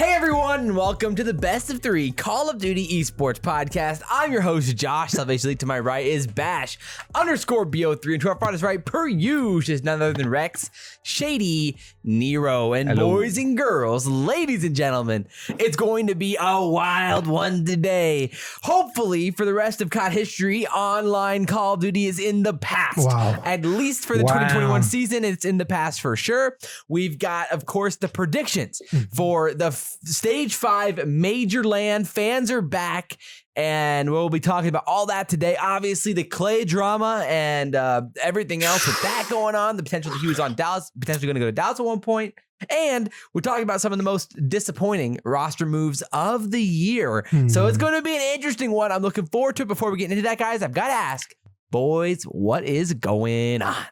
Hey everyone, and welcome to the Best of 3 Call of Duty Esports podcast. I'm your host, Josh. SalvationsElite to my right is Bash _Bo3, and to our far right, per usual, is none other than Rex, Shady, Nero, and Hello. boys and girls, ladies and gentlemen, it's going to be a wild one today. Hopefully, for the rest of COD history, online Call of Duty is in the past. Wow. At least for the 2021 season, it's in the past for sure. We've got, of course, the predictions for the Stage 5 Major LAN. Fans are back, and we'll be talking about all that today. Obviously, the Clay drama and everything else with that going on. The potential that he was on Dallas, potentially going to go to Dallas at one point. And we're talking about some of the most disappointing roster moves of the year. So it's going to be an interesting one. I'm looking forward to it. Before we get into that, guys, I've got to ask, boys, what is going on?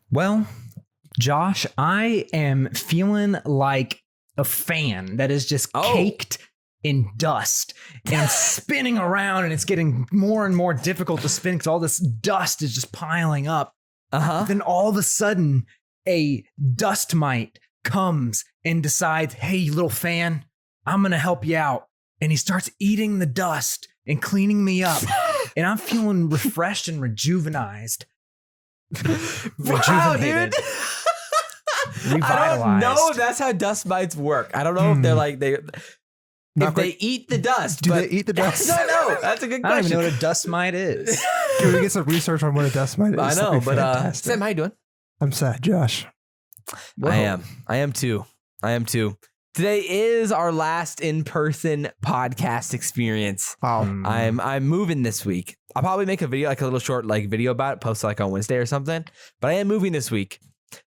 Well, Josh, I am feeling like a fan that is just caked in dust and spinning around, and it's getting more and more difficult to spin because all this dust is just piling up. Then all of a sudden, a dust mite comes and decides, hey, you little fan, I'm going to help you out. And he starts eating the dust and cleaning me up. And I'm feeling refreshed and rejuvenized. Wow, dude. I don't know if that's how dust mites work. I don't know if they're like they eat the dust. Do they eat the dust? No, that's a good question. I don't even know what a dust mite is. Can we get some research on what a dust mite is? I know, but fantastic. Sam, how you doing? I'm sad, Josh. I am too. Today is our last in-person podcast experience. Wow. I'm moving this week. I'll probably make a video, like a little short video about it, post like on Wednesday or something. But I am moving this week.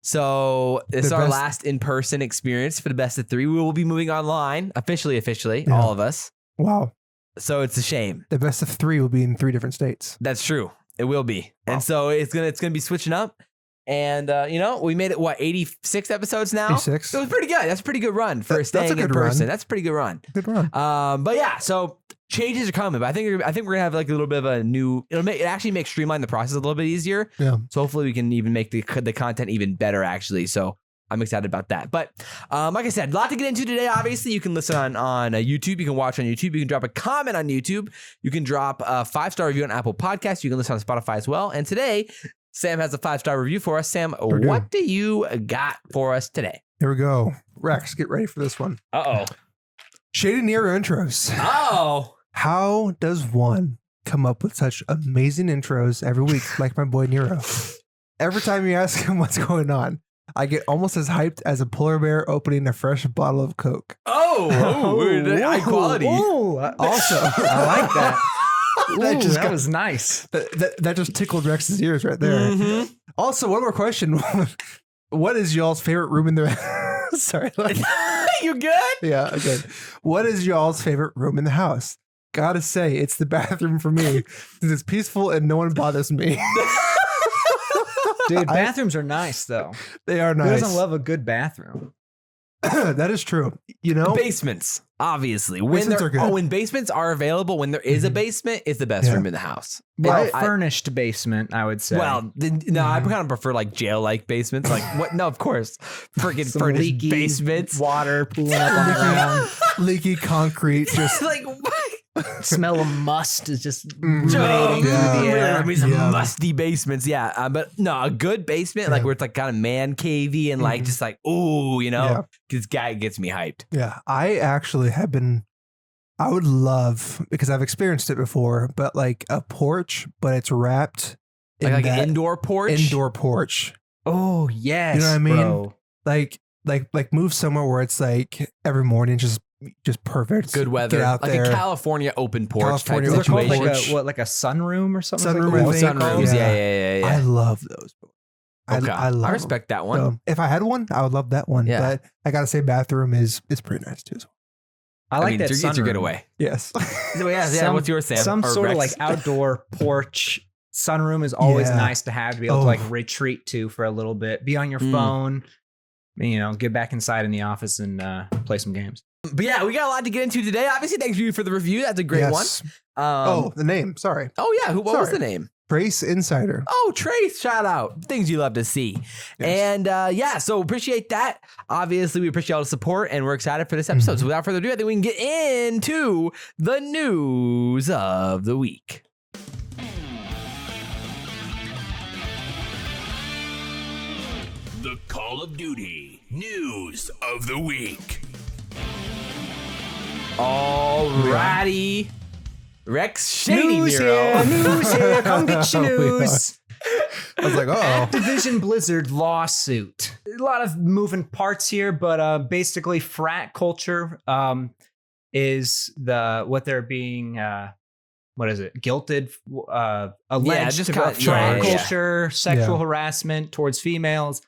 So this is our last in-person experience for the Best of 3. We will be moving online, officially, all of us. Wow. So it's a shame. The Best of 3 will be in 3 different states. That's true. It will be. Wow. And so it's gonna be switching up. And we made it 86 episodes now. 86. So it was pretty good. That's a pretty good run for staying in person. That's a pretty good run. Good run. But yeah, so changes are coming. But I think we're gonna have like a little bit of a new. It actually make streamline the process a little bit easier. Yeah. So hopefully we can even make the content even better. Actually, so I'm excited about that. But like I said, a lot to get into today. Obviously, you can listen on YouTube. You can watch on YouTube. You can drop a comment on YouTube. You can drop a 5-star review on Apple Podcasts. You can listen on Spotify as well. And today, Sam has a 5-star review for us. Sam, what do you got for us today? Here we go. Rex, get ready for this one. Uh-oh. Shady Nero intros. Oh. How does one come up with such amazing intros every week, like my boy Nero? Every time you ask him what's going on, I get almost as hyped as a polar bear opening a fresh bottle of Coke. High quality. Also, I like that. that was nice. That just tickled Rex's ears right there. Mm-hmm. Also, one more question. What is y'all's favorite room in the Sorry. You good? Yeah, okay. What is y'all's favorite room in the house? Gotta say, it's the bathroom for me. Because it's peaceful and no one bothers me. Dude, bathrooms are nice, though. They are nice. Who doesn't love a good bathroom? That is true. You know? Basements, obviously. Basements are good. When basements are available, when there is a basement, it's the best room in the house. Well, furnished basement, I would say. Well, no, I kind of prefer like jail-like basements. Like what? No, of course, freaking furnished leaky basements, water pooling up on the ground, leaky concrete, just like smell of must is just emanating through the air. I mean, some Yeah. musty basements, yeah. But no, a good basement, like where it's like kind of man cavey and like just like ooh, this guy gets me hyped. Yeah, I actually have been. I would love, because I've experienced it before, but like a porch, but it's wrapped in Like that an indoor porch. Indoor porch. Oh yes, You know what I mean? bro. Like move somewhere where it's like every morning just perfect. Good weather, Get out like there. a California open porch California type Is it called situation. like a sunroom or something? Sunroom, like I that? think. Sunrooms, Yeah. yeah. I love those. Okay. I love I respect that one. them. So if I had one, I would love that one. Yeah. But I gotta say, bathroom is pretty nice too. I like that it's sunroom. your getaway. Yes. Yeah. What's yours, Sam? Some Or sort of Rex? like outdoor porch sunroom is always Yeah. nice to have, to be able to like retreat to for a little bit, be on your phone, get back inside in the office and play some games. But yeah, we got a lot to get into today. Obviously, thanks you for the review. That's a great one. The name. Sorry. Oh yeah, what was Sorry. the name? Trace Insider. Oh, Trace, shout out. Things you love to see. Yes. And so appreciate that. Obviously, we appreciate all the support and we're excited for this episode. So without further ado, I think we can get into the news of the week. The Call of Duty News of the Week. Alrighty. Rex Shady News Nero. here, news here. Come get your news. I was like, oh. Activision Blizzard lawsuit. A lot of moving parts here, but basically frat culture is what they're being what is it? Guilted, alleged just to got- frat yeah. culture, sexual Yeah. harassment towards females.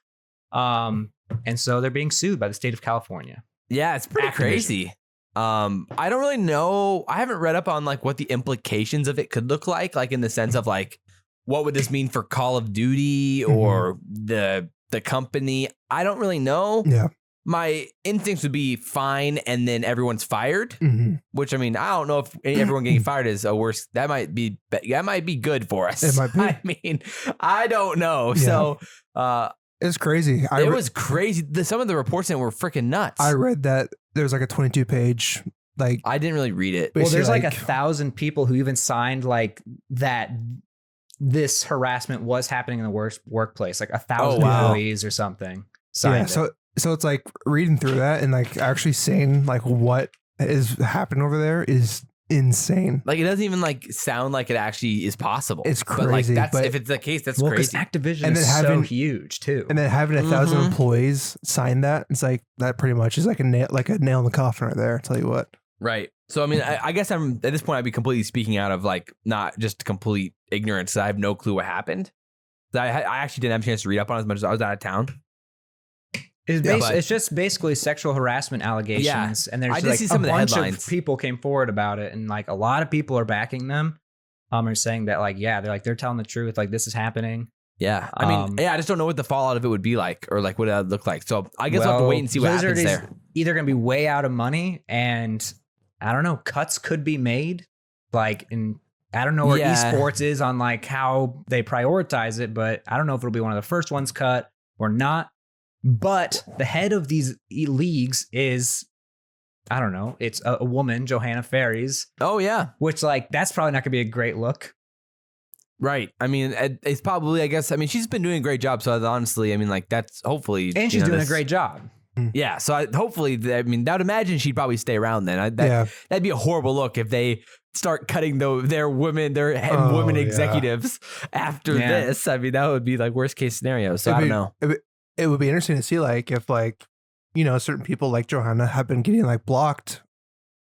And so they're being sued by the state of California. Yeah, it's pretty Activision. crazy. I don't really know. I haven't read up on like what the implications of it could look like in the sense of like, what would this mean for Call of Duty or the company? I don't really know. Yeah. My instincts would be fine, and then everyone's fired. Mm-hmm. Which I mean, I don't know if everyone getting fired is a worse. That might be good for us. It might be. I mean, I don't know. Yeah. So It's crazy. it was crazy. Some of the reports in it were freaking nuts. I read that there's like a 22-page like. I didn't really read it. But- Well, there's like like- 1,000 people who even signed like that this harassment was happening in the worst workplace, like 1,000 wow. employees or something. Signed Yeah. So it's like reading through that and like actually saying like what is happening over there is insane. Like it doesn't even like sound like it actually is possible. It's But like crazy, that's but- if it's the case, that's Well, because crazy. Activision And is then so having- huge too. And then having 1,000 Mhm. employees sign that, it's like that pretty much is like a nail in the coffin right there. I'll tell you what. Right. So I mean, I guess I'm at this point I'd be completely speaking out of like not just complete ignorance. I have no clue what happened. I actually didn't have a chance to read up on it as much as I was out of town. It's just basically sexual harassment allegations, and there's I did like see a some of the bunch headlines. of people came forward about it, and like a lot of people are backing them. Are saying that like they're telling the truth, like this is happening. Yeah. I mean, I just don't know what the fallout of it would be like or like what it would look like. So I guess I'll have to wait and see what Blizzard happens is there. either going to be way out of money, and I don't know, cuts could be made. Like, I don't know where Yeah. esports is on like how they prioritize it, but I don't know if it'll be one of the first ones cut or not. But the head of these leagues is, I don't know, it's a woman, Johanna Ferries, Oh yeah. which like that's probably not going to be a great look. Right. I mean, it's probably, I guess, I mean, she's been doing a great job. So honestly, I mean, like that's hopefully. And she's doing a great job. Yeah. So hopefully, I mean, I would imagine she'd probably stay around then. That'd be a horrible look if they start cutting their women yeah. executives after Yeah. this. I mean, that would be like worst case scenario. So I don't know. It would be interesting to see like if like, you know, certain people like Johanna have been getting like blocked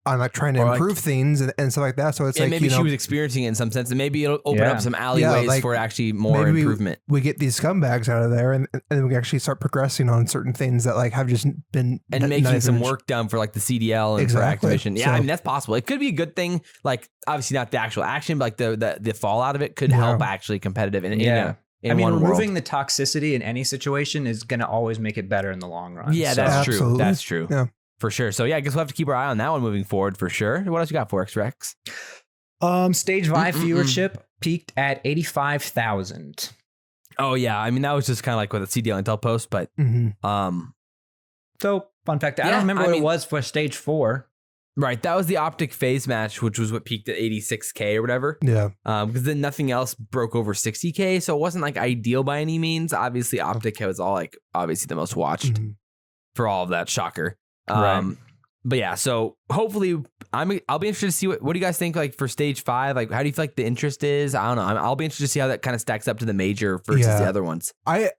on like trying to Or, like- improve things and stuff like that. So it's And like, maybe you know, she was experiencing it in some sense, and maybe it'll open Yeah. up some alleyways like, for actually more maybe improvement. we get these scumbags out of there and then we can actually start progressing on certain things that like have just been And not making some even- work done for like the CDL and Exactly. for Activision. Yeah, So- I mean that's possible. It could be a good thing. Like obviously not the actual action, but like the fallout of it could Yeah. help actually competitive in Yeah. in I mean, one removing world. the toxicity in any situation is going to always make it better in the long run. Yeah, So- that's true. Absolutely. That's true. Yeah. For sure. So yeah, I guess we'll have to keep our eye on that one moving forward for sure. What else you got for us, Rex? Stage 5 viewership peaked at 85,000. Oh yeah, I mean that was just kind of like with a CDL Intel post, but Mhm. So, fun fact, I Yeah, don't remember I what mean- it was for stage 4. right, that was the Optic phase match, which was what peaked at 86K or whatever. Yeah. Because then nothing else broke over 60K, so it wasn't like ideal by any means. Obviously, Optic was all like obviously the most watched Mhm. for all of that. Shocker. Right. But yeah, so hopefully I'll be interested to see what do you guys think like for stage 5? Like how do you feel like the interest is? I don't know. I'll be interested to see how that kind of stacks up to the major versus Yeah. the other ones. I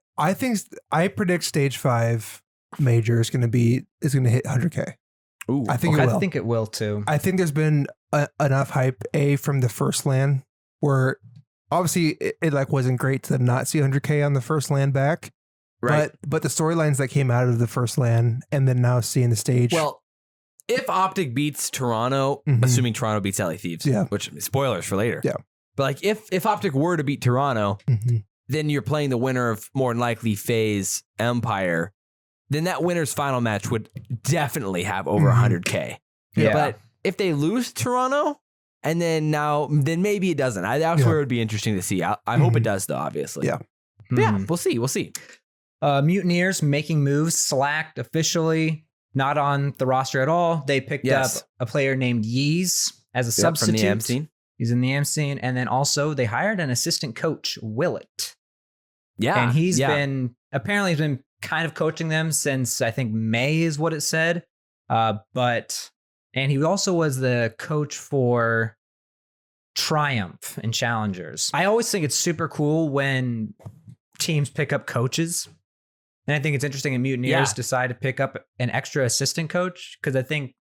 predict stage 5 major is going to hit 100K. Ooh, I think okay. it will. I think it will too. I think there's been enough hype from the first LAN where obviously it like wasn't great to not see 100K on the first LAN back, right. but the storylines that came out of the first LAN and then now seeing the stage. Well, if Optic beats Toronto, Mhm. assuming Toronto beats LA Thieves, Yeah. which spoilers for later. Yeah. But like if Optic were to beat Toronto, Mhm. then you're playing the winner of more than likely FaZe Empire. Then that winner's final match would definitely have over Mhm. 100K. Yeah. But if they lose Toronto, And then maybe it doesn't. That's where it would be interesting to see. I hope it does, though, obviously. Yeah. But yeah, we'll see. We'll see. Mutineers making moves, slacked officially, not on the roster at all. They picked up a player named Yeez as a substitute. From the AM scene. He's in the AM scene. And then also they hired an assistant coach, Willet. Yeah. And he's been kind of coaching them since I think May is what it said. And he also was the coach for Triumph and Challengers. I always think it's super cool when teams pick up coaches. And I think it's interesting that Mutineers decide to pick up an extra assistant coach, because I think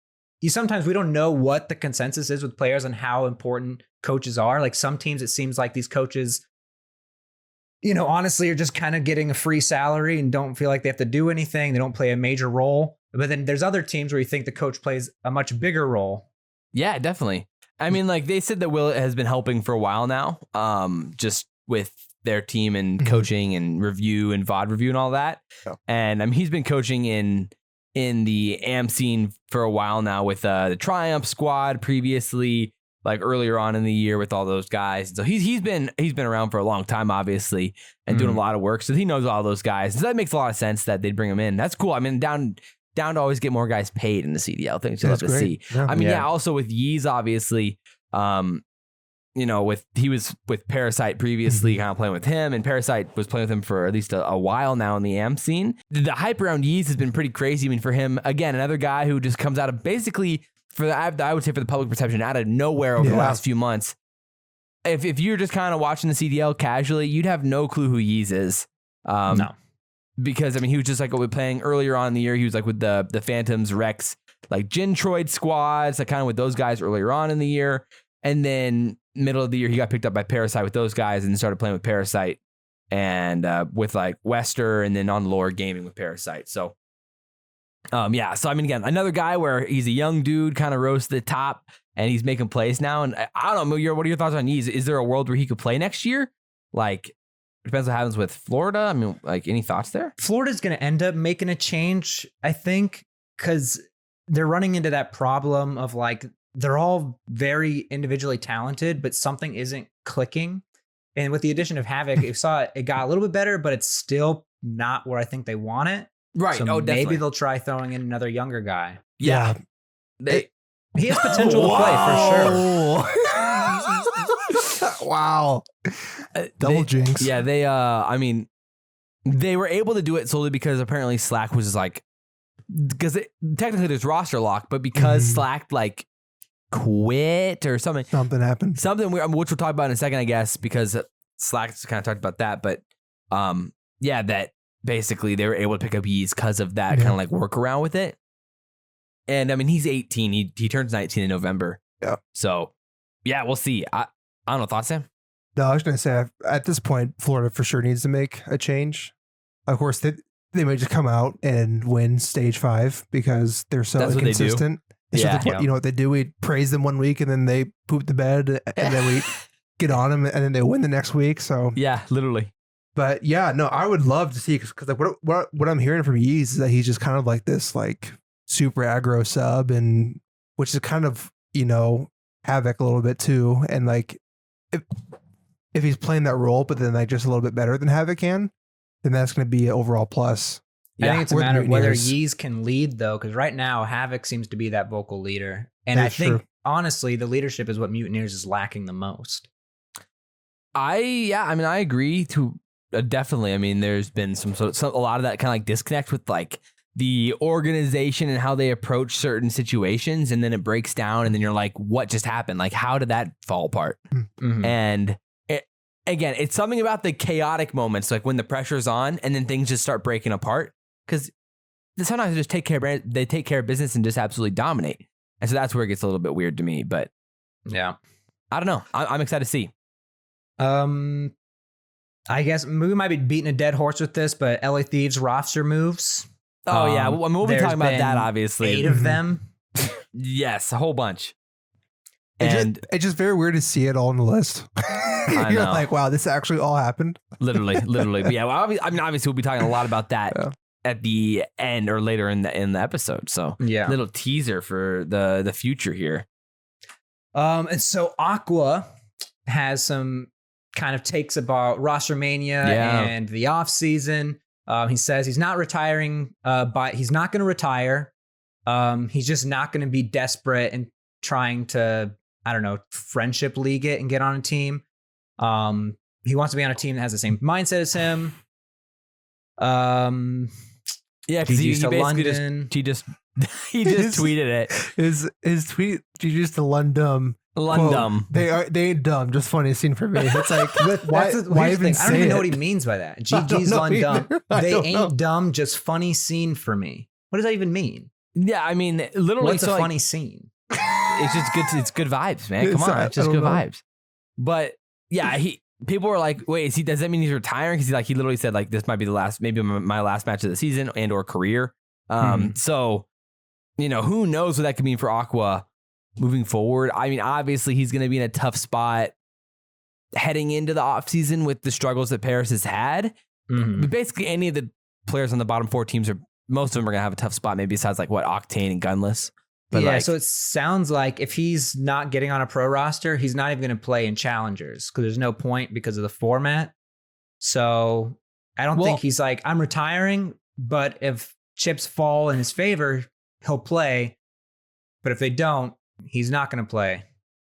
sometimes we don't know what the consensus is with players on how important coaches are. Like some teams, it seems like these coaches, honestly are just kind of getting a free salary and don't feel like they have to do anything. They don't play a major role. But then there's other teams where you think the coach plays a much bigger role. Yeah, definitely. I mean, like they said that Willet has been helping for a while now, just with their team and coaching and review and VOD review and all that. Yeah. And he's been coaching in the AM scene for a while now with the Triumph squad previously, like earlier on in the year with all those guys. So he's been around for a long time, obviously, and doing a lot of work. So he knows all those guys. So that makes a lot of sense that they'd bring him in. That's cool. I mean, down to always get more guys paid in the CDL thing. So love to see. Yeah. I mean, also with Yeez, obviously, he was with Parasite previously, kind of playing with him, and Parasite was playing with him for at least a while now in the AM scene. The hype around Yeez has been pretty crazy. I mean, for him, again, another guy who just comes out of basically I would say for the public perception out of nowhere over the last few months. If you're just kind of watching the CDL casually, you'd have no clue who Yeez is. No. Because he was just like playing earlier on in the year. He was like with the Phantoms, Rex, like Gentroid squads, like kind of with those guys earlier on in the year. And then middle of the year, he got picked up by Parasite with those guys and started playing with Parasite and with like Wester and then on Lore Gaming with Parasite. So, So, again, another guy where he's a young dude, kind of rose to the top and he's making plays now. And I don't know, what are your thoughts on Yeez? Is there a world where he could play next year? Like, depends what happens with Florida. I mean, like, any thoughts there? Florida's going to end up making a change, I think, because they're running into that problem of like, they're all very individually talented, but something isn't clicking. And with the addition of Havoc, it got a little bit better, but it's still not where I think they want it. Right. So maybe they'll try throwing in another younger guy. Yeah. He has potential to play for sure. Wow. Double jinx. Yeah, they were able to do it solely because apparently Slack was like, because technically there's roster lock, but because Slack like quit or something happened. Something which we'll talk about in a second, I guess, because Slack's kind of talked about that. But that basically they were able to pick up Yeez because of that kind of like workaround with it. And I mean, he's 18. He turns 19 in November. Yeah. So yeah, we'll see. I don't know. Thoughts, Sam? No, I was going to say at this point, Florida for sure needs to make a change. Of course, they may just come out and win stage 5 because they're so inconsistent. It's just like, you know what they do? We praise them one week and then they poop the bed and then we get on them and then they win the next week. So yeah, literally. But yeah, no, I would love to see because like what I'm hearing from Yeez is that he's just kind of like this like super aggro sub, and which is kind of Havoc a little bit too, and like if he's playing that role, but then like just a little bit better than Havoc can, then that's going to be an overall plus. I think it's a matter of whether Yeez can lead, though, because right now Havoc seems to be that vocal leader. And I think, honestly, the leadership is what Mutineers is lacking the most. I agree to definitely. I mean, there's been a lot of that kind of like disconnect with like the organization and how they approach certain situations. And then it breaks down and then you're like, what just happened? Like, how did that fall apart? Mm-hmm. And again, it's something about the chaotic moments, like when the pressure's on and then things just start breaking apart. Because sometimes they just take care of business and just absolutely dominate. And so that's where it gets a little bit weird to me. But yeah, I don't know. I'm excited to see. I guess we might be beating a dead horse with this, but LA Thieves roster moves. Oh, yeah. Well, we'll be talking about that, obviously. 8 of them. Yes, a whole bunch. And it's just very weird to see it all on the list. You're like, wow, this actually all happened. Literally. But yeah, well, obviously we'll be talking a lot about that at the end or later in the episode. So little teaser for the future here. And so Aqua has some kind of takes about roster mania and the off season. He says he's not retiring, but he's not going to retire. He's just not going to be desperate and trying to, I don't know, friendship league it and get on a team. He wants to be on a team that has the same mindset as him. Yeah, because he basically just tweeted it. His tweet, GG's to London. London. They ain't dumb. Just funny scene for me. It's like why even say I don't even know it? what he means by that. GG's London. They ain't dumb. Just funny scene for me. What does that even mean? Yeah, I mean, literally, what's a funny scene? It's just good. It's good vibes, man. Come on, it's just good vibes. But yeah, people were like, wait, does that mean he's retiring? Because he literally said like this might be the last, maybe my last match of the season and or career. So who knows what that could mean for Aqua moving forward. I mean, obviously he's going to be in a tough spot heading into the off season with the struggles that Paris has had. But basically any of the players on the bottom 4 teams most of them are going to have a tough spot, maybe besides like Octane and Gunless. But yeah, so it sounds like if he's not getting on a pro roster, he's not even going to play in challengers because there's no point because of the format. So I don't think he's like, I'm retiring, but if chips fall in his favor, he'll play. But if they don't, he's not going to play.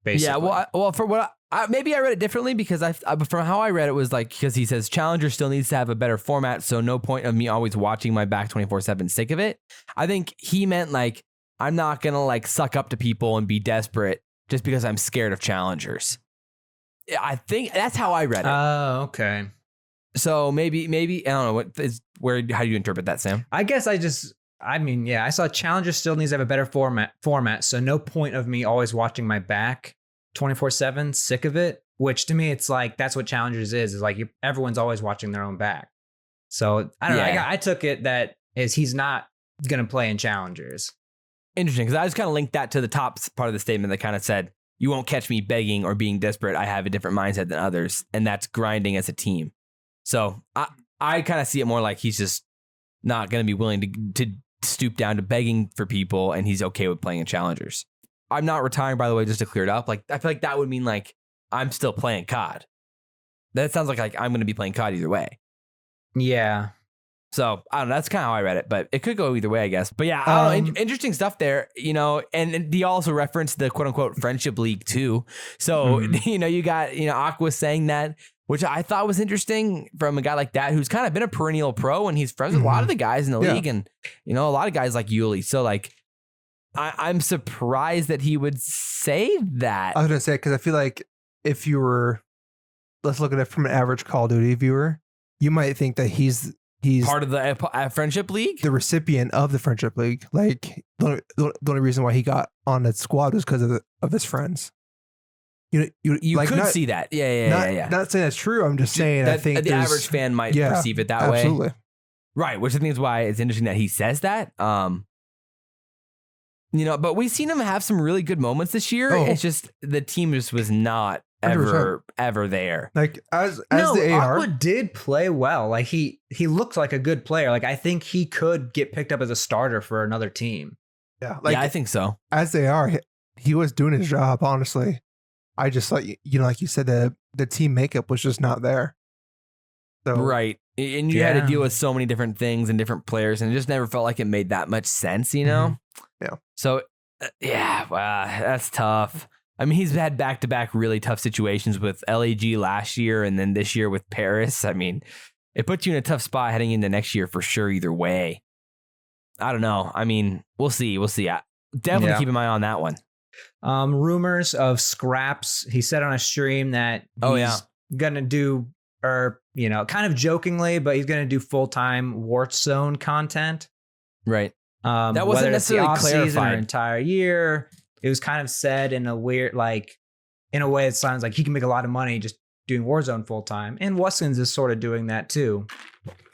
Basically. Yeah, well, for what maybe I read it differently because from how I read it was like because he says Challenger still needs to have a better format, so no point of me always watching my back 24/7 sick of it. I think he meant like I'm not gonna like suck up to people and be desperate just because I'm scared of challengers. I think that's how I read it. Oh, okay. So maybe I don't know how do you interpret that, Sam? I guess I saw Challenger still needs to have a better format. So no point of me always watching my back 24/7, sick of it. Which to me, it's like that's what Challengers is like everyone's always watching their own back. So I don't know. I took it that he's not gonna play in Challengers. Interesting, because I just kind of linked that to the top part of the statement that kind of said, you won't catch me begging or being desperate. I have a different mindset than others, and that's grinding as a team. So I kind of see it more like he's just not going to be willing to stoop down to begging for people, and he's okay with playing in challengers. I'm not retiring, by the way, just to clear it up. Like I feel like that would mean like I'm still playing COD. That sounds like I'm going to be playing COD either way. Yeah. So I don't know. That's kind of how I read it, but it could go either way, I guess. But yeah, I don't know, interesting stuff there, and he also referenced the quote unquote friendship league too. So, you got, Aqua saying that, which I thought was interesting from a guy like that, who's kind of been a perennial pro and he's friends with a lot of the guys in the league and, a lot of guys like Yuli. So like, I'm surprised that he would say that. I was going to say, because I feel like if you were, let's look at it from an average Call of Duty viewer, you might think that he's part of the friendship league, the recipient of the friendship league. Like the only reason why he got on that squad was because of his friends. You like could see that. Yeah. Not saying that's true. I'm just saying that, I think the average fan might perceive it that way. Absolutely. Right, which I think is why it's interesting that he says that. But we've seen him have some really good moments this year. Oh. It's just the team just was not ever there. Like as the AR, Aqua did play well. Like he looked like a good player. Like I think he could get picked up as a starter for another team. Yeah, I think so. As they are, he was doing his job. Honestly, I just thought like you said, the team makeup was just not there. So right, and you had to deal with so many different things and different players, and it just never felt like it made that much sense. Yeah. So wow, that's tough. I mean, he's had back-to-back really tough situations with LAG last year and then this year with Paris. I mean, it puts you in a tough spot heading into next year for sure either way. I don't know. I mean, we'll see. Definitely keep an eye on that one. Rumors of Skrapz. He said on a stream that he's going to do, or, kind of jokingly, but he's going to do full-time Warzone content. Right. That wasn't necessarily clarified. Or entire year. It was kind of said in a weird, in a way it sounds like he can make a lot of money just doing Warzone full time. And Waskins is sort of doing that too,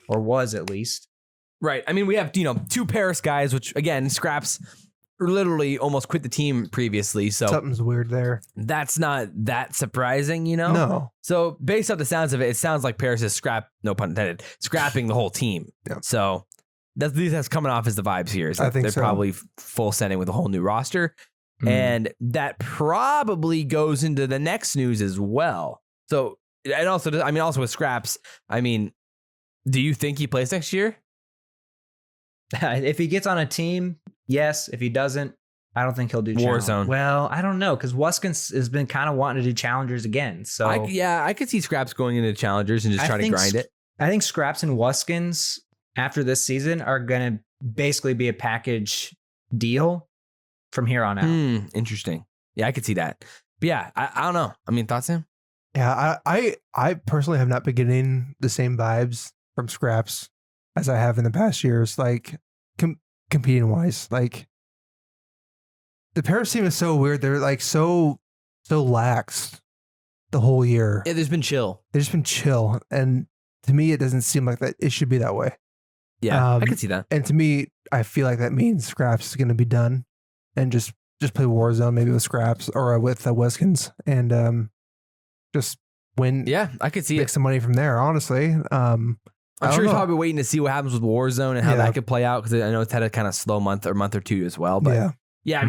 or was at least. Right. I mean, we have, two Paris guys, which again, Skrapz literally almost quit the team previously. So something's weird there. That's not that surprising, No. So based off the sounds of it, it sounds like Paris is no pun intended, scrapping the whole team. Yeah. So that's coming off as the vibes here. I think they're so. Probably full sending with a whole new roster. And that probably goes into the next news as well. So, and also, I mean, also with Skrapz, I mean, do you think he plays next year? If he gets on a team, yes. If he doesn't, I don't think he'll do Warzone. Well, I don't know, because Wuskins has been kind of wanting to do challengers again. So I could see Skrapz going into challengers and just trying to grind it. I think Skrapz and Wuskins after this season are going to basically be a package deal from here on out. Interesting. Yeah, I could see that. But yeah, I don't know. I mean, thoughts, Sam? Yeah, I personally have not been getting the same vibes from Skrapz as I have in the past years, like competing wise. Like the Paris team is so weird. They're like so lax the whole year. Yeah, there's been chill. They've just been chill. And to me, it doesn't seem like that it should be that way. Yeah, I can see that. And to me, I feel like that means Skrapz is going to be done and just play Warzone, maybe with Skrapz or with Wuskins, and just win. Yeah, I could see make some money from there, honestly. I'm sure he's probably waiting to see what happens with Warzone and how that could play out, because I know it's had a kind of slow month or two as well. But yeah, I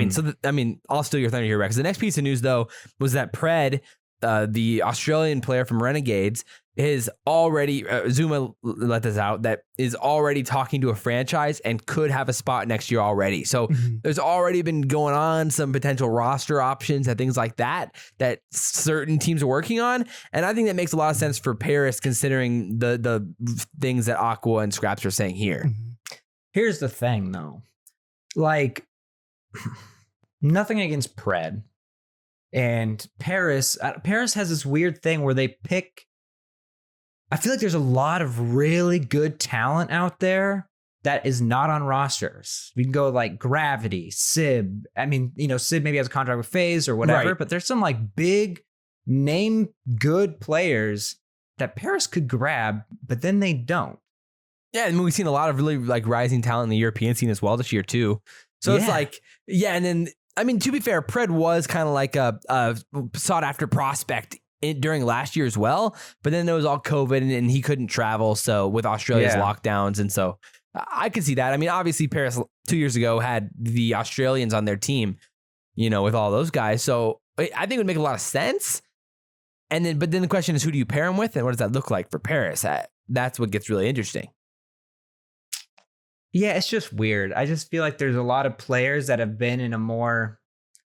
mean, I'll steal your thunder here, Rex. The next piece of news, though, was that Pred, the Australian player from Renegades, is already, Zuma let this out, that is already talking to a franchise and could have a spot next year already. So there's already been going on some potential roster options and things like that certain teams are working on. And I think that makes a lot of sense for Paris, considering the things that Aqua and Skrapz are saying here. Here's the thing, though. Like, nothing against Pred. And Paris has this weird thing where they pick. I feel like there's a lot of really good talent out there that is not on rosters. We can go like Gravity, Sib. I mean, Sib maybe has a contract with FaZe or whatever, but there's some like big name good players that Paris could grab, but then they don't. Yeah, I mean, we've seen a lot of really like rising talent in the European scene as well this year too. So it's like, and then, I mean, to be fair, Pred was kind of like a sought after prospect during last year as well, but then there was all COVID and he couldn't travel. So with Australia's lockdowns, and so I could see that. I mean, obviously Paris 2 years ago had the Australians on their team, with all those guys. So I think it would make a lot of sense. But then the question is, who do you pair him with, and what does that look like for Paris? That's what gets really interesting. Yeah, it's just weird. I just feel like there's a lot of players that have been in a more,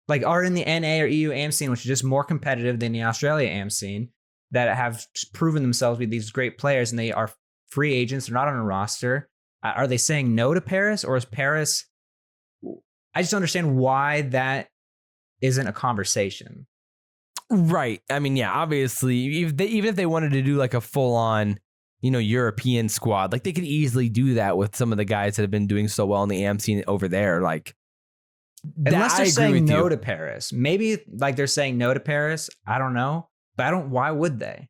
like, are in the NA or EU AM scene, which is just more competitive than the Australia AM scene, that have proven themselves to be these great players, and they are free agents. They're not on a roster. Are they saying no to Paris, or is Paris? I just don't understand why that isn't a conversation. Right. I mean, yeah, obviously, even if they wanted to do like a full on, European squad, like they could easily do that with some of the guys that have been doing so well in the AM scene over there. Like, unless they're saying no to Paris, maybe like they're saying no to Paris. I don't know, but why would they?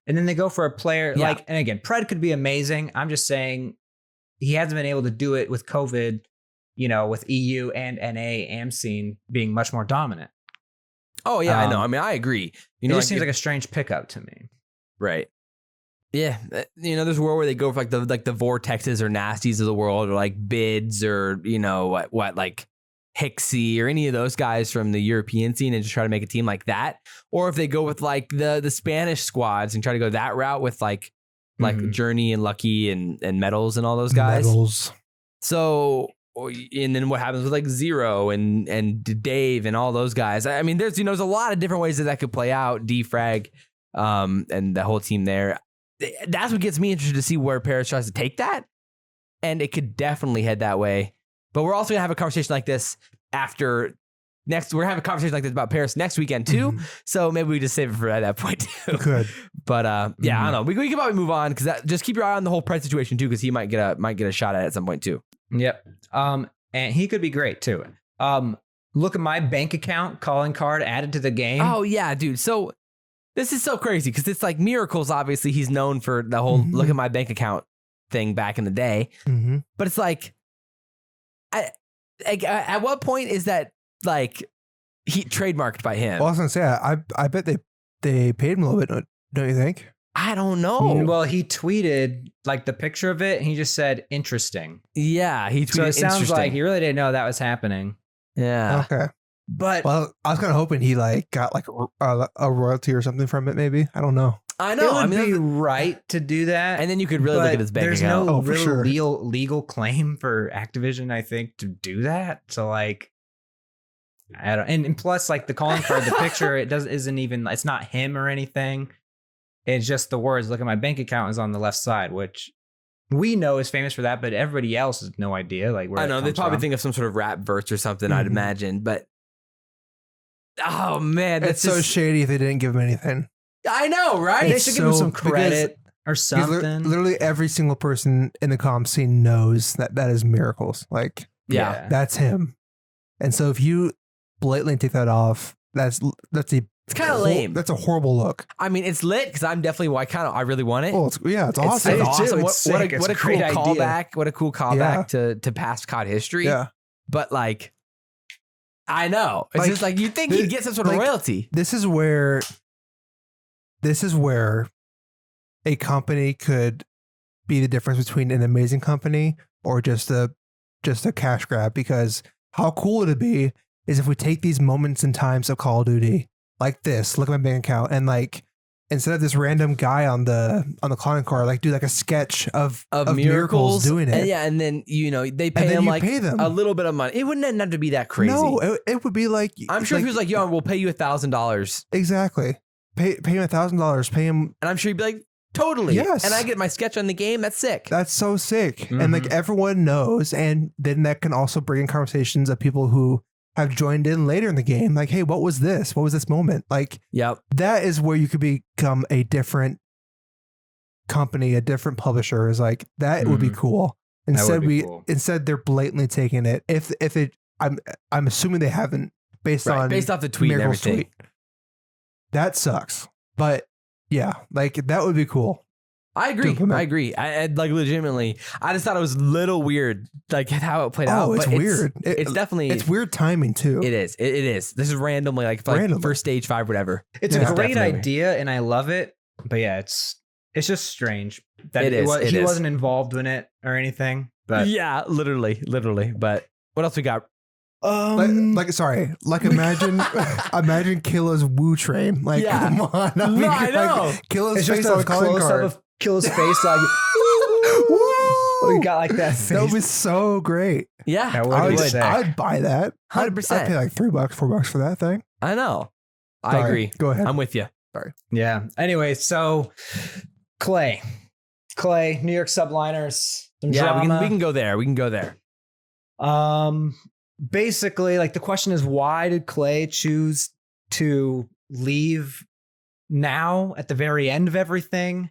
And then they go for a player like, and again, Pred could be amazing. I'm just saying he hasn't been able to do it with COVID, with EU and NA AM scene being much more dominant. Oh yeah, I know. I mean, I agree. It just seems like a strange pickup to me. Right. Yeah, there's a world where they go for like the Vortexes or Nasties of the world, or like Bids, or like Hixie or any of those guys from the European scene, and just try to make a team like that. Or if they go with like the Spanish squads and try to go that route with like Journey and Lucky and Metals and all those guys. Metals. So, and then what happens with like Zero and Dave and all those guys? I mean, there's a lot of different ways that could play out. Defrag, and the whole team there. That's what gets me interested to see where Paris tries to take that, and it could definitely head that way. But we're also gonna have a conversation like this after next. We're gonna have a conversation like this about Paris next weekend too. So maybe we just save it for at that point too. Good. But I don't know. We can probably move on, because just keep your eye on the whole Pred situation too, because he might get a shot at it at some point too. Yep. And he could be great too. Look at my bank account calling card added to the game. Oh yeah, dude. So this is so crazy, because it's like Miracles. Obviously, he's known for the whole look at my bank account thing back in the day. But it's like, at what point is that like he trademarked by him? Well, I was gonna say, I bet they paid him a little bit. Don't you think? I don't know. Well, he tweeted like the picture of it, and he just said interesting. Yeah, he tweeted. So it sounds like he really didn't know that was happening. Yeah. Okay. But Well, I was kind of hoping he like got like a royalty or something from it. Maybe I don't know. I it know. would I mean, be right to do that. and then you could really look but at his bank there's account. no Oh, for real sure. legal claim for Activision, I think, to do that. So like, I don't. And plus, like the calling card, the picture, isn't even. It's not him or anything. It's just the words. Look at my bank account is on the left side, which we know is famous for that, but everybody else has no idea. Like where I know it they comes probably from. think of some sort of rap verse or something. I'd Mhm. imagine, but oh man, It's so shady if they didn't give him anything. I know, right? They It's should give him so- some because credit or Because something. literally every single person in the comp scene knows that is Miracles. Like Yeah. that's him. And so if you blatantly take that off, that's It's kind of lame. That's a horrible look. I mean, it's lit because I'm definitely I really want it. Well, it's It's awesome. It's awesome. It's What sick. a, It's what a a cool great idea. callback. What a cool callback to past COD history. Yeah. But like, I know. It's Like, just like you think the- he'd get some sort of like, royalty. This is where a company could be the difference between an amazing company or just a cash grab. Because how cool would it be is if we take these moments in times of Call of Duty like this, look at my bank account, and like instead of this random guy on the calling card, like do like a sketch of miracles doing it. And yeah, and then they pay And then him you like pay them. a little bit of money. It wouldn't have to be that crazy. No, it would be like I'm sure if he was like, "Yo, we'll pay you $1,000," exactly pay him $1,000, pay him. and I'm sure he'd be like, "Totally." Yes. And I get my sketch on the game. That's sick. That's so sick. And like everyone knows. And then that can also bring in conversations of people who have joined in later in the game. Like, hey, what was this? What was this moment? Like, Yep. that is where you could become a different company, a different publisher. Is like, that would be cool. Instead, be cool. instead they're blatantly taking it. If it, I'm assuming they haven't based off the tweet and Miracle's everything. That sucks. But yeah, like that would be cool. I agree. implement. I agree. I like legitimately. I just thought it was a little weird, like how it played out. Oh, it's but weird. It's definitely. It's weird timing too. It is. It is. This is randomly, like Randomly. for stage 5, whatever. It's Yeah. a great Definitely. idea, and I love it. But yeah, it's just strange that It is, it he is. wasn't involved in it or anything. But Yeah, literally. But what else we got? Like imagine Killa's Woo Train. Like, Yeah. come on. I No, I know. Like, Killa's it's face just on a the calling close card. up of Killa's face, like Woo! we got like that face. That would be so great. Yeah, That would I be would. sick. I'd buy that. 100%. I'd pay like $3, $4 for that thing. I know. I Sorry. agree. Go ahead. I'm with you. Yeah. Anyway, so Clay, New York subliners, some Yeah, drama. we can go there. We can go there. Basically, like the question is, why did Clay choose to leave now at the very end of everything?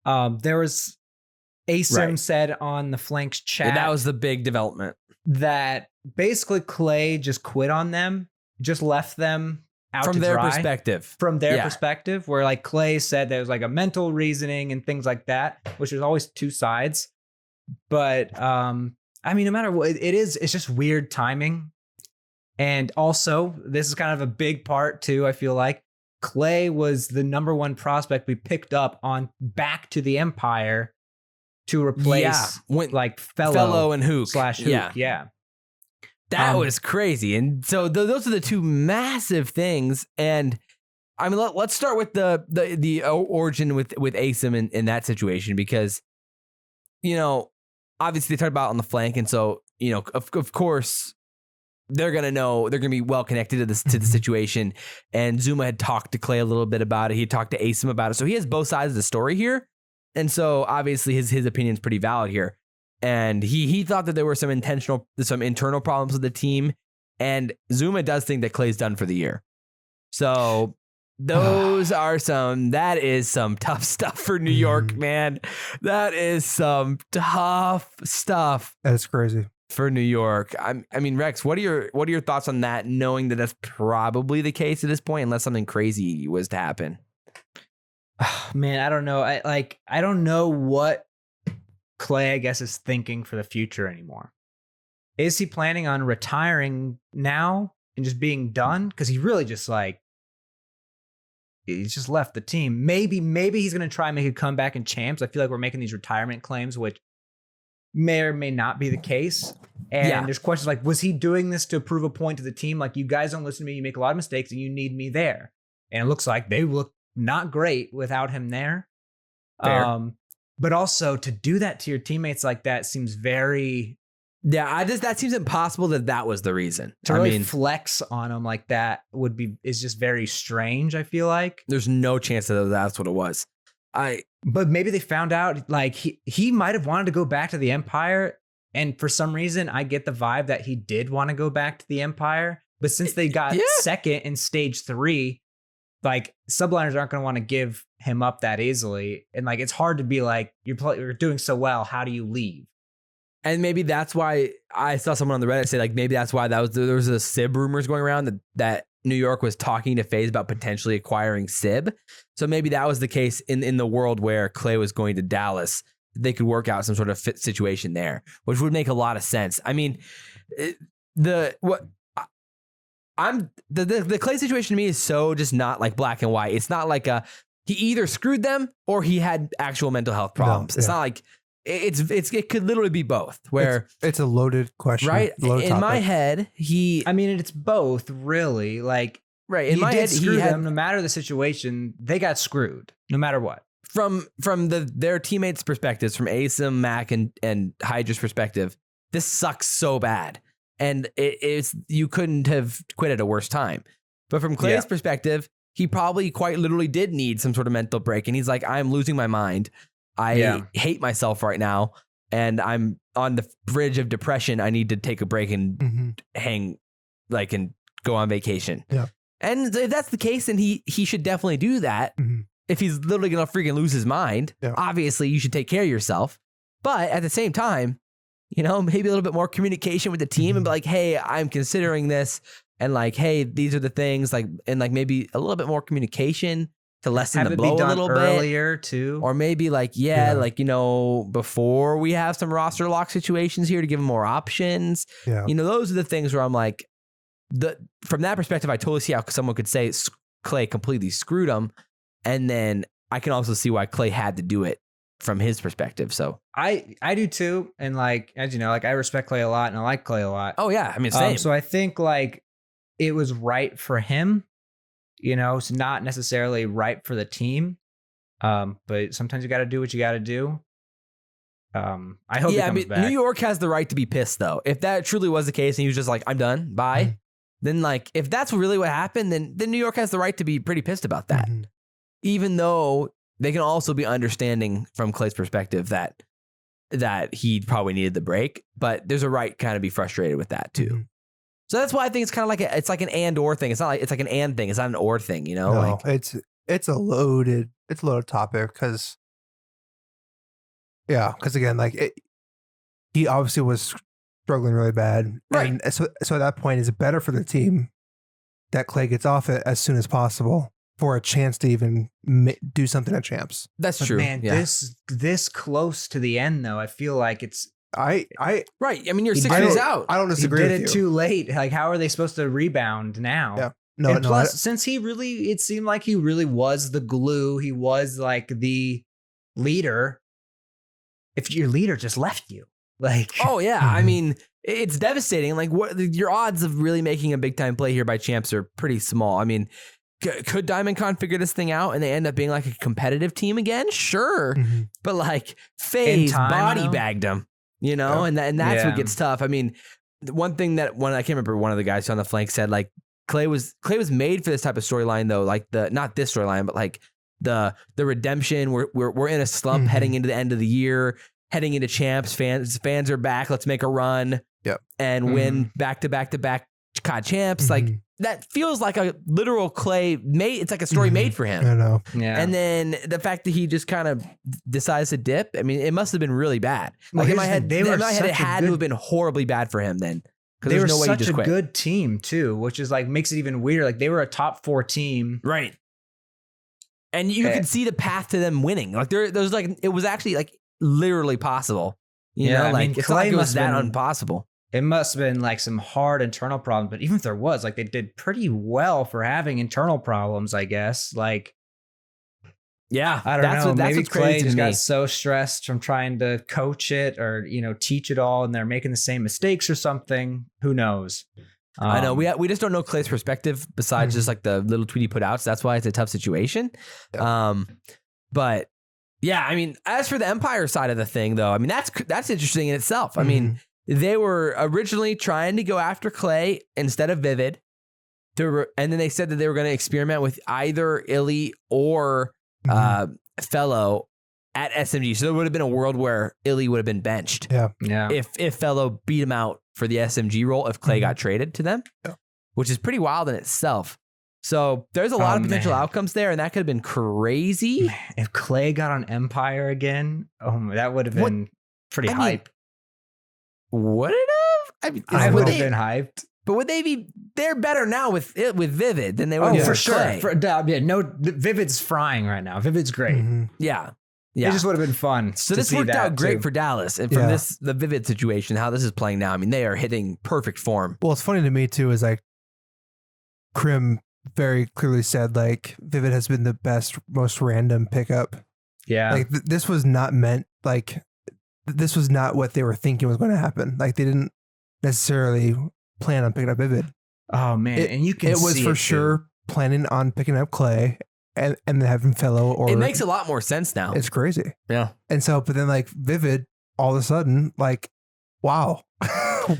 There was Asim Right. said on the Flanks chat That was the big development. that basically Clay just quit on them, just left them out From to their dry. perspective. From their Yeah. perspective, where like Clay said there was like a mental reasoning and things like that, which there's always two sides. But I mean, no matter what it's just weird timing. And also, this is kind of a big part too, I feel like. Clay was the number one prospect we picked up on back to the Empire to replace like Fellow and Huke. / Huke. Yeah. That was crazy. And so those are the two massive things. And I mean, let's start with the origin with Asim in that situation, because, obviously they talked about on the flank. And so, of course, they're going to know, they're going to be well connected to the situation. And Zuma had talked to Clay a little bit about it. He had talked to Asim about it. So he has both sides of the story here. And so obviously his opinion is pretty valid here. And he thought that there were some internal problems with the team. And Zuma does think that Clay's done for the year. So that is some tough stuff for New York, man. That is some tough stuff That's crazy. for New York. I mean, Rex, what are your thoughts on that, knowing that that's probably the case at this point, unless something crazy was to happen? Man, I don't know. I don't know what Clay, I guess, is thinking for the future anymore. Is he planning on retiring now and just being done? Because he really just he's just left the team. Maybe he's going to try and make a comeback in champs. I feel like we're making these retirement claims, which may or may not be the case. And there's questions like, was he doing this to prove a point to the team? Like, you guys don't listen to me. You make a lot of mistakes and you need me there. And it looks like they look not great without him there. Fair. But also to do that to your teammates like that seems very... Yeah, that seems impossible that was the reason. To really flex on him like that is just very strange, I feel like. There's no chance that that's what it was. But maybe they found out like he might have wanted to go back to the Empire. And for some reason, I get the vibe that he did want to go back to the Empire. But since they got second in stage 3, like subliners aren't going to want to give him up that easily. And like, it's hard to be like, you're doing so well. How do you leave? And maybe that's why I saw someone on the Reddit say like, maybe that's why there was a SIB rumors going around that New York was talking to FaZe about potentially acquiring SIB. So maybe that was the case in the world where Clay was going to Dallas. They could work out some sort of fit situation there, which would make a lot of sense. I mean, the Clay situation to me is so just not like black and white. It's not like he either screwed them or he had actual mental health problems. It's not like it could literally be both. Where it's a loaded question, right? Loaded in my head, it's both really. Like right in my head, screw them. No matter the situation, they got screwed. No matter what. From their teammates' perspectives, from Asim, Mac, and Hydra's perspective, this sucks so bad, and you couldn't have quit at a worse time. But from Clay's perspective, he probably quite literally did need some sort of mental break, and he's like, "I'm losing my mind. I hate myself right now, and I'm on the bridge of depression. I need to take a break and hang, like, and go on vacation." Yeah, and if that's the case, then he should definitely do that. Mm-hmm. If he's literally going to freaking lose his mind, obviously you should take care of yourself. But at the same time, maybe a little bit more communication with the team and be like, hey, I'm considering this. And like, hey, these are the things and maybe a little bit more communication to lessen the blow a little bit earlier too. Or maybe before we have some roster lock situations here to give him more options. Yeah. Those are the things where I'm like, from that perspective, I totally see how someone could say Clay completely screwed him. And then I can also see why Clay had to do it from his perspective. So I do too. And like, as you know, like I respect Clay a lot and I like Clay a lot. Oh yeah. I mean, same. So I think like it was right for him, it's not necessarily right for the team. But sometimes you got to do what you got to do. I hope he comes back. New York has the right to be pissed though. If that truly was the case and he was just like, I'm done, bye. Then like, if that's really what happened, then New York has the right to be pretty pissed about that. Even though they can also be understanding from Clay's perspective that he probably needed the break, but there's a right kind of be frustrated with that too. So that's why I think it's kind of like it's like an and or thing. It's not like it's like an and thing. It's not an or thing, No, like it's a loaded topic because again, like he obviously was struggling really bad, right? And so at that point, is it better for the team that Clay gets off it as soon as possible for a chance to even do something at champs? That's true. Man, this close to the end though, I feel like it's right. I mean, you're 6 years out. I don't disagree. He did it too late. Like, how are they supposed to rebound now? Yeah. No. Plus, since it seemed like he really was the glue. He was like the leader. If your leader just left you, like, oh yeah, I mean, it's devastating. Like, what your odds of really making a big time play here by champs are pretty small. I mean. Could Diamond Con figure this thing out and they end up being like a competitive team again? Sure. But like FaZe body bagged them, and that's what gets tough. I mean, one thing that I can't remember, one of the guys on the flank said like Clay was made for this type of storyline though. Like not this storyline, but like the redemption. We're in a slump heading into the end of the year, heading into champs. Fans are back. Let's make a run. Yep. And win back to back COD champs. Like that feels like a literal Clay made. It's like a story made for him. I know. Yeah. And then the fact that he just kind of decides to dip. I mean, it must have been really bad. Like in my head, it had to have been horribly bad for him then. They were such a good team too, which is like makes it even weirder. Like they were a top 4 team, right? And you could see the path to them winning. Like there's like it was actually like literally possible. You know, like it's not like it was that impossible. It must have been like some hard internal problems, but even if there was, like they did pretty well for having internal problems, I guess. Like Yeah, I don't know. That's Maybe what's Clay crazy just to me. got so stressed from trying to coach it or, teach it all, and they're making the same mistakes or something. Who knows? I know we just don't know Clay's perspective besides just like the little tweet he put out. So that's why it's a tough situation. Yeah. But yeah, I mean, as for the Empire side of the thing, though, I mean that's interesting in itself. I mean, they were originally trying to go after Clay instead of Vivid. And then they said that they were going to experiment with either Illy or Fellow at SMG. So there would have been a world where Illy would have been benched. Yeah. If Fellow beat him out for the SMG role, if Clay got traded to them, which is pretty wild in itself. So there's a lot of potential outcomes there, and that could have been crazy. Man, if Clay got on Empire again, that would have been pretty hype. Would it have? I mean, I would have been hyped. But would they be? They're better now with Vivid than they were. For with sure. Clay. Vivid's frying right now. Vivid's great. Yeah. It just would have been fun. So this worked out great for Dallas, and from the Vivid situation, how this is playing now. I mean, they are hitting perfect form. Well, it's funny to me too is like Crim very clearly said like Vivid has been the best, most random pickup. Yeah, like this was not meant like this was not what they were thinking was going to happen. Like they didn't necessarily plan on picking up Vivid. Oh man, and you can. It was see for it sure planning on picking up Clay and then having Fellow. Or it makes a lot more sense now. It's crazy. Yeah, and so but then like Vivid all of a sudden like wow.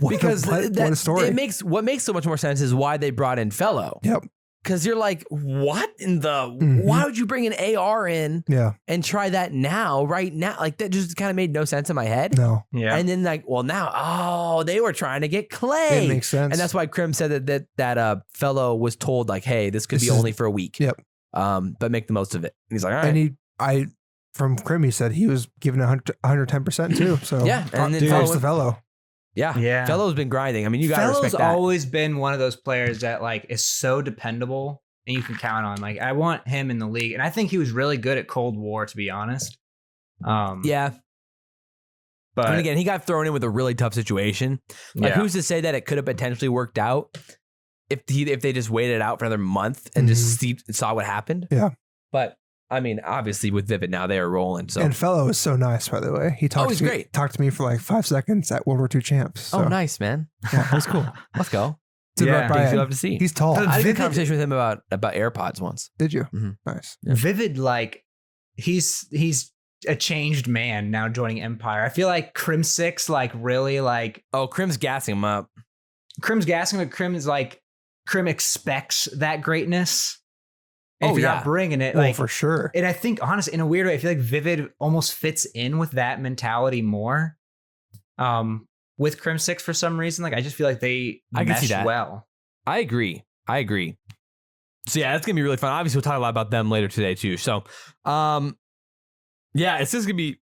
what a story. What makes so much more sense is why they brought in Fellow. Yep. Because you're like, what in the? Why would you bring an AR in? And try that right now? Like that just kind of made no sense in my head. No. Yeah. And then they were trying to get Clay. It makes sense. And that's why Crim said that Fellow was told like, hey, this could be only for a week. Yep. But make the most of it. And he's like, all right. And from Crim, he said he was giving 110% too. So yeah. And then Fellow. Yeah. Fellow's been grinding. I mean, you got to respect that. Fellow's always been one of those players that like is so dependable and you can count on. Like I want him in the league. And I think he was really good at Cold War, to be honest. Yeah. But and again, he got thrown in with a really tough situation. Like who's to say that it could have potentially worked out if they just waited out for another month and just saw what happened? Yeah. But I mean, obviously with Vivid now they are rolling. So and Fellow is so nice, by the way. He talked to me for like 5 seconds at World War II Champs. So. Oh, nice, man. Yeah, that's cool. Let's go. Yeah, things you love to see. He's tall. I had a conversation with him about AirPods once. Did you? Mm-hmm. Nice. Yeah. Vivid, like he's a changed man now joining Empire. I feel like Crim 6, like really like Crim's gassing him up. Crim's gassing, but Crim is like Crim expects that greatness. And if you're not bringing it, like for sure. And I think, honestly, in a weird way, I feel like Vivid almost fits in with that mentality more. With Crim 6 for some reason, like I just feel like they mesh well. I agree. So yeah, that's gonna be really fun. Obviously, we'll talk a lot about them later today too. So, yeah, it's just gonna be,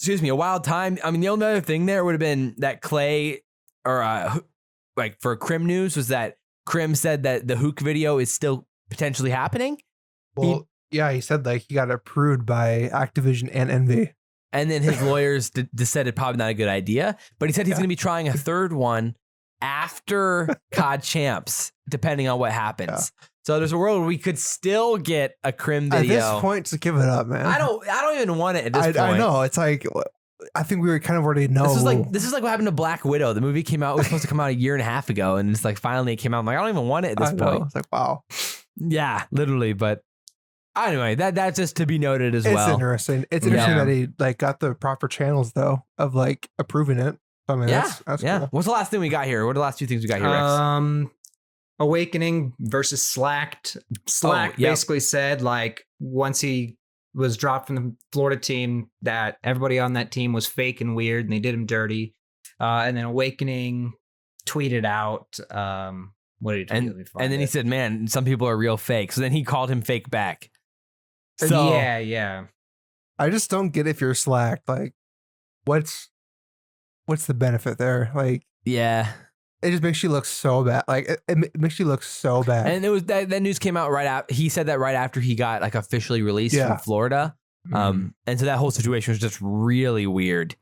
a wild time. I mean, the only other thing there would have been that Clay, or like for Crim news, was that Crim said that the Huke video is still potentially happening. Well, he said like he got approved by Activision and Envy. And then his lawyers decided probably not a good idea. But he said he's going to be trying a third one after COD Champs, depending on what happens. Yeah. So there's a world where we could still get a Crim video. At this point, just give it up, man. I don't even want it at this point. I know. It's like, I think we kind of already know. This is like what happened to Black Widow. The movie came out, it was supposed to come out a year and a half ago. And it's like finally it came out. I'm like, I don't even want it at this point. It's like, wow. Yeah, literally. But anyway, that's just to be noted as well. It's interesting. It's interesting that he like got the proper channels though of like approving it. I mean, that's cool. What's the last thing we got here? What are the last 2 things we got here, Rex? Awakening versus Slacked. Slack basically said like once he was dropped from the Florida team that everybody on that team was fake and weird and they did him dirty. And then Awakening tweeted out what did he tweet? And then he said, man, some people are real fake. So then he called him fake back. So yeah. I just don't get if you're Slacked. Like, what's the benefit there? Like, yeah, it just makes you look so bad. Like, it makes you look so bad. And it was that news came out right after he said that right after he got like officially released from Florida. And so that whole situation was just really weird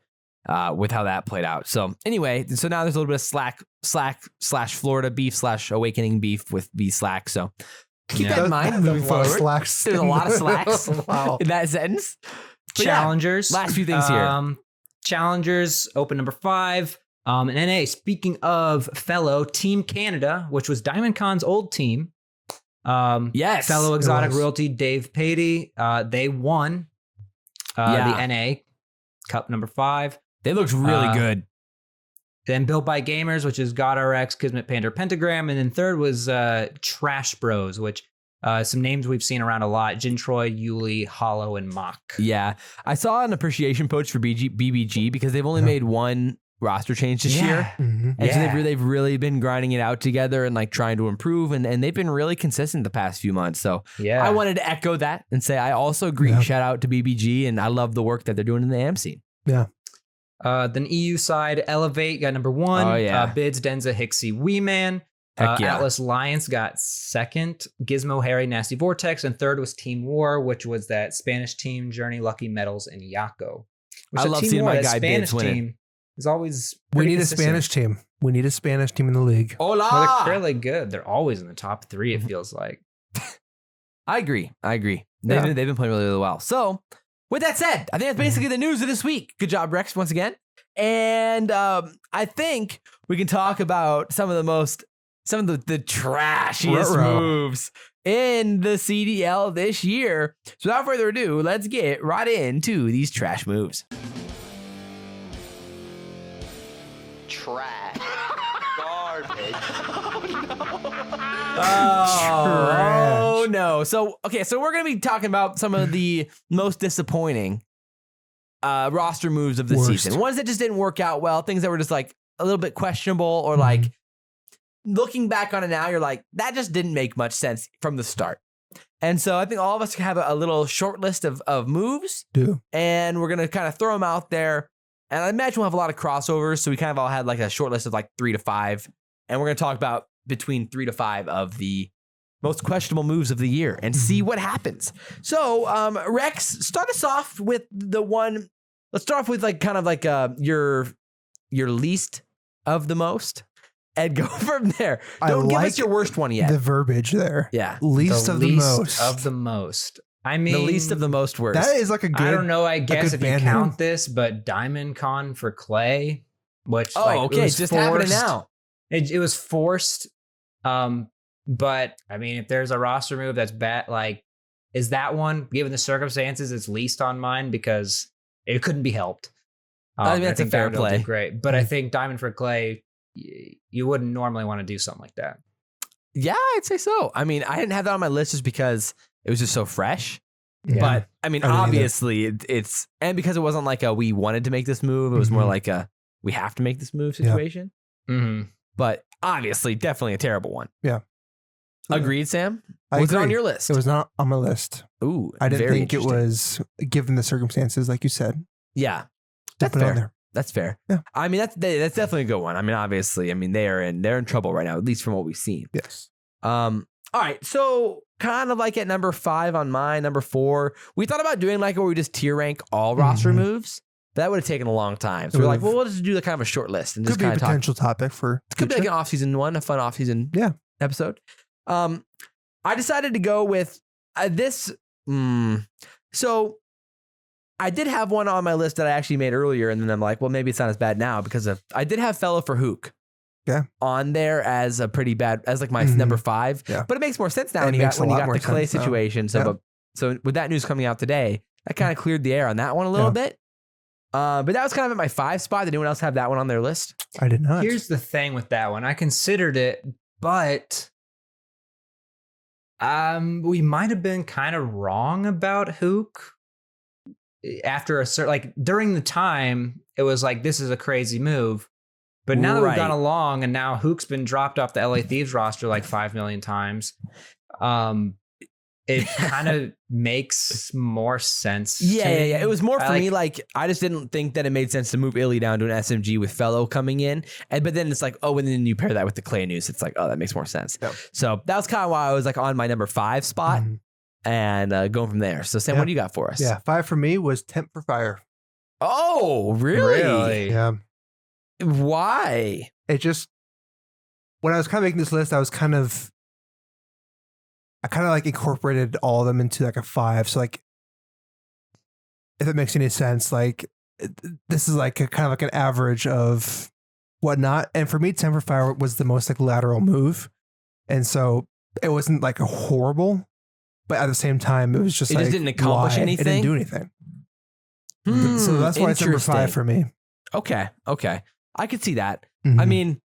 with how that played out. So anyway, so now there's a little bit of Slack / Florida beef / Awakening beef with Slack. So Keep that in mind moving There's a lot of forward. slacks. There's a lot of slacks Wow. in that sentence. But yeah, Challengers. last few things here. Challengers, open number 5. And NA, speaking of fellow Team Canada, which was Diamond Con's old team. Yes. Fellow exotic was. royalty Dave Patey. They won the NA Cup number 5. They looked really good. Then Built by Gamers, which is GodRx, Kismet Panda, Pentagram. And then third was Trash Bros, which some names we've seen around a lot. Jin Troy, Yuli, Hollow, and Mock. Yeah. I saw an appreciation post for BBG because they've only made one roster change this year. Mhm. And so they've really been grinding it out together and like trying to improve. And they've been really consistent the past few months. So Yeah. I wanted to echo that and say I also agree. Yeah. Shout out to BBG. And I love the work that they're doing in the AM scene. Yeah. Then EU side, Elevate got number 1. Oh, yeah. Bids, Denza, Hixie, Weeman. Heck yeah. Atlas Lions got 2nd. Gizmo, Harry, Nasty Vortex. And 3rd was Team War, which was that Spanish team, Journey, Lucky Metals, and Yako. I love seeing my guy Bids winning. Team is always We pretty need consistent. a Spanish team. We need a Spanish team in the league. Hola. Well, they're really good. They're always in the top 3, it feels like. I agree. They've Yeah. been playing really, really well. So, with that said, I think that's basically the news of this week. Good job, Rex, once again. And I think we can talk about some of the trashiest Ruh-roh. moves in the CDL this year. So, without further ado, let's get right into these trash moves. Trash. Garbage. Oh no! So we're gonna be talking about some of the most disappointing roster moves of the Worst. season. Ones that just didn't work out well. Things that were just like a little bit questionable, or like looking back on it now, you're like, that just didn't make much sense from the start. And so I think all of us have a little short list of moves, and we're gonna kind of throw them out there. And I imagine we'll have a lot of crossovers. So we kind of all had like a short list of like 3 to 5, and we're gonna talk about between 3 to 5 of the most questionable moves of the year and see what happens. So, Rex, start us off with the one. Let's start off with like kind of like your least of the most, and go from there. Don't give us your worst one yet. The verbiage there. Yeah, Least of the most. Of the most. I mean, the least of the most worst. That is like a good. I don't know. I guess good if you band count name. this, but Diamond Con for Clay, which okay, it's just happening now. It was forced. But I mean, if there's a roster move that's bad, like, is that one, given the circumstances, it's least on mine because it couldn't be helped. I think that's a think fair Diamond play. did great, but I think Diamond for Clay, you wouldn't normally want to do something like that. Yeah, I'd say so. I mean, I didn't have that on my list just because it was just so fresh. Yeah. But I mean, I didn't either. obviously it's and because it wasn't like a we wanted to make this move, it was more Mhm. like a we have to make this move situation. Mm-hmm. But obviously, definitely a terrible one. Yeah. Agreed, Sam? I Was it on agree. your list? It was not on my list. Ooh, I didn't very think it interesting. was, given the circumstances, like you said. Yeah, that's Put it on fair. there. That's fair. Yeah. I mean, that's definitely a good one. I mean, obviously, they're in trouble right now, at least from what we've seen. Yes. All right, so kind of like at number 5 on mine, number 4, we thought about doing like where we just tier rank all roster Mhm. moves. But that would have taken a long time. So It we're like, would've- well, we'll just do the kind of a short list and Could just be a kind of talk. potential topic for. Could be like future. an off-season one, a fun off-season Yeah. episode. I decided to go with this. So I did have one on my list that I actually made earlier, and then I'm like, well, maybe it's not as bad now because I did have Fellow for Huke. Yeah. On there as a pretty bad, as like my Mhm. number 5. Yeah. But it makes more sense now It when you makes got a lot the more Clay sense now. situation. So, Yeah. so with that news coming out today, that kind of cleared the air on that one a little bit. But that was kind of at my 5 spot. Did anyone else have that one on their list? I did not. Here's the thing with that one. I considered it, but we might have been kind of wrong about Huke. After a certain, like during the time, it was like, this is a crazy move. But now that we've gone Right. along and now Huke's been dropped off the LA Thieves roster like 5 million times, it kind of makes more sense. to Yeah. me. It was more for I me. Like, I just didn't think that it made sense to move Illy down to an SMG with Fellow coming in. But then it's like, oh, and then you pair that with the Clay news. It's like, oh, that makes more sense. Yep. So that was kind of why I was like on my number 5 spot Mhm. and going from there. So Sam, Yeah. what do you got for us? Yeah. 5 for me was Temp for Fire. Oh, really? Yeah. Why? It just, when I was kind of making this list, I was kind of I kind of like incorporated all of them into like a 5. So like, if it makes any sense, like this is like a kind of like an average of whatnot. And for me, Temper Fire was the most like lateral move. And so it wasn't like a horrible, but at the same time, it was just like, just didn't accomplish why? anything. It didn't do anything. So that's why it's number 5 for me. Okay. I could see that. Mhm. I mean,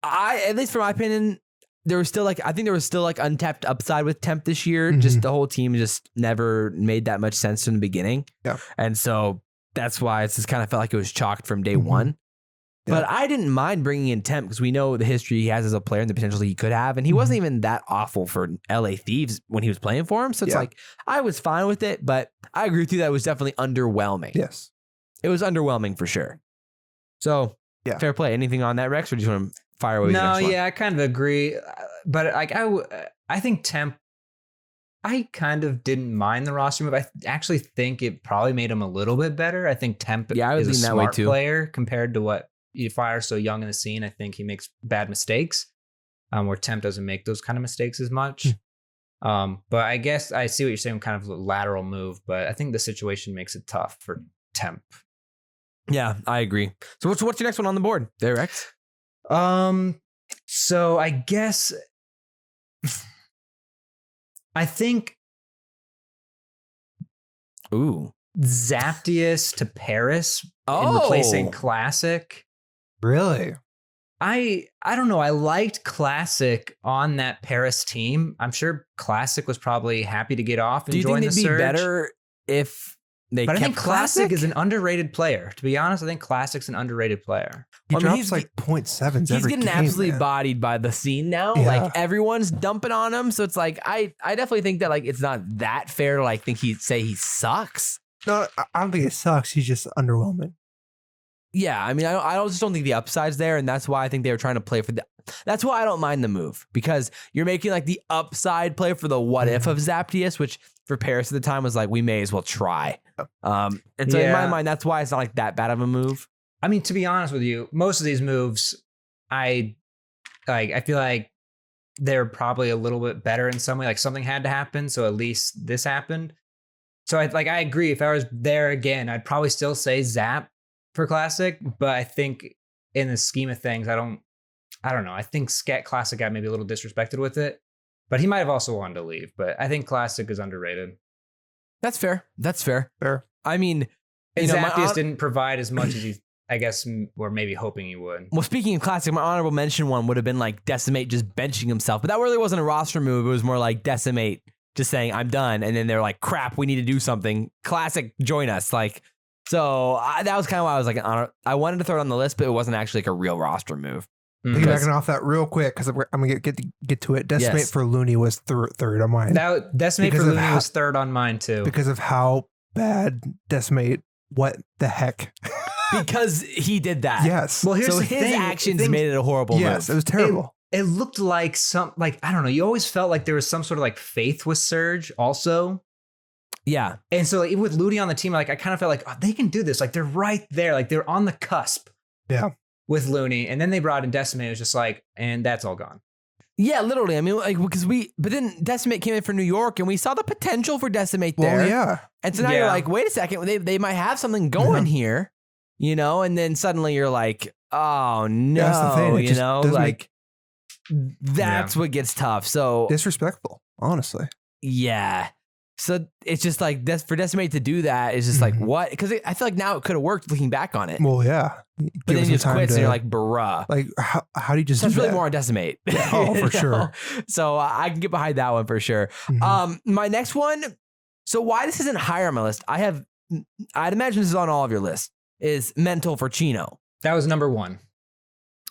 at least from my opinion, there was still like, I think there was still like untapped upside with Temp this year. Just the whole team just never made that much sense from the beginning. Yeah. And so that's why it's just kind of felt like it was chalked from day one. Yeah. But I didn't mind bringing in Temp because we know the history he has as a player and the potential he could have. And he wasn't even that awful for LA Thieves when he was playing for him. So it's like, I was fine with it, but I agree with you that it was definitely underwhelming. Yes. It was underwhelming for sure. So fair play. Anything on that, Rex? Or do you just want to fire away? No, yeah, I kind of agree. But like I think Temp, I kind of didn't mind the roster move. I actually think it probably made him a little bit better. I think Temp I would is a lean that way smart too. player compared to what Fire so young in the scene. I think he makes bad mistakes, where Temp doesn't make those kind of mistakes as much. But I guess I see what you're saying, kind of a lateral move. But I think the situation makes it tough for Temp. Yeah, I agree. So what's your next one on the board there, Rex? So I guess I think Zaptius to Paris in replacing Classic. Really? I don't know. I liked Classic on that Paris team. I'm sure Classic was probably happy to get off and Do you join think the it'd be surge. better if they But I kept think Classic is an underrated player. To be honest, I think Classic's an underrated player. He I mean, drops he's like 0.7s He's every getting game, absolutely man. bodied by the scene now. Yeah. Like everyone's dumping on him. So it's like, I definitely think that like it's not that fair to like think he'd say he sucks. No, I don't think it sucks. He's just underwhelming. Yeah, I mean, I just don't think the upside's there, and that's why I think they were trying to play for the. That's why I don't mind the move, because you're making like the upside play for the what if of Zaptius, which for Paris at the time was like, we may as well try. And so in my mind, that's why it's not like that bad of a move. I mean, to be honest with you, most of these moves, I feel like they're probably a little bit better in some way. Like something had to happen, so at least this happened. So I agree. If I was there again, I'd probably still say Zap for Classic, but I think in the scheme of things, I don't know. I think Classic got maybe a little disrespected with it, but he might have also wanted to leave. But I think Classic is underrated. That's fair. Fair. I mean, And Zaptius didn't provide as much as he, I guess, were maybe hoping he would. Well, speaking of Classic, my honorable mention one would have been like Decimate just benching himself, but that really wasn't a roster move. It was more like Decimate just saying, I'm done. And then they're like, crap, we need to do something. Classic, join us. Like, so that was kind of why I was like, I wanted to throw it on the list, but it wasn't actually like a real roster move. Piggybacking off that real quick, because I'm going to get to it. Decimate for Looney was third on mine. Decimate for Looney was third on mine too. Because of how bad Decimate, what the heck? Because he did that. Yes. Well, here's so the his thing. actions made it a horrible Yes, move. it was terrible. It looked like I don't know. You always felt like there was some sort of like faith with Surge also. Yeah. And so like, with Ludi on the team, like I kind of felt like, oh, they can do this. Like they're right there. Like they're on the cusp. Yeah. With Looney. And then they brought in Decimate. It was just like, and that's all gone. Yeah, literally. I mean, like, because but then Decimate came in for New York and we saw the potential for Decimate there. Well, yeah. And so now you're like, wait a second, they might have something going here, you know? And then suddenly you're like, oh no, that's the thing. You know, like that's what gets tough. So disrespectful, honestly. Yeah. So it's just like for Decimate to do that is just like what? Because I feel like now it could have worked looking back on it. Well, yeah. But then he just quits and you're like, bruh. Like, how do you just so do it's really that? more on Decimate. Yeah, oh, for sure. So I can get behind that one for sure. My next one, so why this isn't higher on my list, I'd imagine this is on all of your lists, is Mental for Chino. That was number one.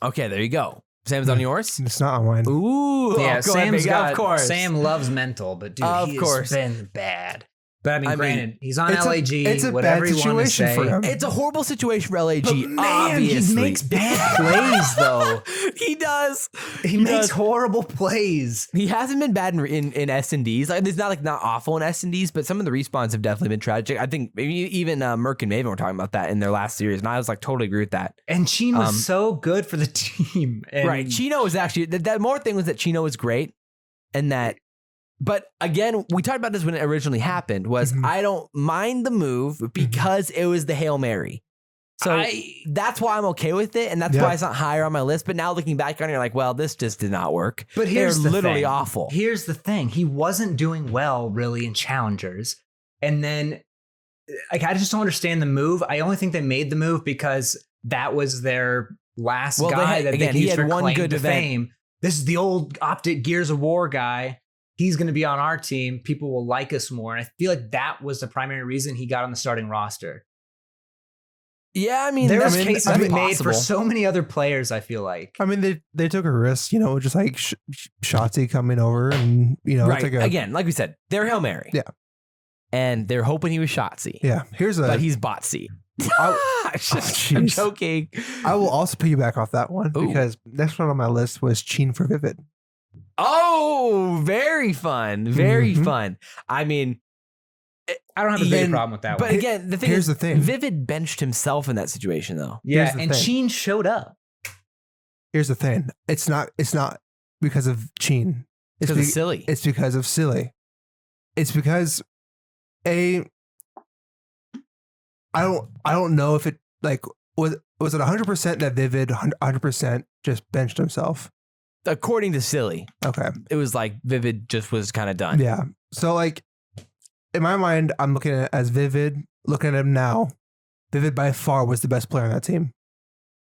Okay, there you go. Sam's on yours? It's not on mine. Ooh. Yeah, of course. Sam loves Mental, but dude, he's been bad. But I mean, granted, he's on LAG. It's a whatever bad you want to situation say. for him. It's a horrible situation for LAG, But man, obviously. he makes bad plays, though. He does. He makes horrible plays. He hasn't been bad in S&Ds. Like, it's not awful in S&Ds, but some of the respawns have definitely been tragic. I think maybe even Merc and Maven were talking about that in their last series, and I was like totally agree with that. And Chino was so good for the team. And right. Chino was actually, the more thing was that Chino was great. and that. But again, we talked about this when it originally happened. Was I don't mind the move because it was the Hail Mary. So that's why I'm okay with it, and that's why it's not higher on my list. But now looking back on it, you're like, well, this just did not work. But here's They're the literally thing. awful. Here's the thing. He wasn't doing well really in challengers. And then like I just don't understand the move. I only think they made the move because that was their last guy that they used for claim to fame. This is the old Optic Gears of War guy. He's going to be on our team. People will like us more. And I feel like that was the primary reason he got on the starting roster. Yeah, I mean, there was cases we made for so many other players, I feel like. I mean, they took a risk, just like Shotzi coming over and, right. It's like again, like we said, they're Hail Mary. Yeah. And they're hoping he was Shotzi. Yeah. But he's Botsy. I'm joking. I will also piggyback off that one because next one on my list was Cheen for Vivid. Oh, very fun. Very fun. I mean, I don't have a big problem with that one. But again, here's the thing. Vivid benched himself in that situation, though. Yeah, and Cheen showed up. Here's the thing. It's not because of Cheen. It's because of Silly. It's because of Silly. It's because I don't know if it was it 100% that Vivid 100% just benched himself. According to Silly. Okay. It was like Vivid just was kind of done. Yeah. So in my mind, I'm looking at it as Vivid, looking at him now. Vivid by far was the best player on that team.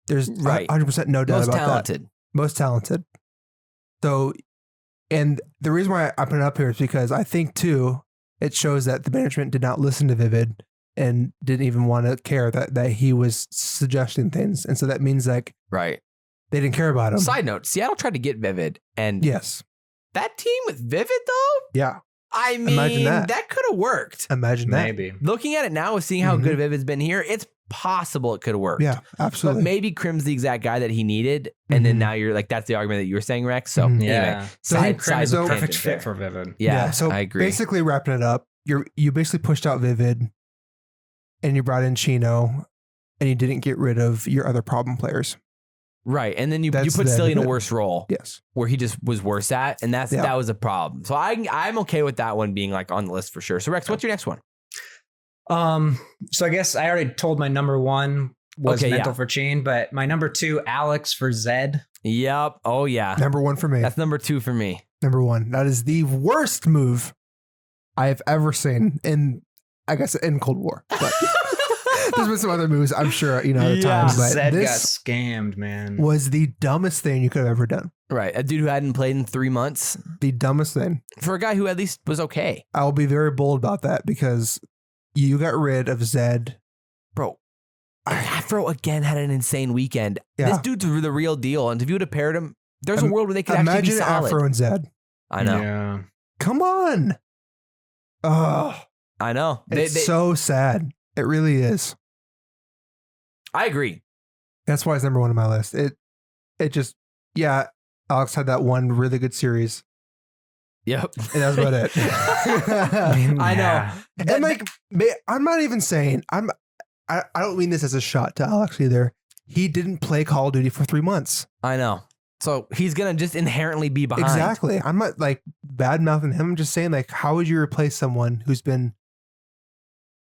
There's 100% no doubt about that. Most talented. So, and the reason why I put it up here is because I think too, it shows that the management did not listen to Vivid and didn't even want to care that he was suggesting things. And so that means they didn't care about him. Side note, Seattle tried to get Vivid and yes, that team with Vivid though? Yeah. I mean, that could have worked. Imagine that. Maybe. Looking at it now with seeing how good Vivid's been here, it's possible it could have worked. Yeah, absolutely. But maybe Crim's the exact guy that he needed. And then now you're like, that's the argument that you were saying, Rex. So anyway, Crim is a perfect fit for Vivid. Yeah, so I agree. Basically wrapping it up, you basically pushed out Vivid and you brought in Chino and you didn't get rid of your other problem players. Right. And then you put Silly in a worse role. Yes. Where he just was worse at. And that was a problem. So I'm okay with that one being like on the list for sure. So Rex, what's your next one? So I guess I already told my number one was Mental for Cheen, but my number two, Alex for Zed. Yep. Oh yeah. Number one for me. That's number two for me. Number one. That is the worst move I've ever seen in Cold War. But there's been some other moves, I'm sure, at times. But Zed this got scammed, man. was the dumbest thing you could have ever done. Right. A dude who hadn't played in 3 months. The dumbest thing. For a guy who at least was okay. I'll be very bold about that because you got rid of Zed. Bro, Afro again had an insane weekend. Yeah. This dude's the real deal. And if you would have paired him, there's a world where they could actually be solid. Imagine Afro and Zed. I know. Yeah. Come on. Oh, I know. It's so sad. It really is. I agree. That's why it's number one on my list. It just, Alex had that one really good series. Yep. And that's about it. I know. And I'm not even saying, I don't mean this as a shot to Alex either. He didn't play Call of Duty for 3 months. I know. So he's going to just inherently be behind. Exactly. I'm not bad mouthing him. I'm just saying how would you replace someone who's been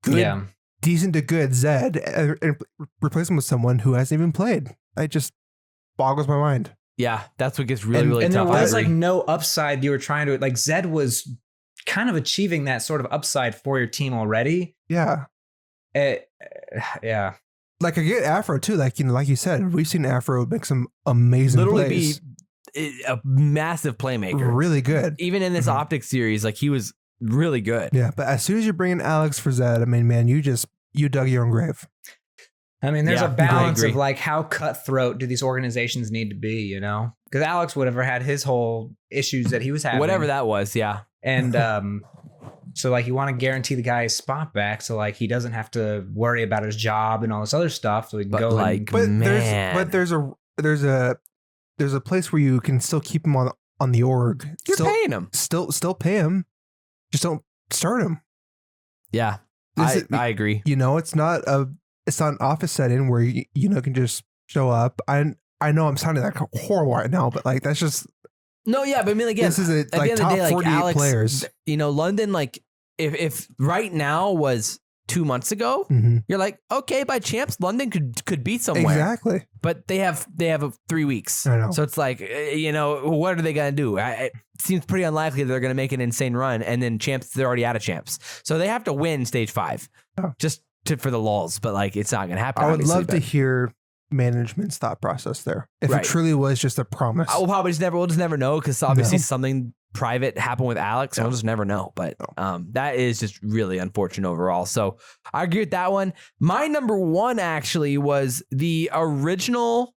good, decent to good Zed and replace him with someone who hasn't even played? It just boggles my mind. Yeah, that's what gets really and tough. And there was no upside you were trying to, Zed was kind of achieving that sort of upside for your team already. Yeah. Yeah. I get Afro too. Like you said, we've seen Afro make some amazing plays. Be a massive playmaker. Really good. Even in this Optic series, he was really good. Yeah, but as soon as you bring in Alex for Zed, I mean, man, you dug your own grave. I mean, there's a balance of how cutthroat do these organizations need to be, Because Alex would have had his whole issues that he was having. Whatever that was, yeah. And so you want to guarantee the guy his spot back so he doesn't have to worry about his job and all this other stuff. So he can go there's a place where you can still keep him on the org. You're paying him. Still pay him. Just don't start him. Yeah. I agree. It's not an office setting where you can just show up. I know I'm sounding horrible right now, but that's just No, yeah, but I mean, again, This is a, at the like end of top the day, like 48 Alex, players. you know, London, like if right now was 2 months ago, Mhm. you're like, okay, by champs, London could beat somewhere. Exactly. But they have 3 weeks. I know. So it's like, you know, what are they going to do? It seems pretty unlikely they're going to make an insane run. And then champs, they're already out of champs. So they have to win stage 5 just for the lulz. But like, it's not going to happen. I would obviously, love to hear management's thought process there. If Right. it truly was just a promise. we'll just never know because obviously something private happened with Alex and we'll just never know. But that is just really unfortunate overall. So I agree with that one. My number 1 actually was the original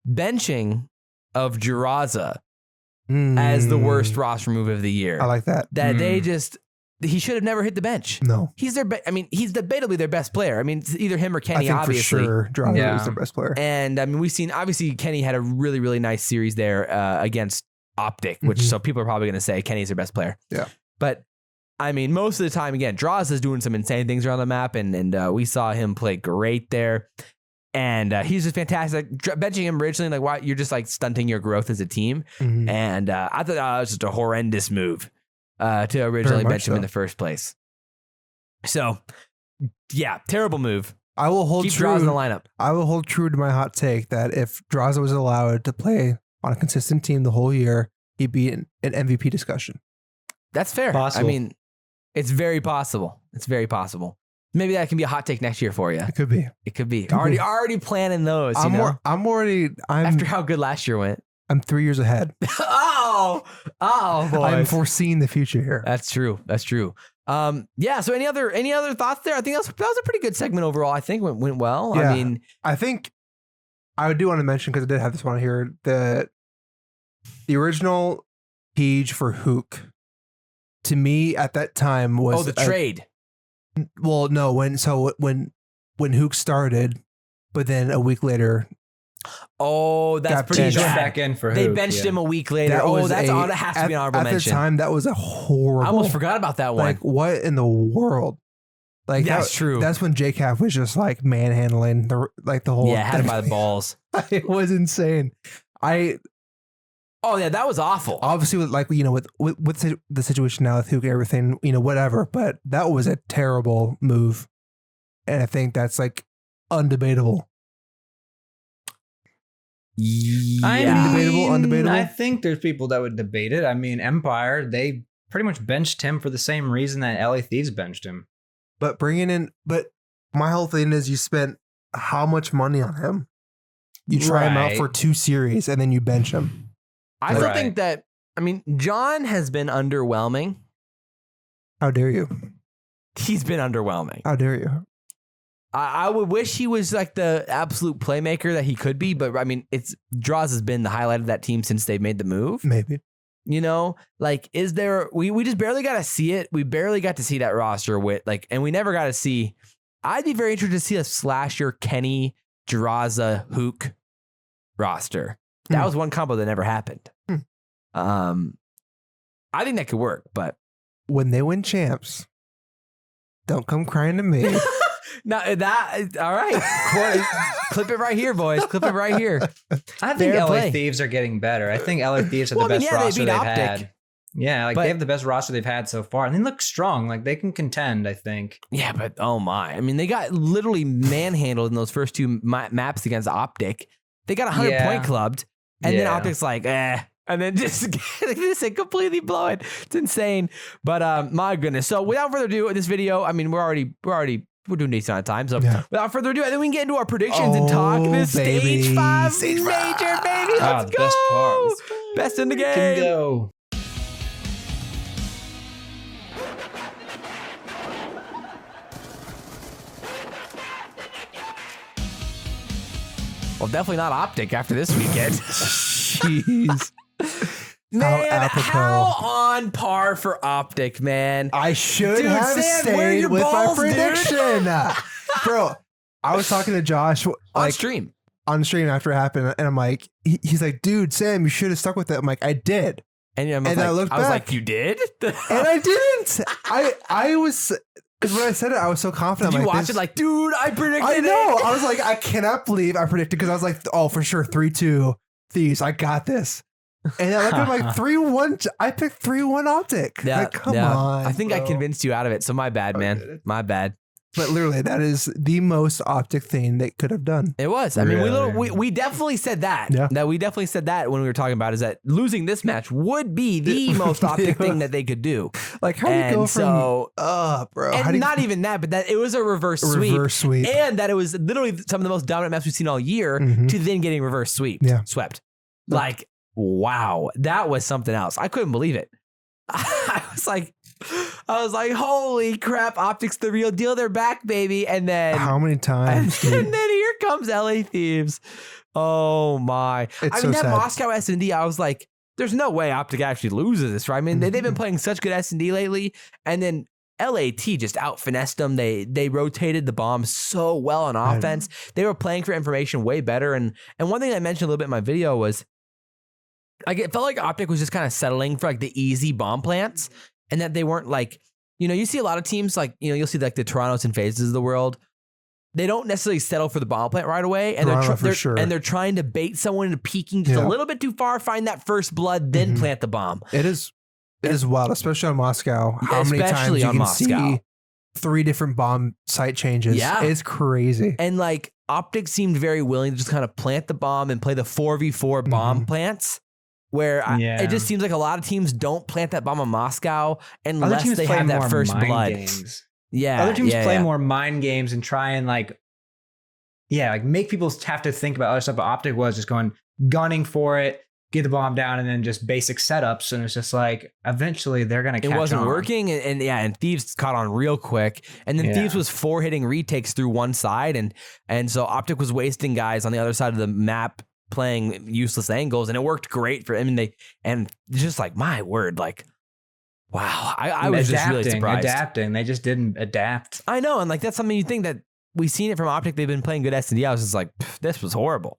benching of Jiraza as the worst roster move of the year. I like that. That he should have never hit the bench. No. He's he's debatably their best player. I mean, it's either him or Kenny, I think obviously. for sure Drago is the best player. And I mean, we've seen, obviously, Kenny had a really, really nice series there against Optic, which so people are probably going to say Kenny's their best player. Yeah. But I mean, most of the time, again, Draws is doing some insane things around the map, and we saw him play great there. And he's just fantastic. Benching him originally, like, why you're just like stunting your growth as a team. And I thought that was just a horrendous move to originally bench him in the first place. So, yeah, terrible move. I will hold Keep true Draws in the lineup. I will hold true to my hot take that if Draza was allowed to play on a consistent team the whole year, he'd be in an MVP discussion. That's fair. Possible. I mean, it's very possible. It's very possible. Maybe that can be a hot take next year for you. It could be. It could be. Already planning those. I'm After how good last year went. I'm 3 years ahead. oh, boy. I'm foreseeing the future here. That's true. That's true. Yeah. So any other thoughts there? I think that was a pretty good segment overall. I think went well. Yeah. I mean, I think I do want to mention, because I did have this one here, that the original page for Huke, to me at that time was the trade. Well, no, when Huke started, but then a week later. Oh, that's got pretty benched. bad. Back in for They Huke, benched yeah. him a week later. That has to be an honorable mention. At the time, that was a horrible. I almost forgot about that one. Like, what in the world? Like, that's true. That's when JCap was just like manhandling the whole. Yeah, had him by the balls. It was insane. Oh yeah, that was awful. Obviously, with the situation now with Huke and everything, whatever. But that was a terrible move, and I think that's like undebatable. Yeah. Undebatable. I think there's people that would debate it. I mean, Empire, they pretty much benched him for the same reason that LA Thieves benched him. But my whole thing is, you spent how much money on him? You try him out for 2 series and then you bench him. I still think that, I mean, John has been underwhelming. How dare you? He's been underwhelming. How dare you? I would wish he was like the absolute playmaker that he could be, but I mean, Draws has been the highlight of that team since they've made the move. Maybe. Like, is there, we just barely got to see it. We barely got to see that roster and we never got to see, I'd be very interested to see a Slasher, Kenny, Jiraza, Huke roster. That was one combo that never happened. I think that could work, but. When they win champs, don't come crying to me. No, all right. Clip it right here, boys. Clip it right here. I think LA Thieves are getting better. I think LA Thieves are the best roster they've had. Yeah, they have the best roster they've had so far. And they look strong. Like, they can contend, I think. Yeah, but oh my. I mean, they got literally manhandled in those first 2 maps against Optic. They got 100 point clubbed. And then Optic's like, And then just completely blow it. It's insane. But my goodness. So without further ado, this video, I mean, we're doing decent on time. So without further ado, I think we can get into our predictions and talk this Stage 5 major, baby. Let's go. Best part. Best in the game. Can go. Well, definitely not Optic after this weekend. Jeez. Man, how on par for Optic, man. I should Dude, have Sam, where are stayed your with balls, my prediction. Bro, I was talking to Josh on stream after it happened, and I'm like, he's like, dude, Sam, you should have stuck with it. I'm like, I did. And I looked back. I was like, you did? And I didn't. I was, because when I said it, I was so confident. Did you watch it like, dude, I predicted I know. it. I was like, I cannot believe I predicted, because I was like, oh, for sure, 3-2 Thieves. I got this. And I looked at like 3-1. I picked 3-1 Optic. Yeah, Like, come yeah. on. I think I bro. convinced you out of it. So my bad, man. My bad. But literally, that is the most Optic thing they could have done. It was. I mean, Really? we definitely said that. Yeah. That we definitely said that when we were talking about is that losing this match would be the most Optic thing that they could do. Like, how do you go so, from bro? How And do you, not even that, but that it was a reverse sweep. reverse sweep? And that it was literally some of the most dominant maps we've seen all year Mhm. to then getting reverse swept. Yeah. Swept. Like, wow. That was something else. I couldn't believe it. I was like, holy crap, Optic's the real deal. They're back, baby. And then How many times? and dude? then here comes LA Thieves. Oh my. It's I so mean, that sad. Moscow S&D, I was like, there's no way Optic actually loses this, right? I mean, they've been playing such good S&D lately. And then LAT just out finessed them. They rotated the bomb so well on offense. They were playing for information way better. And one thing I mentioned a little bit in my video was like it felt like Optic was just kind of settling for like the easy bomb plants, and that they weren't like, you see a lot of teams like, you'll see like the Torontos and Phases of the world. They don't necessarily settle for the bomb plant right away, and they're trying to bait someone into peeking just a little bit too far, find that first blood, then plant the bomb. It is wild, especially on Moscow. How many times Especially you on can Moscow. see 3 different bomb site changes? Yeah. It's crazy. And like Optic seemed very willing to just kind of plant the bomb and play the 4v4 bomb plants. Where it just seems like a lot of teams don't plant that bomb on Moscow unless they have that first blood. Games. Yeah, other teams play more mind games and try and like make people have to think about other stuff. But Optic was just gunning for it, get the bomb down, and then just basic setups. And it's just like eventually they're gonna catch on. It wasn't working, and Thieves caught on real quick. And then Thieves was 4 hitting retakes through one side, and so Optic was wasting guys on the other side of the map, playing useless angles, and it worked great for him. And just like, my word, like, wow, I was just really surprised. Adapting, they just didn't adapt. I know, and like that's something you think that we've seen it from Optic. They've been playing good S&D. I was just like, this was horrible.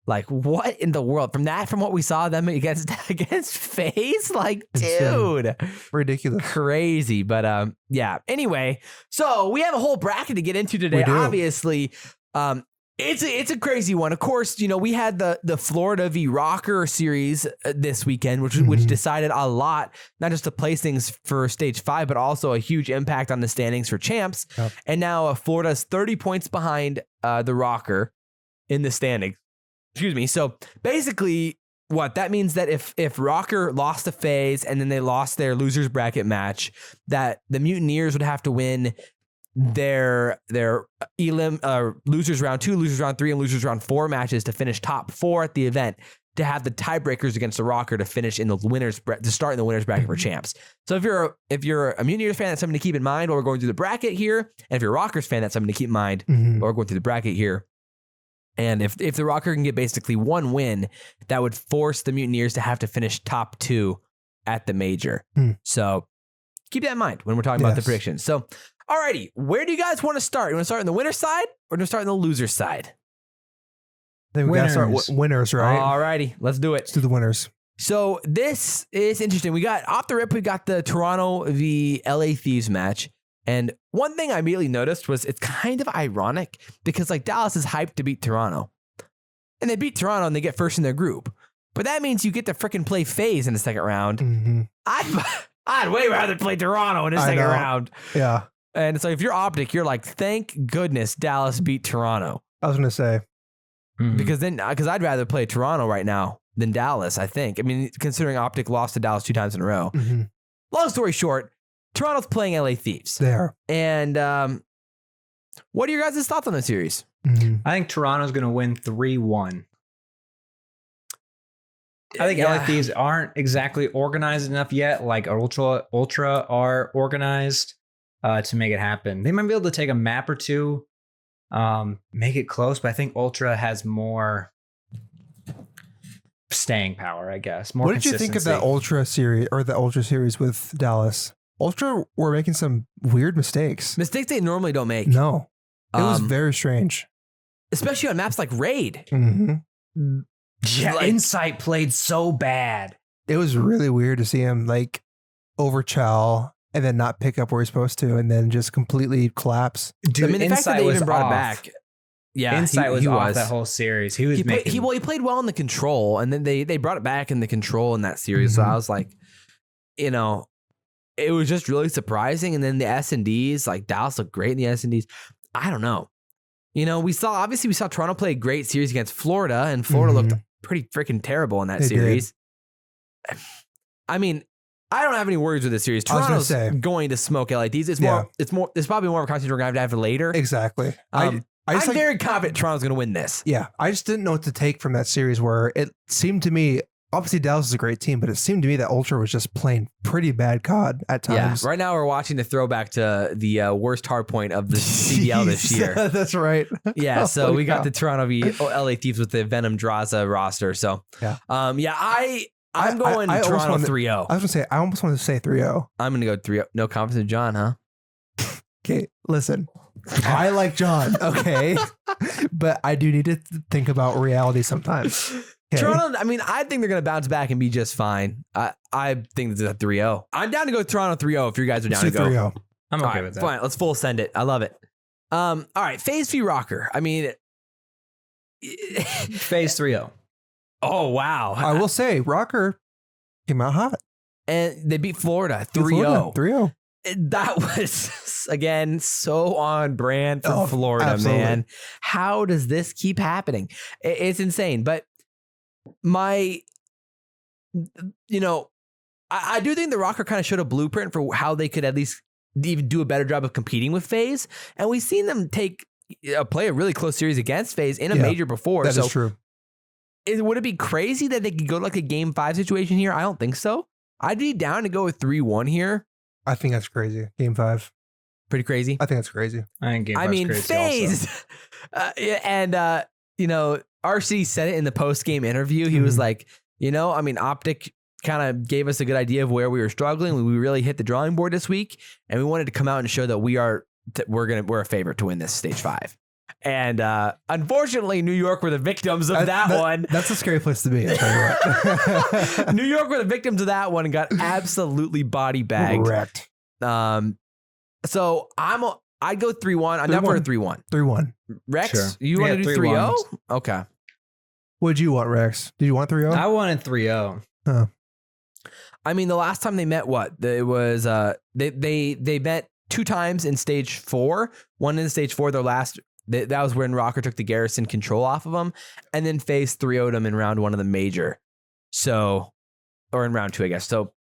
Like, what in the world? From what we saw them against FaZe, like, dude, ridiculous, crazy. But yeah. Anyway, so we have a whole bracket to get into today. Obviously, it's a crazy one. Of course, we had the Florida v Rocker series this weekend, which decided a lot, not just to place things for stage 5, but also a huge impact on the standings for champs. Yep. And now Florida's 30 points behind the Rocker in the standings. Excuse me. So basically, what that means that if Rocker lost to FaZe and then they lost their losers bracket match, that the Mutineers would have to win their losers round 2, losers round 3, and losers round 4 matches to finish top 4 at the event, to have the tiebreakers against the Rocker to finish in the winners to start in the winners bracket for champs. So if you're a Mutineers fan, that's something to keep in mind while we're going through the bracket here. And if you're a Rockers fan, that's something to keep in mind while we're going through the bracket here. And if the Rocker can get basically one win, that would force the Mutineers to have to finish top 2 at the major. So keep that in mind when we're talking about the predictions. So alrighty, where do you guys want to start? You want to start on the winner side or do you want to start on the loser side? Then we got to start winners, right? Alrighty, let's do it. Let's do the winners. So this is interesting. We got off the rip, we got the Toronto v LA Thieves match. And one thing I immediately noticed was it's kind of ironic because like Dallas is hyped to beat Toronto. And they beat Toronto and they get first in their group. But that means you get to freaking play FaZe in the second round. I'd way rather play Toronto in the second round. Yeah. And so if you're Optic, you're like, thank goodness Dallas beat Toronto. I was going to say. Because I'd rather play Toronto right now than Dallas, I think. I mean, considering Optic lost to Dallas 2 times in a row. Long story short, Toronto's playing LA Thieves. They are. And what are your guys' thoughts on the series? I think Toronto's going to win 3-1. I think LA Thieves aren't exactly organized enough yet, like Ultra are organized to make it happen. They might be able to take a map or two, make it close, but I think Ultra has more staying power, I guess. More. What did you think of that Ultra series or the Ultra series with Dallas? Ultra were making some weird mistakes. Mistakes they normally don't make. No. It was very strange. Especially on maps like Raid. Yeah, Insight played so bad. It was really weird to see him like overchow and then not pick up where he's supposed to and then just completely collapse. Dude, I mean, the fact that they even brought it back. Yeah, Insight was he off that whole series. He was he making. played well in the control, and then they brought it back in the control in that series. So I was like, you know, it was just really surprising. And then the S&Ds, like Dallas looked great in the S&Ds. I don't know. You know, we saw Toronto play a great series against Florida, and Florida looked pretty freaking terrible in that They series. I mean, I don't have any worries with this series. Toronto's going to smoke LIDs. It's probably more of a conversation we're going to have later. Exactly. I'm very confident Toronto's going to win this. Yeah, I just didn't know what to take from that series where it seemed to me, obviously Dallas is a great team, but it seemed to me that Ultra was just playing pretty bad COD at times. Yeah, right now we're watching the throwback to the worst hard point of the CDL this year. That's right. Yeah, so we got the Toronto v LA Thieves with the Venom Draza roster. So, I'm going Toronto 3-0. I was going to say, I almost wanted to say 3-0. I'm going to go 3-0. No confidence in John, huh? Okay, listen. I like John, okay? But I do need to think about reality sometimes. Okay. Toronto, I mean, I think they're going to bounce back and be just fine. I think it's a 3-0. I'm down to go Toronto 3-0 if you guys are down to go. 3-0. I'm okay with that. Fine, let's full send it. I love it. All right, FaZe v Rocker. I mean... FaZe 3-0. Oh, wow. I will say, Rocker came out hot. And they beat Florida 3-0. 3-0. That was, again, so on brand for Florida, absolutely. man. How does this keep happening? It's insane. But I do think the Rocker kind of showed a blueprint for how they could at least even do a better job of competing with FaZe. And we've seen them play a really close series against FaZe in a major before. That is true. Would it be crazy that they could go like a game 5 situation here? I don't think so. I'd be down to go with 3-1 here. I think that's crazy. Game 5. Pretty crazy. I think that's crazy. I think game 5's crazy FaZe. RC said it in the post-game interview. He was like, Optic kind of gave us a good idea of where we were struggling. We really hit the drawing board this week, and we wanted to come out and show that we're a favorite to win this stage 5. And unfortunately, New York were the victims of that one. That's a scary place to be. I'll tell you what. New York were the victims of that one and got absolutely body bagged. Correct. So I'd go 3-1. I'm down for a 3-1. 3-1. Rex, Sure. you want to do 3-0? 3-1. Okay. What'd you want, Rex? Did you want 3-0? I wanted 3-0. Huh. I mean, the last time they met, it was they met 2 times in stage 4. One in stage 4, their last. That was when Rocker took the Garrison control off of them, and then FaZe 3-0'd them in round 1 of the major. So, or in round 2, I guess. So,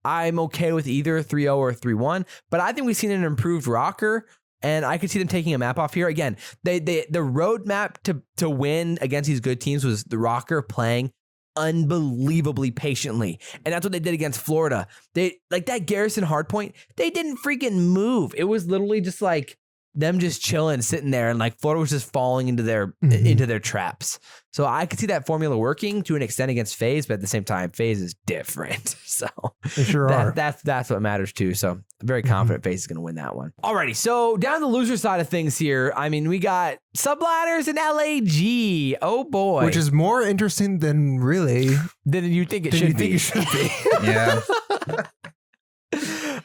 I'm okay with either 3-0 or 3-1, but I think we've seen an improved Rocker, and I could see them taking a map off here. Again, the roadmap to win against these good teams was the Rocker playing unbelievably patiently, and that's what they did against Florida. They like that Garrison hardpoint. They didn't freaking move. It was literally just like them just chilling, sitting there, and like Florida was just falling into their traps. So I could see that formula working to an extent against FaZe, but at the same time, FaZe is different. So they sure are. That's what matters too. So I'm very confident FaZe is going to win that one. Alrighty, so down the loser side of things here, I mean, we got Subliners and LAG. Oh boy, which is more interesting than you think it should be. Yeah.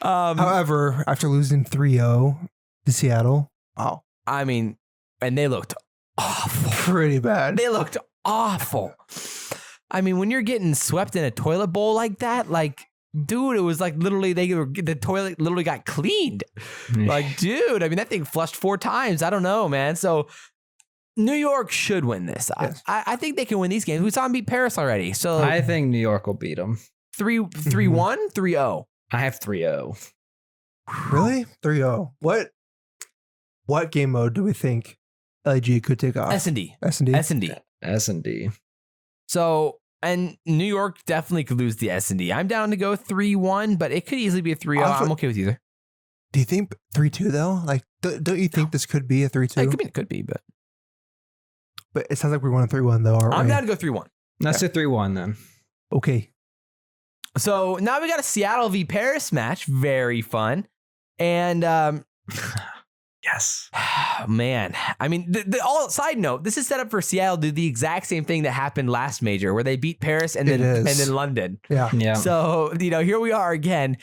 However, after losing 3-0 to Seattle, wow. I mean, and they looked awful. Pretty bad. They looked awful. I mean, when you're getting swept in a toilet bowl like that, like, dude, it was like literally the toilet literally got cleaned. Like, dude, I mean, that thing flushed 4 times. I don't know, man. So New York should win this. Yes. I think they can win these games. We saw them beat Paris already. So I think New York will beat them. 3-1, 3-0. I have 3-0. Really? 3-0. What game mode do we think LG could take off? S&D. S&D? S&D. S&D. So, and New York definitely could lose the S&D. I'm down to go 3-1, but it could easily be a 3-0. I'm okay with either. Do you think 3-2 though? Like, don't you think this could be a 3-2? It could be, but it sounds like we're going 3-1 though, aren't we? I'm down to go 3-1. Let's do 3-1 then. Okay. So now we got a Seattle v Paris match. Very fun. And yes. Man, I mean, side note, this is set up for Seattle to do the exact same thing that happened last major, where they beat Paris and then London. Yeah. So, here we are again.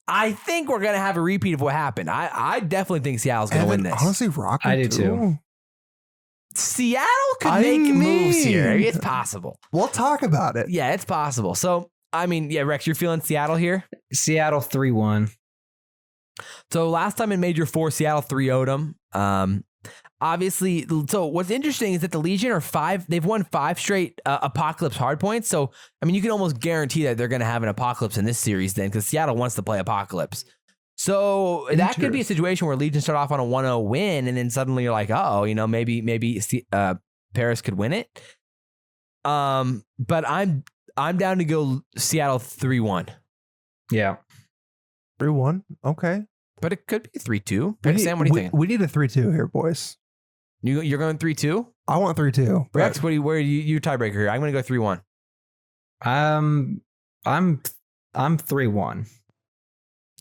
I think we're gonna have a repeat of what happened. I definitely think Seattle's gonna win this. Honestly, Rocker. I do too. Seattle could make moves here. It's possible. We'll talk about it. Yeah, it's possible. So, I mean, yeah, Rex, you're feeling Seattle here? Seattle 3-1. So last time in Major 4, Seattle 3-0'd them. Obviously, so what's interesting is that the Legion they've won 5 straight Apocalypse hardpoints. So, I mean, you can almost guarantee that they're going to have an Apocalypse in this series then, because Seattle wants to play Apocalypse. So that could be a situation where Legion start off on a 1-0 win, and then suddenly you're like, oh, maybe Paris could win it. But I'm down to go Seattle 3-1. Yeah. 3-1. Okay. But it could be 3-2. Sam, what do you think? We need a 3-2 here, boys. You're going 3-2? I want 3-2. Rex, where are you tiebreaker here? I'm going to go 3-1. I'm 3-1.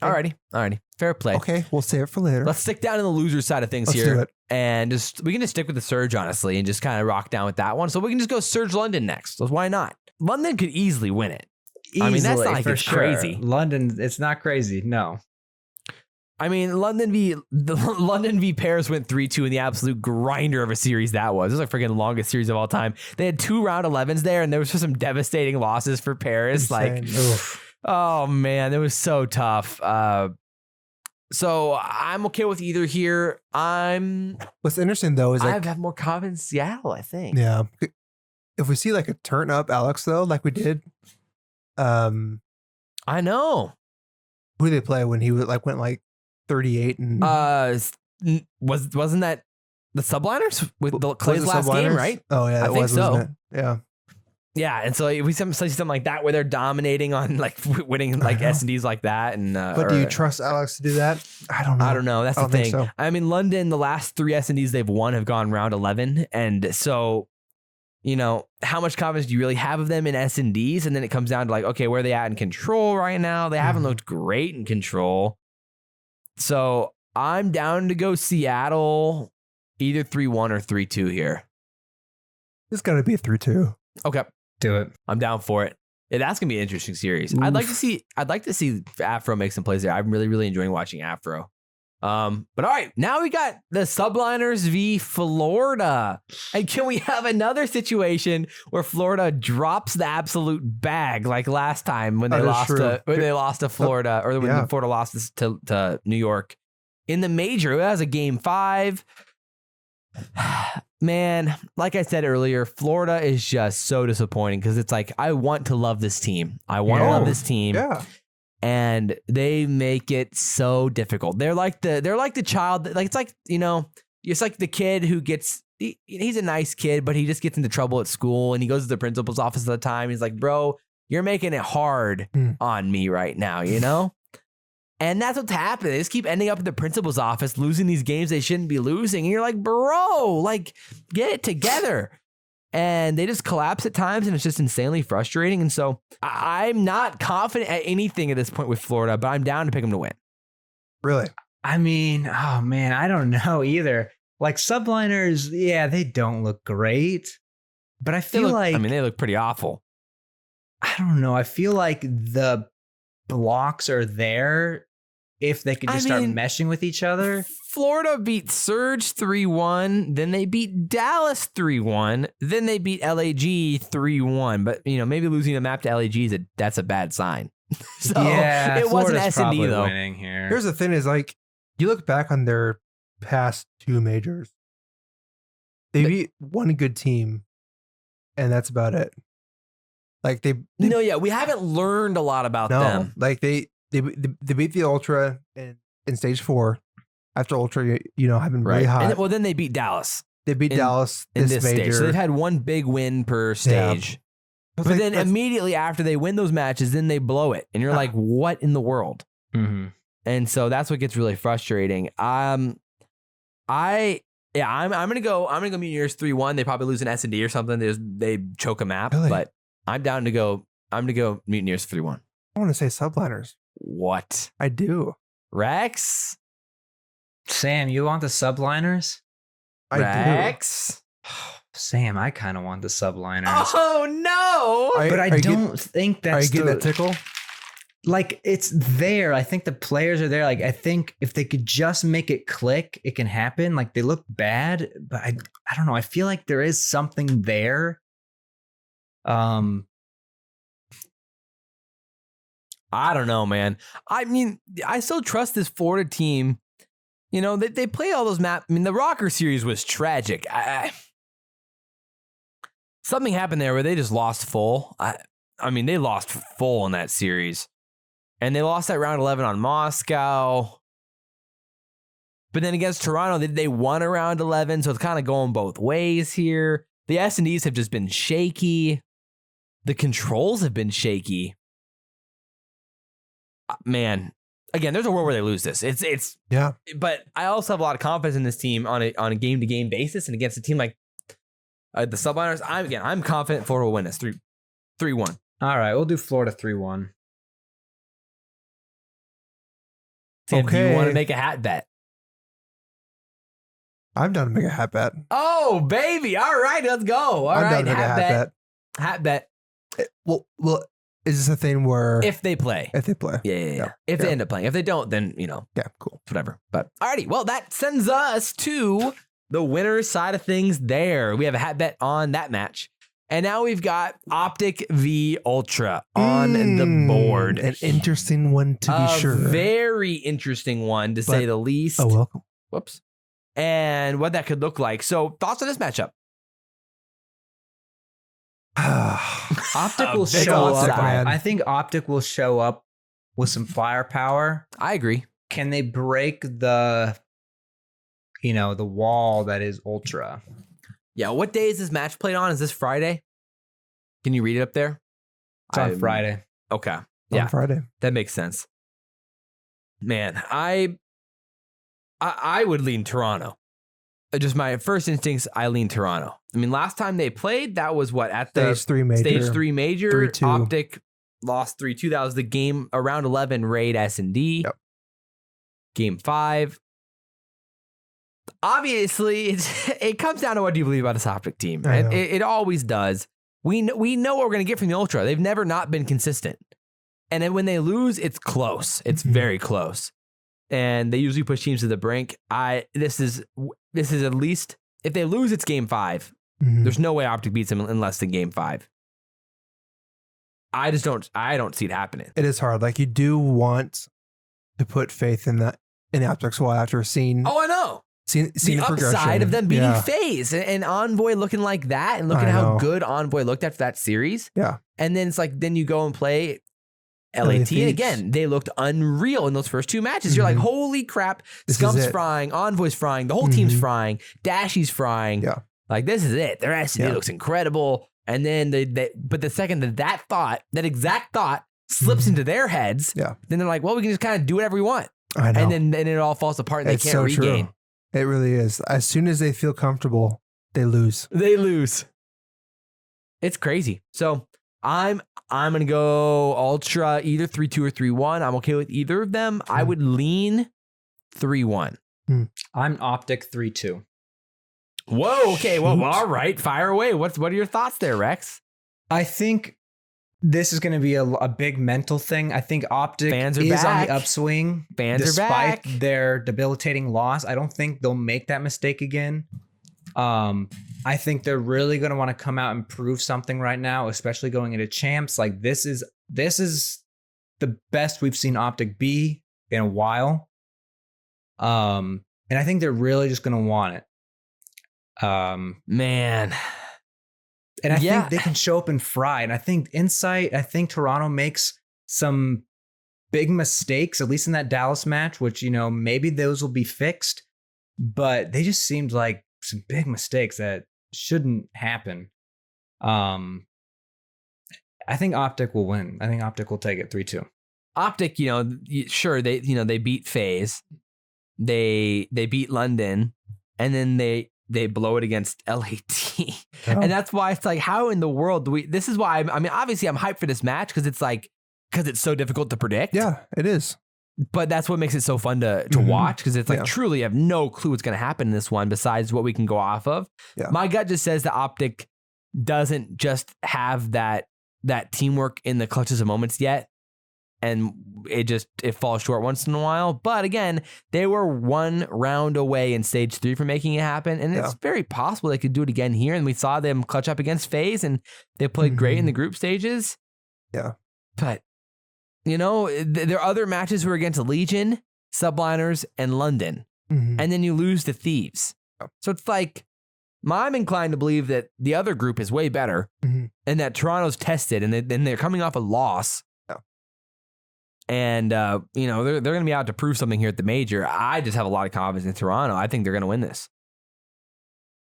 Alrighty. Fair play. Okay, we'll save it for later. Let's stick down in the loser side of things Let's here. do it. And we can just stick with the Surge, honestly, and just kind of rock down with that one. So we can just go Surge London next. So why not? London could easily win it. I mean, that's not like it's crazy. London, it's not crazy. No. I mean, London v Paris went 3-2 in the absolute grinder of a series that was. It was like freaking longest series of all time. They had 2 round 11s there, and there was just some devastating losses for Paris. Insane. Oh man, it was so tough. So I'm okay with either here. What's interesting though is I have more confidence in Seattle, I think. Yeah. If we see like a turn up Alex though, like we did, I know. Who did they play when he went 38 and wasn't that the Subliners with Clay's was it last game, Subliners? right? Oh yeah, I think so. wasn't it? Yeah. Yeah, and so if we see something like that where they're dominating on like winning like S&Ds like that, and but do you trust Alex to do that? I don't know. I don't know. That's the thing. So. I mean, London, the last 3 S&Ds they've won have gone round 11, and so how much confidence do you really have of them in S&Ds? And then it comes down to like, okay, where are they at in control right now? They haven't looked great in control. So I'm down to go Seattle, either 3-1 or 3-2 here. It's got to be a 3-2. Okay. Do it. I'm down for it. Yeah, that's gonna be an interesting series. I'd like to see Afro make some plays there. I'm really enjoying watching Afro. But all right, now we got the Subliners v Florida. And can we have another situation where Florida drops the absolute bag like last time when they lost to Florida, or when Florida lost to New York in the major? It was a game 5. Man, like I said earlier, Florida is just so disappointing because it's like, I want to love this team. I want to love this team. Yeah. And they make it so difficult. They're like the child that, like, it's like, it's like the kid who he's a nice kid, but he just gets into trouble at school and he goes to the principal's office at the time. He's like, bro, you're making it hard on me right now, And that's what's happening. They just keep ending up at the principal's office, losing these games they shouldn't be losing. And you're like, bro, like, get it together. And they just collapse at times, and it's just insanely frustrating. And so I'm not confident at anything at this point with Florida, but I'm down to pick them to win. Really? I mean, oh man, I don't know either. Like Subliners, yeah, they don't look great, but I feel they look pretty awful. I don't know. I feel like the blocks are there if they could just start meshing with each other. Florida beat Surge 3-1, then they beat Dallas 3-1, then they beat LAG 3-1. But maybe losing a map to LAG that's a bad sign. So yeah, it wasn't Florida's S&D though. Winning here. Here's the thing: is like you look back on their past 2 majors, they beat one good team, and that's about it. Like we haven't learned a lot about them. Like they beat the Ultra in stage 4. After Ultra, have been really hot. And then they beat Dallas. They beat Dallas in this major. Stage. So they've had one big win per stage. Yeah. But then immediately after they win those matches, then they blow it. And you're like, what in the world? Mm-hmm. And so that's what gets really frustrating. I'm gonna go Mutineers 3-1. They probably lose an S&D or something. They choke a map, really? But I'm down to go Mutineers 3-1. I want to say Subliners. What? I do. Rex? Sam, you want the Subliners? Rex? Sam, I kind of want the Subliners. Oh no! But I don't think that's. Are you getting that tickle? like it's there. I think the players are there. Like I think if they could just make it click, it can happen. Like they look bad, but I don't know. I feel like there is something there. I don't know, man. I mean, I still trust this Florida team. You know, they play all those maps. I mean, the Rocker series was tragic. Something happened there where they just lost full. I mean, they lost full in that series. And they lost that round 11 on Moscow. But then against Toronto, they won a round 11, so it's kind of going both ways here. The S&Ds have just been shaky. The controls have been shaky. Man, again, there's a world where they lose this. It's Yeah. But I also have a lot of confidence in this team on a game-to-game basis, and against a team like the Subliners, I'm confident Florida will win this 3-1. All right, we'll do Florida 3-1. Sam, do Okay. you want to make a hat bet? I'm down to make a hat bet. Oh, baby. All right, let's go. All I'm right, down to make a hat bet. Hat bet. Well, is this a thing where If they play. if they play? Yeah. If they end up playing. If they don't, then, Yeah, cool. whatever. But alrighty, well, that sends us to the winner's side of things there. We have a hat bet on that match. And now we've got Optic v Ultra on the board. An interesting one to be sure. Very interesting one, to say the least. Oh, welcome. Whoops. And what that could look like. So, thoughts on this matchup? Optic will Big show Optic, up. man. I think Optic will show up with some firepower. I agree. Can they break the wall that is Ultra? Yeah, what day is this match played on? Is this Friday? Can you read it up there? It's on Friday. Okay. On Yeah, Friday. that makes sense. Man, I would lean Toronto. Just my first instincts, I lean Toronto. I mean, last time they played, that was what? At the Stage 3 major. Stage 3 major. 3-2. Optic lost 3-2. That was the game around 11 raid S&D. Yep. Game 5. Obviously, it comes down to what do you believe about this Optic team. I know. It always does. We know what we're going to get from the Ultra. They've never not been consistent. And then when they lose, it's close. It's very close. And they usually push teams to the brink. This is at least, if they lose, it's game 5. Mhm. There's no way Optic beats them in less than game 5. I don't see it happening. It is hard. Like, you do want to put faith in the Optic squad after seeing Oh, I know. seeing The the progression. upside of them beating Yeah. FaZe and Envoy looking like that, and look I at how know. good Envoy looked after that series. Yeah. And then it's like, then you go and play LAT, LA and Thieves. again, they looked unreal in those first 2 matches. You're like, Mhm. holy crap, This is Scump's it. frying, Envoy's frying, the whole team's Mhm. frying, Dashy's frying. Yeah. Like, this is it. Their S&D Yeah. looks incredible. And then but the second that exact thought slips Mhm. into their heads, Yeah. then they're like, well, we can just kind of do whatever we want. I know. And then it all falls apart and It's they can't so regain. true. It really is. As soon as they feel comfortable, they lose. They lose. It's crazy. So I'm gonna go Ultra, either 3-2 or 3-1. I'm okay with either of them. I would lean 3-1. I'm Optic 3-2. Whoa. Okay. Well, Shoot. all right. Fire away. What are your thoughts there, Rex? I think this is going to be a big mental thing. I think Optic Fans are is on back. the upswing. Fans are despite back. their debilitating loss. I don't think they'll make that mistake again. I think they're really going to want to come out and prove something right now, especially going into champs. Like this is the best we've seen Optic be in a while. And I think they're really just going to want it. Man. And I Yeah. think they can show up and fry. And I think Toronto makes some big mistakes, at least in that Dallas match, which, maybe those will be fixed. But they just seemed like some big mistakes that shouldn't happen. I think Optic will win. I think Optic will take it 3-2. Optic, sure, they beat FaZe. They beat London, and then they blow it against LAT. Yeah. And that's why it's like, how in the world do we, this is why, obviously I'm hyped for this match because it's so difficult to predict. Yeah, it is. But that's what makes it so fun to Mhm. watch, because it's like, Yeah. truly, you have no clue what's going to happen in this one besides what we can go off of. Yeah. My gut just says that Optic doesn't just have that teamwork in the clutches of moments yet. and it falls short once in a while. But again, they were 1 round away in stage 3 from making it happen, and it's very possible they could do it again here. And we saw them clutch up against FaZe, and they played great in the group stages. Yeah, but there are other matches who are against Legion, Subliners, and London, and then you lose to Thieves. So it's like, I'm inclined to believe that the other group is way better, and that Toronto's tested, and they're coming off a loss. And, they're going to be out to prove something here at the major. I just have a lot of confidence in Toronto. I think they're going to win this.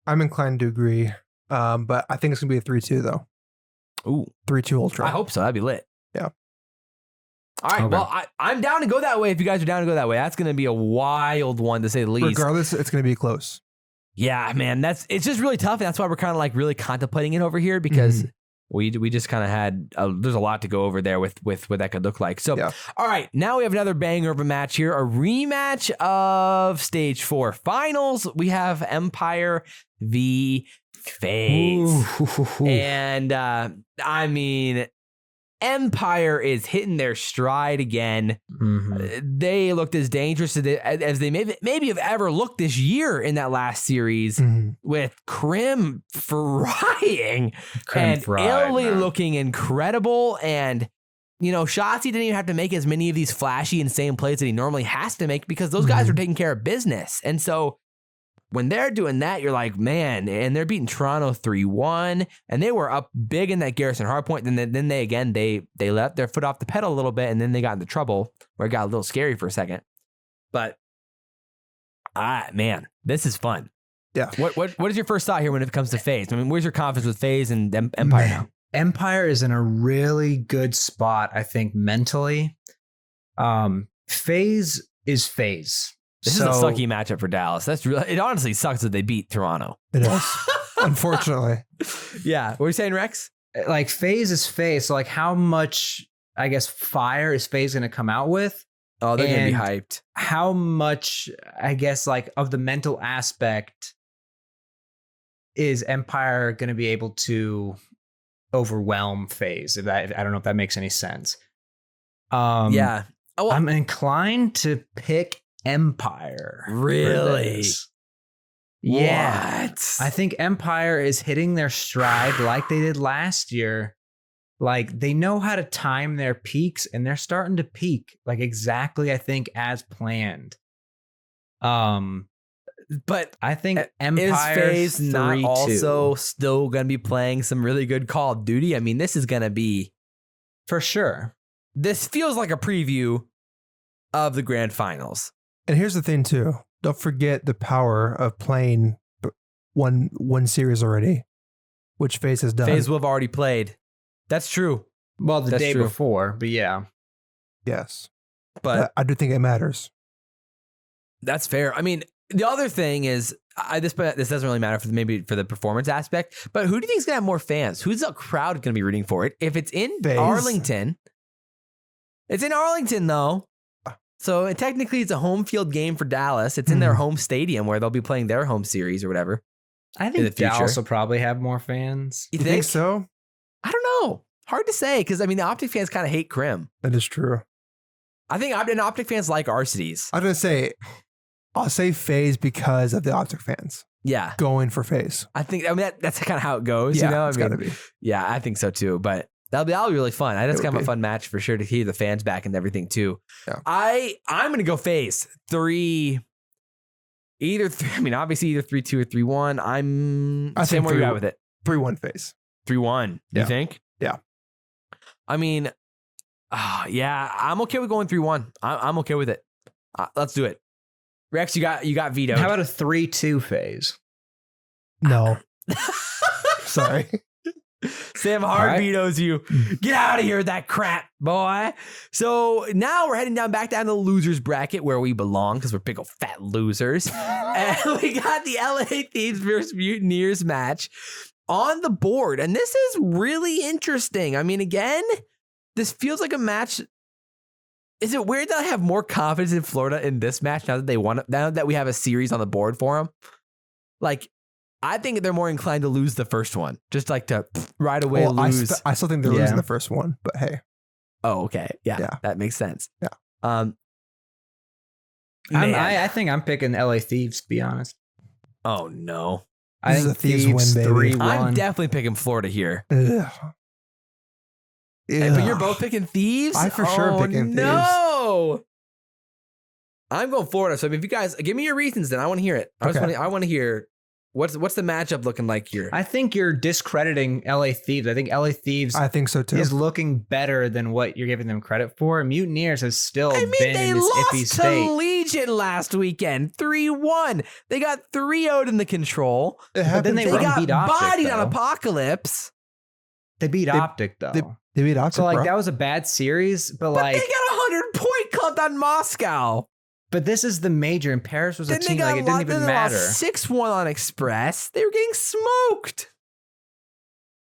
I'm inclined to agree. But I think it's going to be a 3-2, though. Ooh. 3-2 Ultra. I hope so. That'd be lit. Yeah. All right. Okay. Well, I'm down to go that way if you guys are down to go that way. That's going to be a wild one, to say the least. Regardless, it's going to be close. Yeah, man. It's just really tough. And that's why we're kind of like really contemplating it over here, because we just kind of had, there's a lot to go over there with what that could look like. So, all right, now we have another banger of a match here, a rematch of Stage 4 Finals. We have Empire v FaZe. And I mean, Empire is hitting their stride again. They looked as dangerous as they maybe have ever looked this year in that last series, with Crim frying and Illy looking incredible. And, Shotzi didn't even have to make as many of these flashy, insane plays that he normally has to make, because those guys are taking care of business. And so when they're doing that, you're like, man, and they're beating Toronto 3-1, and they were up big in that Garrison hardpoint. Then they let their foot off the pedal a little bit, and then they got into trouble where it got a little scary for a second. But man, this is fun. Yeah. What is your first thought here when it comes to FaZe? I mean, where's your confidence with FaZe and Empire now? Empire is in a really good spot, I think, mentally. FaZe is FaZe. This is a sucky matchup for Dallas. It honestly sucks that they beat Toronto. It is, unfortunately. Yeah. What are you saying, Rex? Like, FaZe is FaZe. So, like, how much, I guess, fire is FaZe going to come out with? Oh, they're going to be hyped. How much, I guess, like, of the mental aspect is Empire going to be able to overwhelm FaZe? I don't know if that makes any sense. Yeah. Oh, well, I'm inclined to pick Empire. Really? Yeah. What? I think Empire is hitting their stride like they did last year. Like, they know how to time their peaks, and they're starting to peak, like, exactly, I think, as planned. But I think Empire is FaZe not also still going to be playing some really good Call of Duty? I mean, this is going to be, for sure. This feels like a preview of the grand finals. And here's the thing, too. Don't forget the power of playing one series already, which FaZe has done. FaZe will have already played. That's true. Well, the day before, but yeah. Yes. But I do think it matters. That's fair. I mean, the other thing is, this doesn't really matter for the performance aspect, but who do you think is going to have more fans? Who's the crowd going to be rooting for it? If it's in FaZe. Arlington, it's in Arlington, though. So technically, it's a home field game for Dallas. It's in their home stadium where they'll be playing their home series or whatever. I think Dallas will probably have more fans. You think so? I don't know. Hard to say, because, I mean, the Optic fans kind of hate Crim. That is true. I think Optic fans like our cities. I'm going to say, I'll say FaZe because of the Optic fans. Yeah. Going for FaZe. I think, that's kind of how it goes. Yeah, it's got to be. Yeah, I think so too. But that'll be really fun. That's kind of a fun match for sure to hear the fans back and everything too. Yeah. I'm going to go FaZe 3. I mean, obviously either 3-2 or 3-1. I think where you at with it. 3-1 FaZe. 3-1. Yeah. You think? Yeah. I mean, yeah, I'm okay with going 3-1. I'm okay with it. Let's do it. Rex, you got vetoed. How about a 3-2 FaZe? No. Sorry. Sam Hard vetoes you. Get out of here with that crap, boy. So now we're heading back down to the losers bracket where we belong, because we're big old fat losers. And we got the LA Thieves versus Mutineers match on the board. And this is really interesting. I mean, again, this feels like a match. Is it weird that I have more confidence in Florida in this match now that they won? Now that we have a series on the board for them? Like, I think they're more inclined to lose the first one, just like to right away lose. I still think they're losing the first one, but hey. Oh, okay. Yeah, Yeah. that makes sense. Yeah. Man. I think I'm picking LA Thieves, to be honest. Oh no. I This is think a Thieves win, baby. 3-1. I'm definitely picking Florida here. Ugh. Hey, but you're Ugh. both picking Thieves? I for sure picking no. I'm going Florida. So if you guys give me your reasons, then I want to hear it. I want to hear what's the matchup looking like here. I think you're discrediting LA Thieves. I think LA Thieves I think so too. is looking better than what you're giving them credit for. Mutineers has still been they in this iffy lost to state. Legion last weekend, 3-1. They got 3-0'd in the control. But then they They got beat Optic, bodied on though. Apocalypse. They beat Optic though. They beat Optic, So like bro. that was a bad series, but But like they got a 100-point clubbed on Moscow. but this is the major, and Paris was a Then they team got like it didn't even matter. 6-1 on Express. They were getting smoked.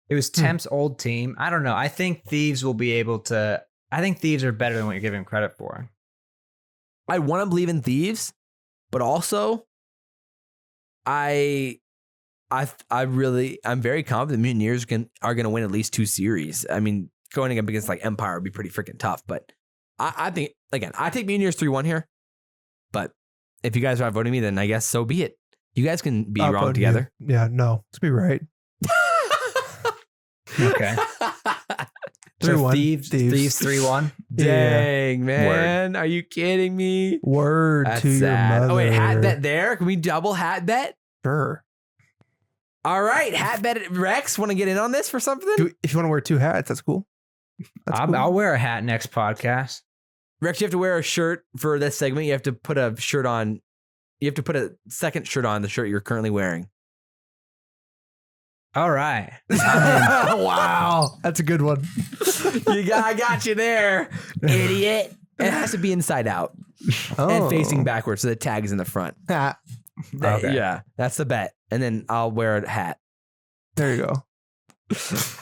It was Temp's old team. I don't know. I think Thieves will be able to. I think Thieves are better than what you're giving them credit for. I want to believe in Thieves, but also I'm very confident Mutineers are gonna win at least 2 series. I mean, going up against like Empire would be pretty freaking tough, but I think again, I take Mutineers 3-1 here. But if you guys are outvoting me, then I guess so be it. You guys can be I'll wrong vote together. you. Yeah, no. Let's be right. Okay. So 3-1. Thieves 3-1. Dang, man. Are you kidding me? Word That's to your sad. mother. Oh, wait, hat bet there? Can we double hat bet? Sure. All right, hat bet. Rex, want to get in on this for something? If you want to wear 2 hats, that's cool. That's cool. I'll wear a hat next podcast. Rex, you have to wear a shirt for this segment. You have to put a shirt on. You have to put a second shirt on the shirt you're currently wearing. All right. Wow. That's a good one. I got you there, idiot. It has to be inside out and facing backwards so the tag is in the front. Hat. Okay. Yeah, that's the bet. And then I'll wear a hat. There you go.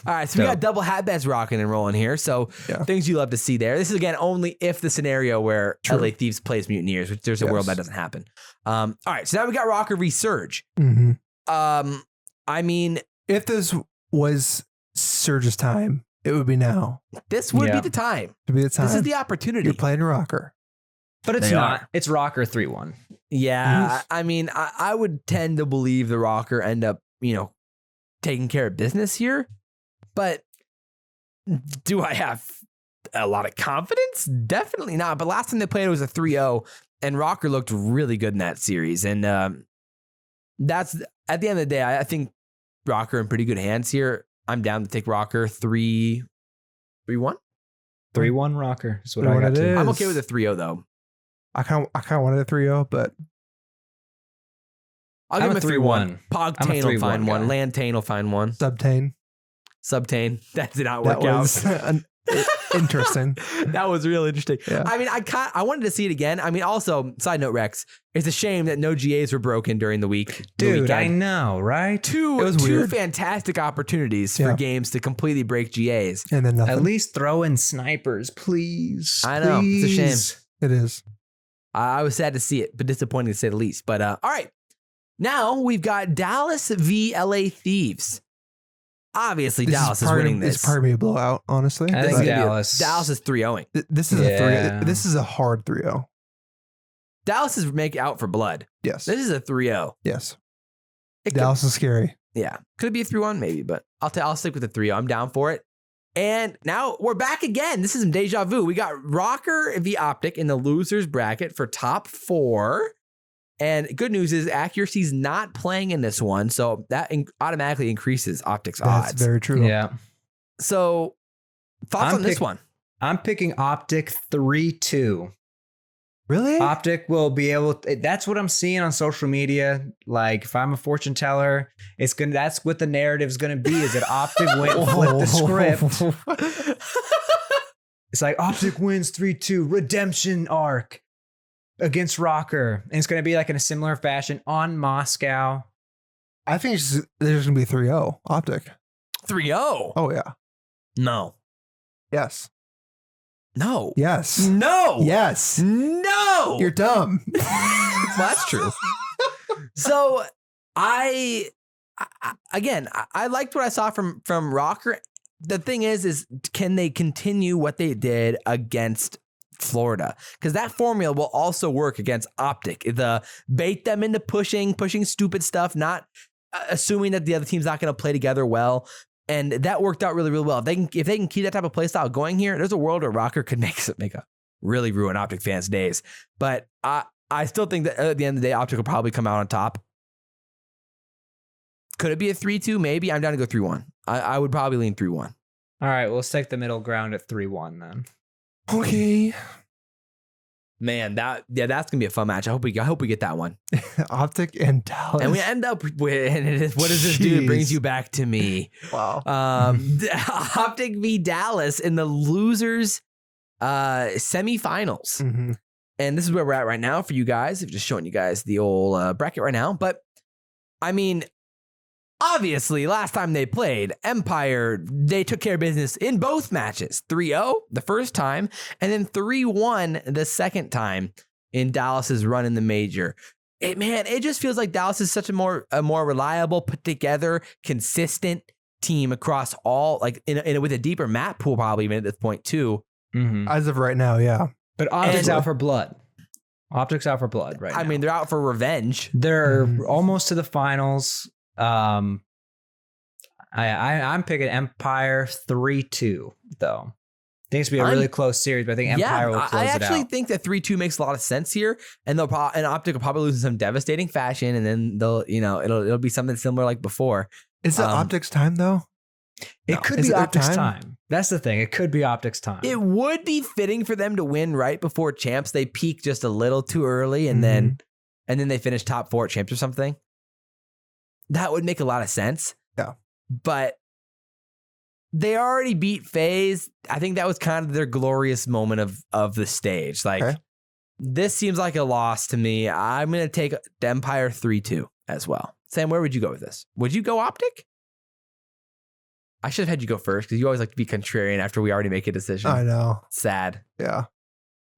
All right, so we got double hat bets rocking and rolling here. So things you love to see there. This is again only if the scenario where LA Thieves plays Mutineers, which there's a world that doesn't happen. All right, so now we got Rocker v Surge. Mm-hmm. I mean, if this was Surge's time, it would be now. This would be the time. It would be the time. This is the opportunity. You're playing Rocker. But it's not. It's Rocker 3-1. Yeah, I mean, I would tend to believe the Rocker end up, taking care of business here. But do I have a lot of confidence? Definitely not. But last time they played, it was a 3-0, and Rocker looked really good in that series. And that's, at the end of the day, I think Rocker in pretty good hands here. I'm down to take Rocker 3-1. 3-1 Rocker is what 3-1 I got it to. is. I'm okay with a 3-0 though. I kind of wanted a 3-0, but I'll I'm give him a 3-1. Pogtane will find one. Lantane will find one. Subtane. That did not That work out. was interesting. That was real interesting. Yeah. I mean, I wanted to see it again. I mean, also, side note, Rex, it's a shame that no GAs were broken during the week. Dude, the I weekend. know, right? Two weird. fantastic opportunities for games to completely break GAs. And then nothing. At least throw in snipers, please. I know. It's a shame. Please. It is. I was sad to see it, but disappointing to say the least. But all right. Now we've got Dallas v LA Thieves. Obviously, Dallas is winning this. It's probably a blowout, honestly. I think But Dallas. Dallas is 3-0. This is a 3. This is a hard 3-0. Dallas is make out for blood. Yes. This is a 3-0. Yes. It could- Dallas is scary. Yeah. Could it be a 3-1? Maybe, but I'll stick with the 3-0. I'm down for it. And now we're back again. This is some deja vu. We got Rocker v Optic in the losers bracket for top 4. And good news is accuracy's not playing in this one. So that automatically increases Optic's odds. That's very true. Yeah. So thoughts on this one? I'm picking Optic 3-2. Really? Optic will be able to, that's what I'm seeing on social media. Like if I'm a fortune teller, that's what the narrative's gonna be, is that Optic flip the script. It's like Optic wins 3-2, redemption arc against Rocker. And it's gonna be like in a similar fashion on Moscow. I think there's going to be 3-0 Optic. 3-0. Oh, yeah. No. Yes. No. Yes. No. Yes. No. You're dumb. Well, that's true. So I liked what I saw from Rocker, the thing is can they continue what they did against Florida? Because that formula will also work against Optic. The bait them into pushing stupid stuff, not assuming that the other team's not going to play together well. And that worked out really, really well. If they can keep that type of play style going here, there's a world where Rocker could make a really ruin Optic fans' days. But I still think that at the end of the day, Optic will probably come out on top. Could it be a 3-2? Maybe. I'm down to go 3-1. I would probably lean 3-1. All right, we'll stick the middle ground at 3-1 then. Okay. Man, that's gonna be a fun match. I hope we get that one. Optic and Dallas. And we end up with, and it is, what does this do? It brings you back to me. Wow. Optic v Dallas in the losers semifinals. Mm-hmm. And this is where we're at right now for you guys. I'm just showing you guys the old bracket right now. But I mean, obviously, last time they played, Empire, they took care of business in both matches. 3-0 the first time, and then 3-1 the second time in Dallas's run in the major. It just feels like Dallas is such a more reliable, put together, consistent team across all, like with a deeper map pool probably even at this point too. Mm-hmm. As of right now, yeah. But Optic's out for blood. Optic's out for blood right now. I mean, they're out for revenge. They're almost to the finals. I'm picking Empire 3-2 though. I think it's gonna be a really close series, but I think Empire will close it out. I actually think that 3-2 makes a lot of sense here, and Optic will probably lose in some devastating fashion, and then it'll be something similar like before. Is it Optic's time though? It could be Optic's time. That's the thing. It could be Optic's time. It would be fitting for them to win right before champs. They peak just a little too early, and then they finish top 4 at champs or something. That would make a lot of sense. Yeah. But they already beat FaZe. I think that was kind of their glorious moment of the stage. Like, this seems like a loss to me. I'm going to take the Empire 3-2 as well. Sam, where would you go with this? Would you go Optic? I should have had you go first because you always like to be contrarian after we already make a decision. I know. Sad. Yeah.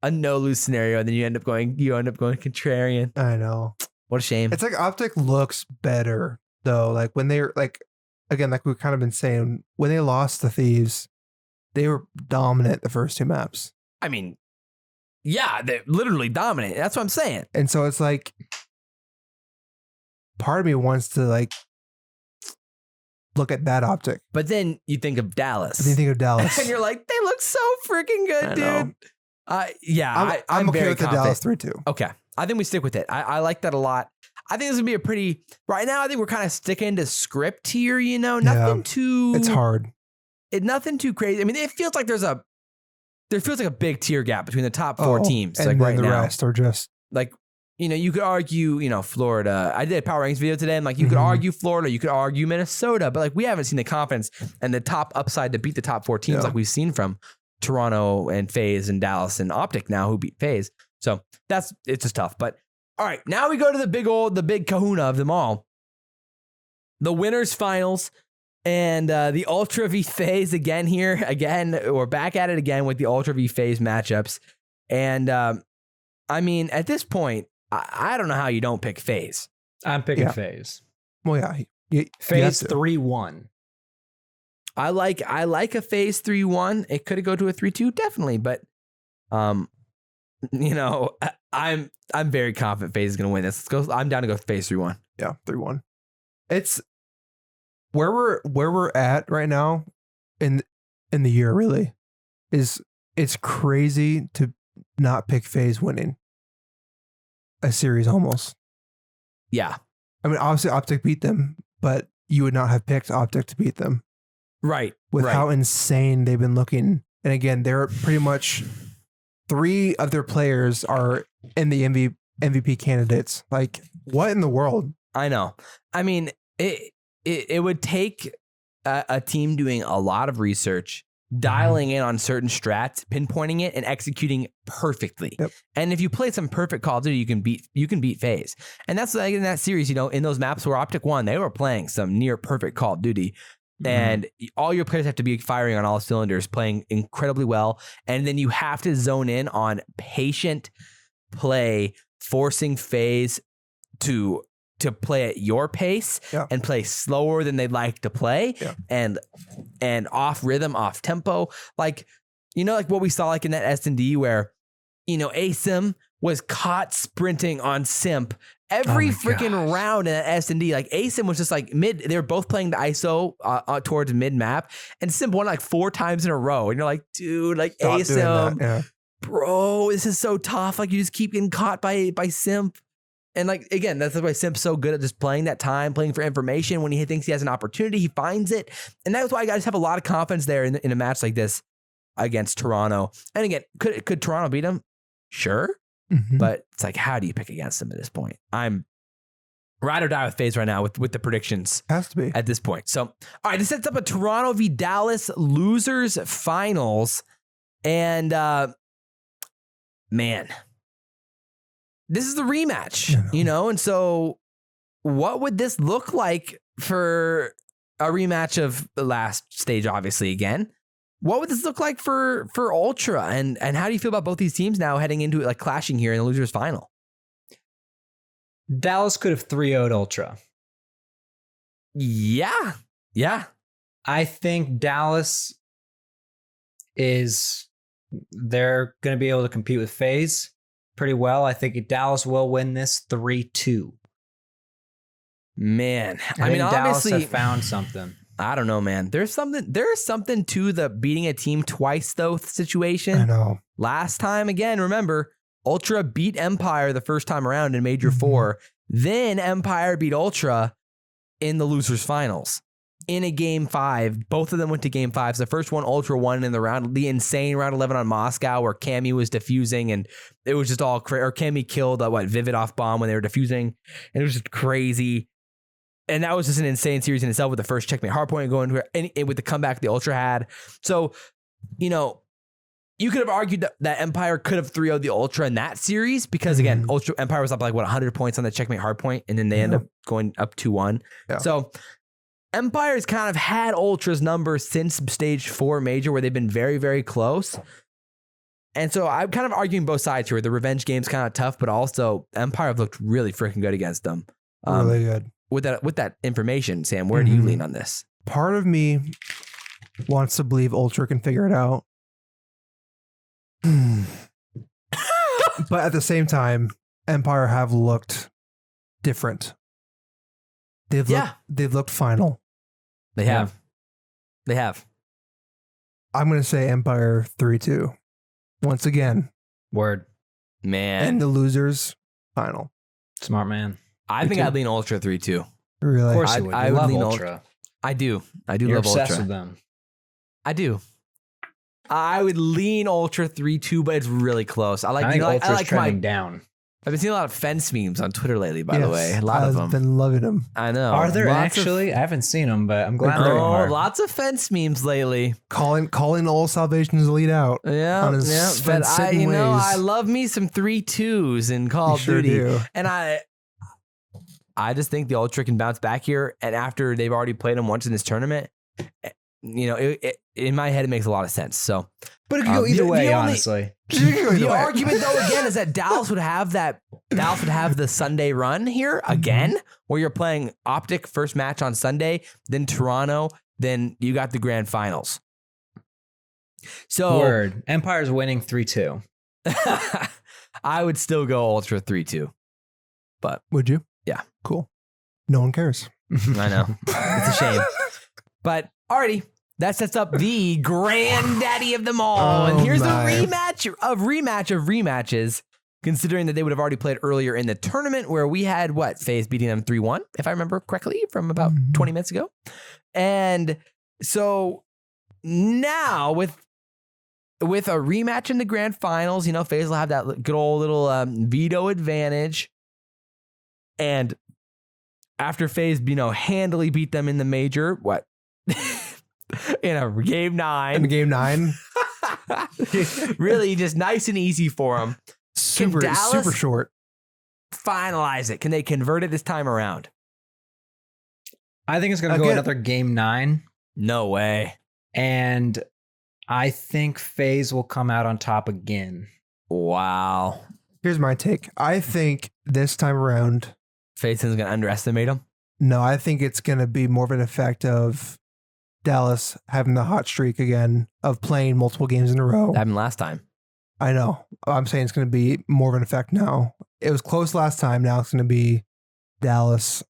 A no-lose scenario, and then you end up going contrarian. I know. What a shame. It's like Optic looks better though. Like when they're like, again, like we've kind of been saying, when they lost to Thieves, they were dominant the first 2 maps. I mean, yeah, they're literally dominant. That's what I'm saying. And so it's like, part of me wants to like look at that Optic. But then you think of Dallas. But then you think of Dallas. And you're like, they look so freaking good, dude. I'm okay very with the confident. Dallas 3-2. Okay. I think we stick with it. I like that a lot. I think this would be a pretty, right now, I think we're kind of sticking to script here, nothing too. It's hard. Nothing too crazy. I mean, it feels like there feels like a big tier gap between the top 4 teams. And like then right the now. rest are just. Like, you could argue, Florida. I did a Power Rankings video today, and like, you could argue Florida, you could argue Minnesota, but like, we haven't seen the confidence and the top upside to beat the top 4 teams like we've seen from Toronto and FaZe and Dallas and Optic now who beat FaZe. So it's just tough. But all right, now we go to the big kahuna of them all. The winners finals and the Ultra v FaZe again here. Again, we're back at it again with the Ultra v FaZe matchups. And I mean, at this point, I don't know how you don't pick FaZe. I'm picking FaZe. Well, yeah. FaZe 3-1. I like a FaZe 3-1. It could go to a 3-2, definitely. But I'm very confident FaZe is going to win this. Let's go. I'm down to go FaZe 3-1. Yeah, 3-1. It's where we're at right now in the year. Really, it's crazy to not pick FaZe winning a series almost. Yeah, I mean, obviously Optic beat them, but you would not have picked Optic to beat them, right? With how insane they've been looking, and again, they're pretty much 3 of their players are in the MVP candidates. Like, what in the world? I know. I mean, it would take a team doing a lot of research, dialing in on certain strats, pinpointing it, and executing perfectly. Yep. And if you play some perfect Call of Duty, you can beat FaZe. And that's like in that series, in those maps where Optic won, they were playing some near perfect Call of Duty. And all your players have to be firing on all cylinders, playing incredibly well. And then you have to zone in on patient play, forcing FaZe to to play at your pace and play slower than they'd like to play and off rhythm, off tempo. Like, like what we saw like in that S&D where, Asim was caught sprinting on Simp every freaking round in that S&D. Like Asim was just like they were both playing the ISO towards mid map and Simp won like 4 times in a row. And you're like, dude, like Stop Asim, bro, this is so tough. Like you just keep getting caught by Simp. And like, again, that's why Simp's so good at just playing that time, playing for information. When he thinks he has an opportunity, he finds it. And that's why I just have a lot of confidence there in a match like this against Toronto. And again, could Toronto beat him? Sure. But it's like, how do you pick against them at this point? I'm ride or die with FaZe right now with the predictions. Has to be. At this point. So, all right, this sets up a Toronto v Dallas losers finals. And man, this is the rematch, and so what would this look like for a rematch of the last stage, obviously, again? What would this look like for Ultra? And how do you feel about both these teams now heading into it, like clashing here in the losers final? Dallas could have 3-0'd Ultra. Yeah. I think Dallas they're going to be able to compete with FaZe pretty well. I think Dallas will win this 3-2. Man, I mean, Dallas obviously have found something. I don't know, man. There's something to the beating a team twice though situation. I know. Last time, again, remember, Ultra beat Empire the first time around in Major 4. Then Empire beat Ultra in the losers finals. In a game 5, both of them went to game 5. So the first one, Ultra won in the insane round 11 on Moscow where Cammy was defusing and it was just all crazy. Or Cammy killed Vivid off bomb when they were defusing. And it was just crazy. And that was just an insane series in itself with the first checkmate hardpoint going with the comeback the Ultra had. So, you could have argued that Empire could have 3-0'd the Ultra in that series because, again, Empire was up like 100 points on the checkmate hardpoint and then they end up going up 2-1. Yeah. So Empire's kind of had Ultra's number since stage 4 major where they've been very, very close. And so I'm kind of arguing both sides here. The revenge game's kind of tough, but also Empire have looked really freaking good against them. Really good. With that information, Sam, where do you lean on this? Part of me wants to believe Ultra can figure it out. But at the same time, Empire have looked different. They've looked final. They have. I'm going to say Empire 3-2. Once again. Word. Man. And the losers final. Smart man. I think I'd lean Ultra 3-2. Really? Of course you would. I love Ultra. I do. You're love obsessed Ultra. with them. I do. I would lean Ultra 3-2, but it's really close. I think Ultra's trending down. I've been seeing a lot of fence memes on Twitter lately, by the way. A lot of them. I've been loving them. I know. Are there actually? I haven't seen them, but I'm glad there are. Lots of fence memes lately. Calling all SalvationsElite out. Yeah, on his but ways. I love me some 3-2s in Call of Duty. Do. And I just think the Ultra can bounce back here. And after they've already played them once in this tournament, in my head, it makes a lot of sense. So, but it could go either way, honestly. The argument, though, again, is that Dallas would have the Sunday run here again, where you're playing Optic first match on Sunday, then Toronto, then you got the grand finals. So, Word. Empire's winning 3-2. I would still go Ultra 3-2. But would you? Yeah. Cool. No one cares. I know. It's a shame. But alrighty, that sets up the granddaddy of them all. And here's the rematch of rematches, considering that they would have already played earlier in the tournament where we had FaZe beating them 3-1, if I remember correctly, from about 20 minutes ago. And so now with a rematch in the grand finals, FaZe will have that good old little veto advantage. And after FaZe, handily beat them in the major, in a game 9. In game 9. Really just nice and easy for them. Super short. Finalize it. Can they convert it this time around? I think it's going to go another game 9. No way. And I think FaZe will come out on top again. Wow. Here's my take. I think this time around, FaZe isn't going to underestimate them. No, I think it's going to be more of an effect of Dallas having the hot streak again of playing multiple games in a row. That happened last time. I know. I'm saying it's going to be more of an effect now. It was close last time. Now it's going to be Dallas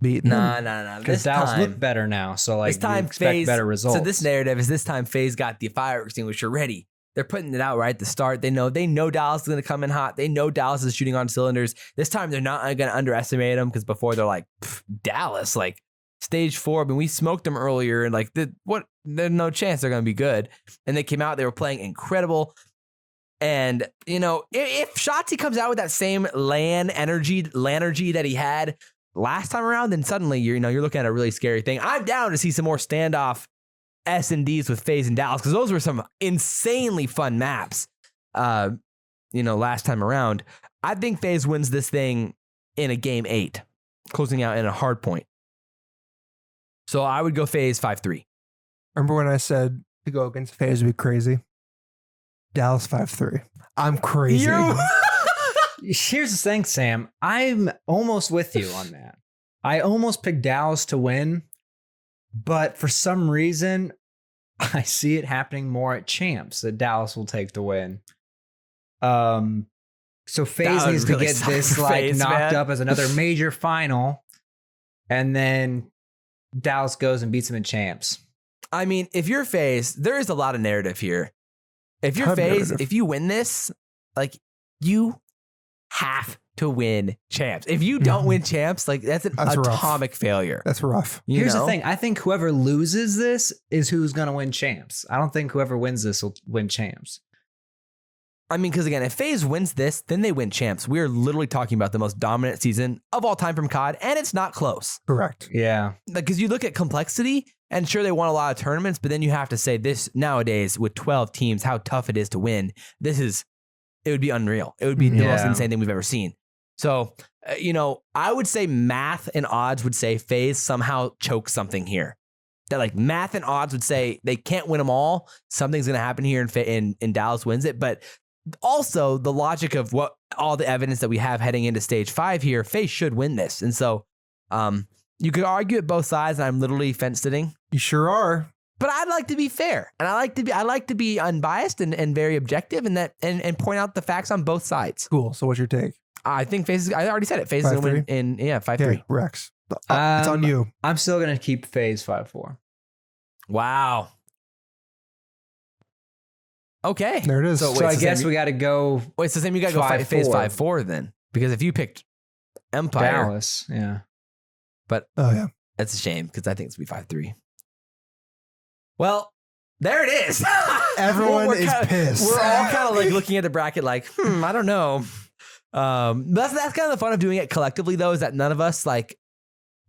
beating them. No. Because Dallas look better now. So like this time you expect FaZe, better results. So this narrative is this time FaZe got the fire extinguisher ready. They're putting it out right at the start. They know Dallas is going to come in hot. They know Dallas is shooting on cylinders. This time they're not going to underestimate them because before they're like, Dallas, like stage 4. I mean, we smoked them earlier and like, there's no chance they're going to be good. And they came out, they were playing incredible. And, you know, if Shotzi comes out with that same LAN energy that he had last time around, then suddenly you're looking at a really scary thing. I'm down to see some more standoff S&Ds with FaZe and Dallas because those were some insanely fun maps. Last time around, I think FaZe wins this thing in a game 8, closing out in a hard point. So I would go FaZe 5-3. Remember when I said to go against FaZe would be crazy? Dallas 5-3. I'm crazy. Here's the thing, Sam. I'm almost with you on that. I almost picked Dallas to win, but for some reason, I see it happening more at champs that Dallas will take the win. So FaZe needs to get this knocked up as another major final, and then Dallas goes and beats them in champs. I mean, if you're FaZe, there is a lot of narrative here. If you're FaZe, if you win this, like you have to win champs. If you don't win champs, like that's an atomic failure. That's rough. Here's the thing. I think whoever loses this is who's going to win champs. I don't think whoever wins this will win champs. I mean, because again, if FaZe wins this, then they win champs. We're literally talking about the most dominant season of all time from COD, and it's not close. Correct. Yeah. Because you look at complexity, and sure, they won a lot of tournaments, but then you have to say this nowadays with 12 teams, how tough it is to win. It would be unreal. It would be the most insane thing we've ever seen. So, I would say math and odds would say FaZe somehow chokes something here. That like math and odds would say they can't win them all. Something's going to happen here in Dallas wins it. But also the logic of what all the evidence that we have heading into stage 5 here, FaZe should win this. And so you could argue it both sides, and I'm literally fence sitting. You sure are. But I'd like to be fair, and I like to be unbiased and very objective, and point out the facts on both sides. Cool. So what's your take? I think FaZe. I already said it. FaZe is going to win in 5-3. Okay, Rex. It's on you. I'm still going to keep FaZe 5-4. Wow. Okay. There it is. So I guess we got to go. Wait, so Sam, you got to go FaZe 5-4 then, because if you picked Empire, Dallas, yeah. But that's a shame because I think it's going to be 5-3. Well, there it is. Everyone is pissed. We're all kind of like looking at the bracket like, I don't know. That's kind of the fun of doing it collectively, though, is that none of us like.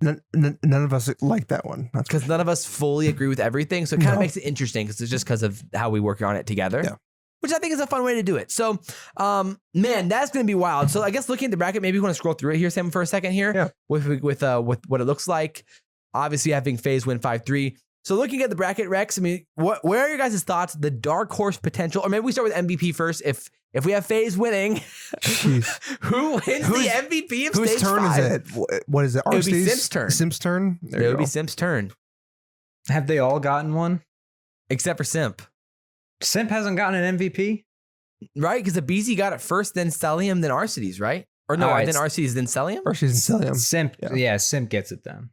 None of us like that one. Because none of us fully agree with everything. So it kind of makes it interesting because it's just because of how we work on it together. Yeah. Which I think is a fun way to do it. So, man, that's going to be wild. So I guess looking at the bracket, maybe you want to scroll through it here, Sam, for a second here. Yeah. With what it looks like. Obviously, having FaZe win 5-3. So looking at the bracket, Rex, I mean, where are your guys' thoughts? The dark horse potential, or maybe we start with MVP first. If we have FaZe winning, who wins the MVP of whose stage turn 5? Is it? What is it? It would be Sim's turn. Sim's turn? It would be Sim's turn. Have they all gotten one? Except for Simp. Simp hasn't gotten an MVP? Right, because the BZ got it first, then Cellium, then Arcides, right? Or no, then Arcides, then Cellium? Arcides and Cellium. Simp, Simp gets it then.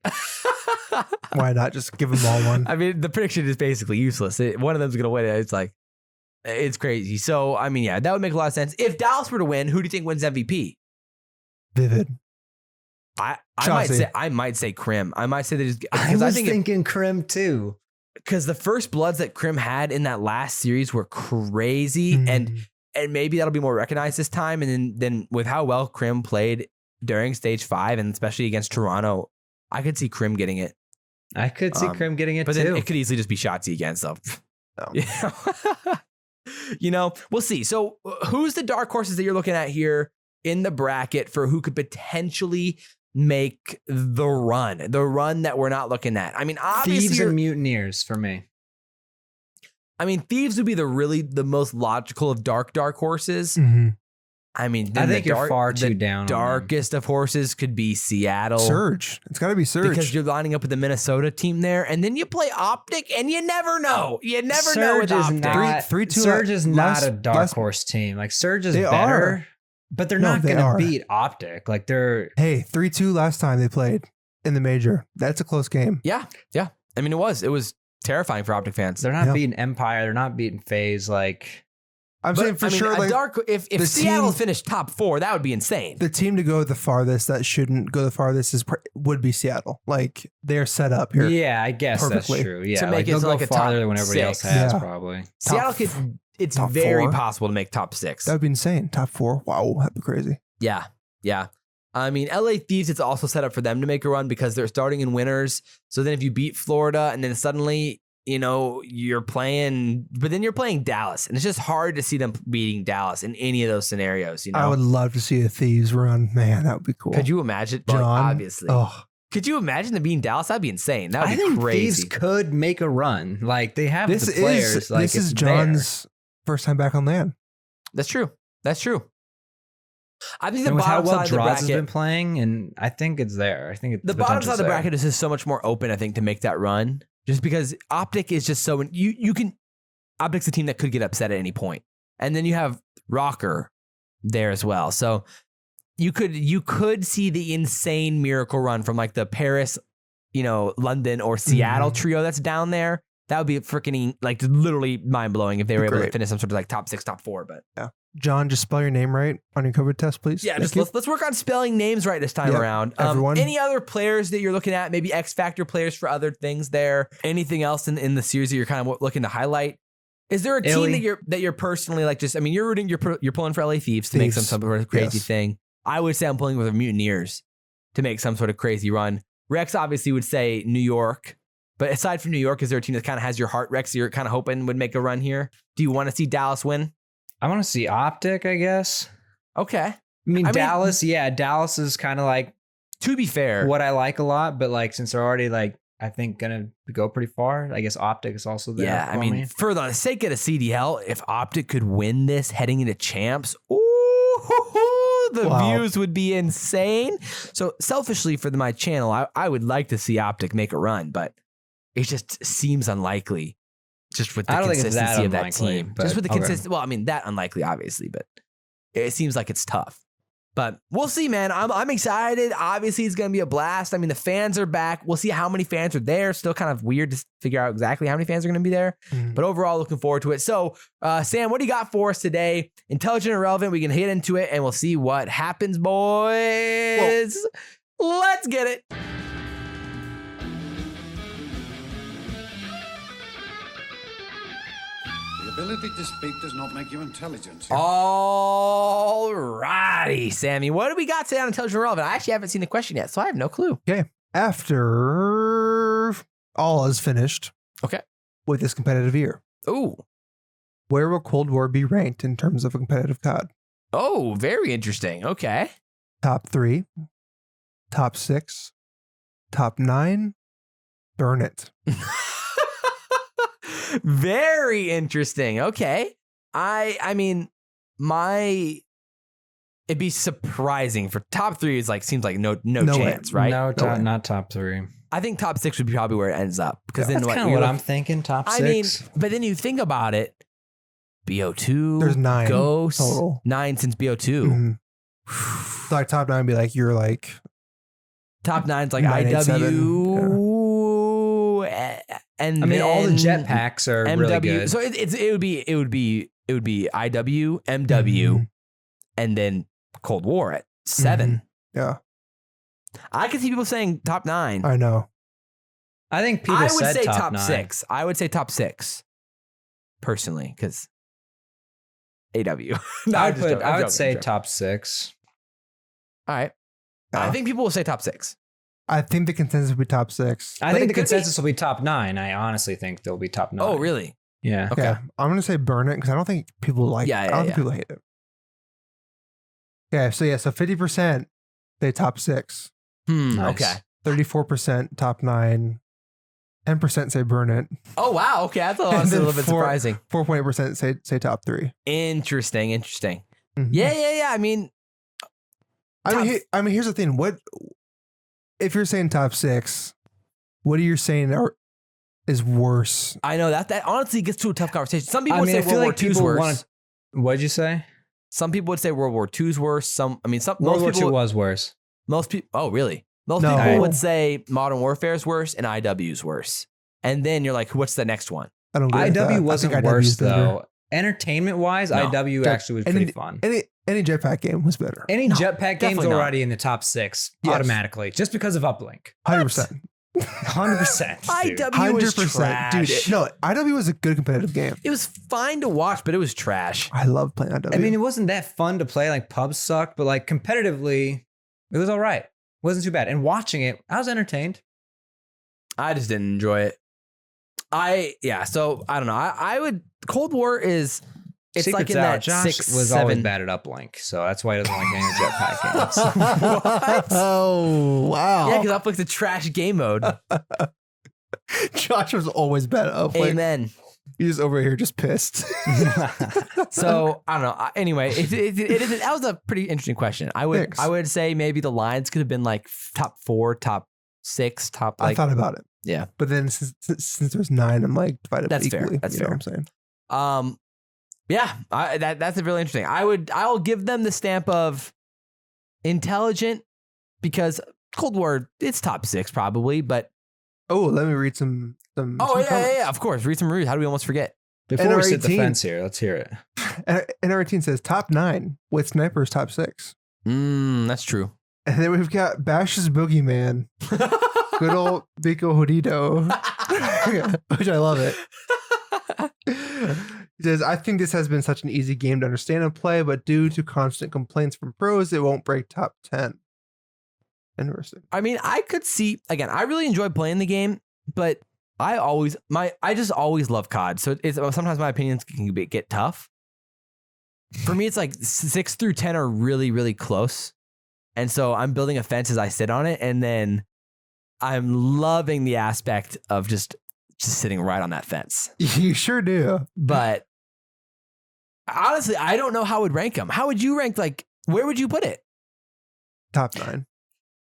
Why not just give them all one? I mean, the prediction is basically useless. One of them's going to win it. It's like, it's crazy. So, I mean, yeah, that would make a lot of sense. If Dallas were to win, who do you think wins MVP? Vivid. I might say Crim. I might say that I was thinking Crim too. Because the first bloods that Crim had in that last series were crazy, and maybe that'll be more recognized this time. And then with how well Crim played during stage 5, and especially against Toronto, I could see Crim getting it. I could see Crim getting it but too. Then it could easily just be Shotzi again. So, we'll see. So, who's the dark horses that you're looking at here in the bracket for who could potentially make the run that we're not looking at? I mean, obviously, Thieves and Mutineers for me. I mean, Thieves would be the most logical of dark horses. I mean, I think you're far too down on them. Darkest of horses could be Seattle. Surge. It's got to be Surge. Because you're lining up with the Minnesota team there, and then you play Optic, and you never know. You never know with Optic. Surge is not a dark horse team. Like Surge is better, but they're not going to beat Optic. Like they're 3-2 last time they played in the major. That's a close game. Yeah. I mean, it was terrifying for Optic fans. They're not beating Empire. They're not beating FaZe. Like. I'm saying for sure, like if Seattle finished top 4, that would be insane. The team to go the farthest that shouldn't go the farthest would be Seattle. Like they're set up here. Yeah, I guess perfectly. That's true. Yeah, to make they'll it go like a farther top than everybody 6. else has Yeah. probably. Seattle could. It's top very 4. possible to make top 6. That would be insane. Top 4. Wow, that'd be crazy. Yeah. I mean, LA Thieves, it's also set up for them to make a run because they're starting in winners. So then if you beat Florida and then suddenly, you're playing, but then you're playing Dallas. And it's just hard to see them beating Dallas in any of those scenarios, I would love to see a Thieves run. Man, that would be cool. Could you imagine? John, obviously. Oh. Could you imagine them beating Dallas? That'd be insane. That would be think crazy. Thieves could make a run. Like they have This the players. this is John's first time back on land. That's true. I think the and with how bottom well side of the Droz has bracket, been playing, and I think it's there. I think the bottom side of the bracket is just so much more open, I think, to make that run. Just because Optic is just so you can Optic's a team that could get upset at any point. And then you have Rocker there as well. So you could see the insane miracle run from like the Paris, London or Seattle trio that's down there. That would be freaking like literally mind blowing if they were able to finish some sort of like top 6, top 4. But yeah. John, just spell your name right on your COVID test, please. Yeah, let's work on spelling names right this time around. Everyone. Any other players that you're looking at? Maybe X Factor players for other things there. Anything else in the series that you're kind of looking to highlight? Is there a team that you're personally like? Just you're rooting. You're pulling for LA Thieves to make some sort of crazy thing. I would say I'm pulling with the Mutineers to make some sort of crazy run. Rex obviously would say New York. But aside from New York, is there a team that kind of has your heart, Rex, you're kind of hoping would make a run here? Do you want to see Dallas win? I want to see Optic, I guess. Okay. I mean, Dallas is kind of like, to be fair, what I like a lot, but like since they're already like, I think gonna go pretty far. I guess Optic is also there. Yeah, I mean, for the sake of the CDL, if Optic could win this heading into champs, the views would be insane. So selfishly for my channel, I would like to see Optic make a run, but it just seems unlikely. Just with the consistency of that team. Just with the consistency. Well, I mean, that unlikely, obviously, but it seems like it's tough. But we'll see, man. I'm excited. Obviously, it's going to be a blast. I mean, the fans are back. We'll see how many fans are there. Still kind of weird to figure out exactly how many fans are going to be there. But overall, looking forward to it. So, Sam, what do you got for us today? Intelligent or relevant? We can hit into it, and we'll see what happens, boys. Whoa. Let's get it. The ability to speak does not make you intelligent. All righty, Sammy. What do we got today on Intelligent Relevant? I actually haven't seen the question yet, so I have no clue. Okay. After all is finished with this competitive year, where will Cold War be ranked in terms of a competitive COD? Oh, very interesting. Okay. Top 3, top 6, top 9, burn it. Very interesting. Okay. I mean, it'd be surprising for top 3 is like, seems like no chance, right? Not top 3. I think top 6 would be probably where it ends up. Because then that's kind of what I'm thinking, top 6. I mean, but then you think about it, BO2. There's 9 Ghosts. total. 9 since BO2. So like top 9 would be like, you're like. Top 9's like 987. And I mean, all the then jetpacks are MW. really good. So it would be IW, MW, and then Cold War at 7. Yeah. I could see people saying top 9. I know. I think people I would said say top 9. 6. I would say top 6 personally, because AW. No, I would say top 6. All right. I think people will say top 6. I think the consensus would be top 6. I think the consensus will be top 9. I honestly think they'll be top 9. Oh, really? Yeah. Okay. Yeah, I'm going to say burn it because I don't think people like it. I don't think people hate it. Okay, so 50% say top 6. Nice. Okay. 34% top 9. 10% say burn it. Oh, wow. Okay. I thought that was a little bit surprising. 4.8% say top 3. Interesting. Mhm. Yeah. I mean, here's the thing. What if you're saying top 6? What are you saying is worse? I know that honestly gets to a tough conversation. Some people would say I feel World like War II's people worse. What'd you say? Some people would say World War II's worse. World most War people II was worse. Most people. Oh, really? Most No. people would say Modern Warfare is worse and IW's worse. And then you're like, what's the next one? I don't. Agree with that. IW I wasn't think worse IW's better. though. Entertainment wise, No. IW actually was pretty fun. Any jetpack game was better. Any jetpack game's definitely not. already in the top 6 Yes. automatically, just because of uplink. 100%. 100%. dude. IW was trash. Dude. No, IW was a good competitive game. It was fine to watch, but it was trash. I love playing IW. I mean, it wasn't that fun to play. Like pubs sucked, but like competitively, it was all right. It wasn't too bad. And watching it, I was entertained. I just didn't enjoy it. So I don't know. I would. Cold War is. It's Secret's like in out. that Josh 6, was 7. always bad at uplink, so that's why he doesn't like any jetpack games. What? Oh, wow. Yeah, because Uplink's a trash game mode. Josh was always bad at uplink. Amen. He's over here just pissed. So I don't know. Anyway, that was a pretty interesting question. Thanks. I would say maybe the lines could have been like top 4, top 6, top I like. thought about it. Yeah. But then since there's 9, I'm like divided That's fair. equally. That's you know fair. what I'm saying? Yeah, that's a really interesting. I'll give them the stamp of intelligent because Cold War it's top 6 probably, but Oh, let me read some comments. yeah, of course. Read some reviews. How do we almost forget? Before we sit the NR18. fence here, let's hear it. NR18 says top 9 with snipers top 6. That's true. And then we've got Bash's Boogeyman. Good old Biko Hodido. Which I love it. He says, I think this has been such an easy game to understand and play, but due to constant complaints from pros, it won't break top 10. Interesting. I mean, I could see again. I really enjoy playing the game, but I just always love COD. So it's sometimes my opinions can get tough. For me, it's like 6 through 10 are really, really close, and so I'm building a fence as I sit on it, and then I'm loving the aspect of just sitting right on that fence. You sure do. But honestly, I don't know how I would rank them. How would you rank? Like, where would you put it? Top 9.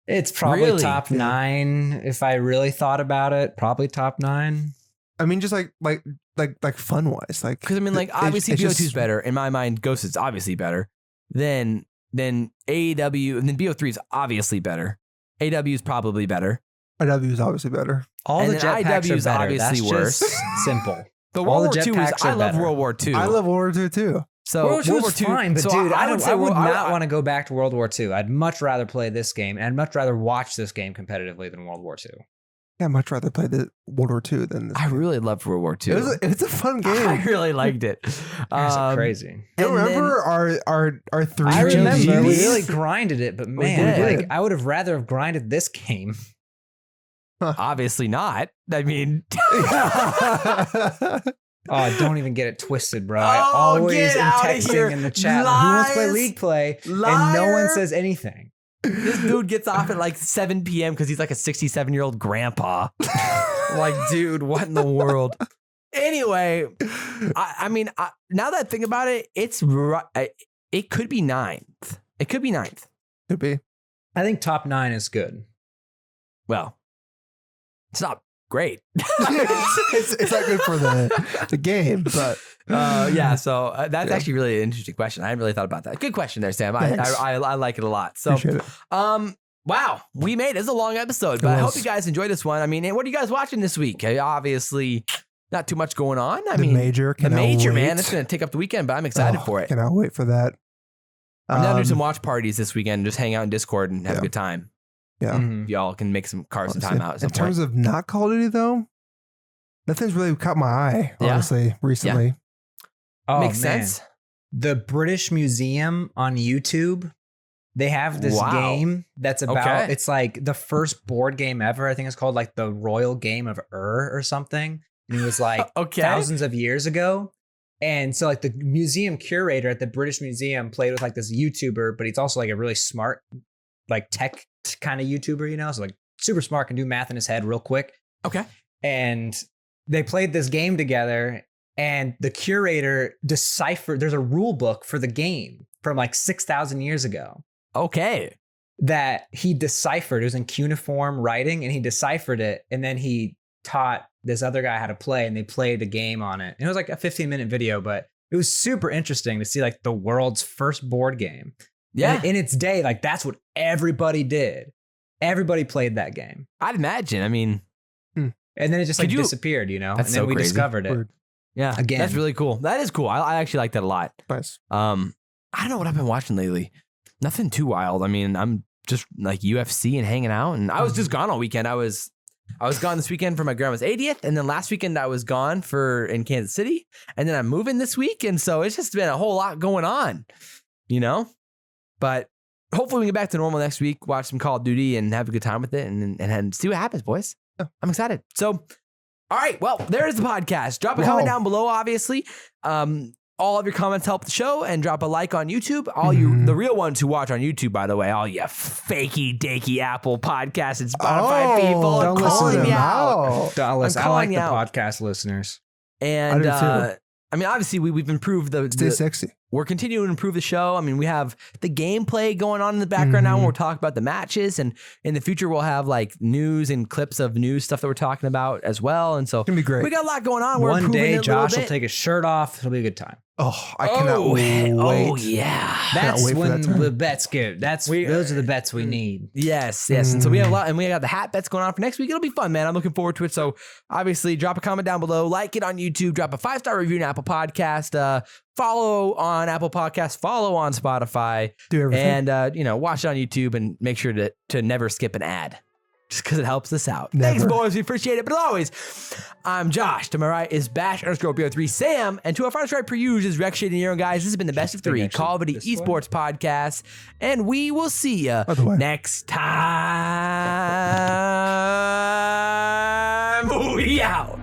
It's probably Really? top 9 if I really thought about it. Probably top 9. I mean, just like fun wise, like Because I mean, like obviously it's BO2 is just- better in my mind. Ghost is obviously better. Then AEW and then BO3 is obviously better. AW is probably better. IW is obviously better. All And the then jetpacks IW are is better. obviously That's just worse. simple. But All World the War II is jetpacks I are love better. World War II. I love World War II too. So World War II War is fine, but so dude, I would not to. want to go back to World War II. I'd much rather play this game, and I'd much rather watch this game competitively than World War II. Yeah, I'd much rather play the World War II than this. I really loved World War II. It's a fun game. I really liked it. Guys are crazy. You and remember our 3 I remember GGs? we really grinded it, but man, did. like I would have rather have grinded this game. Obviously not. I mean, Oh, don't even get it twisted, bro. Oh, I always get am outta here. texting in the chat. Like, who wants to play Lies. League Play? And no one Liar. says anything. this dude gets off at like 7 p.m. because he's like a 67-year-old grandpa. Like, dude, what in the world? Anyway, I mean, now that I think about it, it could be 9th. It could be 9th. Could be. I think top 9 is good. Well, it's not great. it's not good for the game, but Yeah, so that's Yeah. actually really an interesting question. I hadn't really thought about that. Good question there, Sam. Thanks. I like it a lot. So, appreciate it. wow, we made it. It's a long episode, but I hope you guys enjoyed this one. I mean, what are you guys watching this week? Obviously, not too much going on. I mean, major, the major, man. wait. It's going to take up the weekend, but I'm excited for it. Cannot wait for that. I'm down to do some watch parties this weekend. Just hang out in Discord and have a Yeah. good time. Yeah. Mhm. Y'all can make some carve some Honestly. time out. At some In terms of not Call of Duty though, nothing's really caught my eye, Yeah. honestly, recently. Oh, Makes man. sense. The British Museum on YouTube, they have this Wow. game that's about, Okay. it's like the first board game ever. I think it's called like the Royal Game of or something. And it was like Okay. thousands of years ago. And so like the museum curator at the British Museum played with like this YouTuber, but he's also like a really smart, like tech kind of YouTuber, you know? So like super smart, can do math in his head real quick. Okay. And they played this game together, and the curator deciphered, there's a rule book for the game. from like 6,000 years ago Okay. that he deciphered. It was in cuneiform writing, and he deciphered it, and then he taught this other guy how to play, and they played a game on it. And it was like a 15-minute video, but it was super interesting to see like the world's first board game. Yeah. And in its day, like that's what everybody did. Everybody played that game. I'd imagine. I mean, and then it just like disappeared, you know? That's and then so we crazy. discovered it. Word. yeah. Again. That's really cool. That is cool. I actually like that a lot. Nice. I don't know what I've been watching lately. Nothing too wild. I mean, I'm just like UFC and hanging out. And I was just gone all weekend. I was gone this weekend for my grandma's 80th. And then last weekend I was gone in Kansas City. And then I'm moving this week. And so it's just been a whole lot going on, you know? But hopefully we can get back to normal next week, watch some Call of Duty and have a good time with it and see what happens, boys. I'm excited. So, all right. Well, there's the podcast. Drop a comment down below, obviously. All of your comments help the show, and drop a like on YouTube. All you, the real ones who watch on YouTube, by the way, all you fakey dakey Apple Podcasts and Spotify people, don't I'm listen calling to you them. out. Dallas, I like calling the you out. podcast listeners. And I do too. I mean, obviously, we've improved Stay sexy. we're continuing to improve the show. I mean, we have the gameplay going on in the background now when we're talking about the matches. And in the future, we'll have like news and clips of news stuff that we're talking about as well. And so It's gonna be great. we got a lot going on. We're One improving day, it a little Josh will bit. take his shirt off. It'll be a good time. Oh, I cannot wait. Oh, yeah. That's wait for when that time. the bets get. Those are the bets we need. Yes. And so we have a lot, and we got the hat bets going on for next week. It'll be fun, man. I'm looking forward to it. So obviously, drop a comment down below, like it on YouTube, drop a 5-star review in Apple Podcast, follow on Apple Podcasts, follow on Spotify, Do everything. and watch it on YouTube, and make sure to never skip an ad. Just because it helps us out. Never. Thanks, boys. We appreciate it. But as always, I'm Josh. To my right is Bash_Bo3 Sam. And to our final strike per usual is Rex Shade and Aaron, guys. This has been the best of three actually Call of Duty this way? Esports podcast. And we will see you Other way. next time. We out.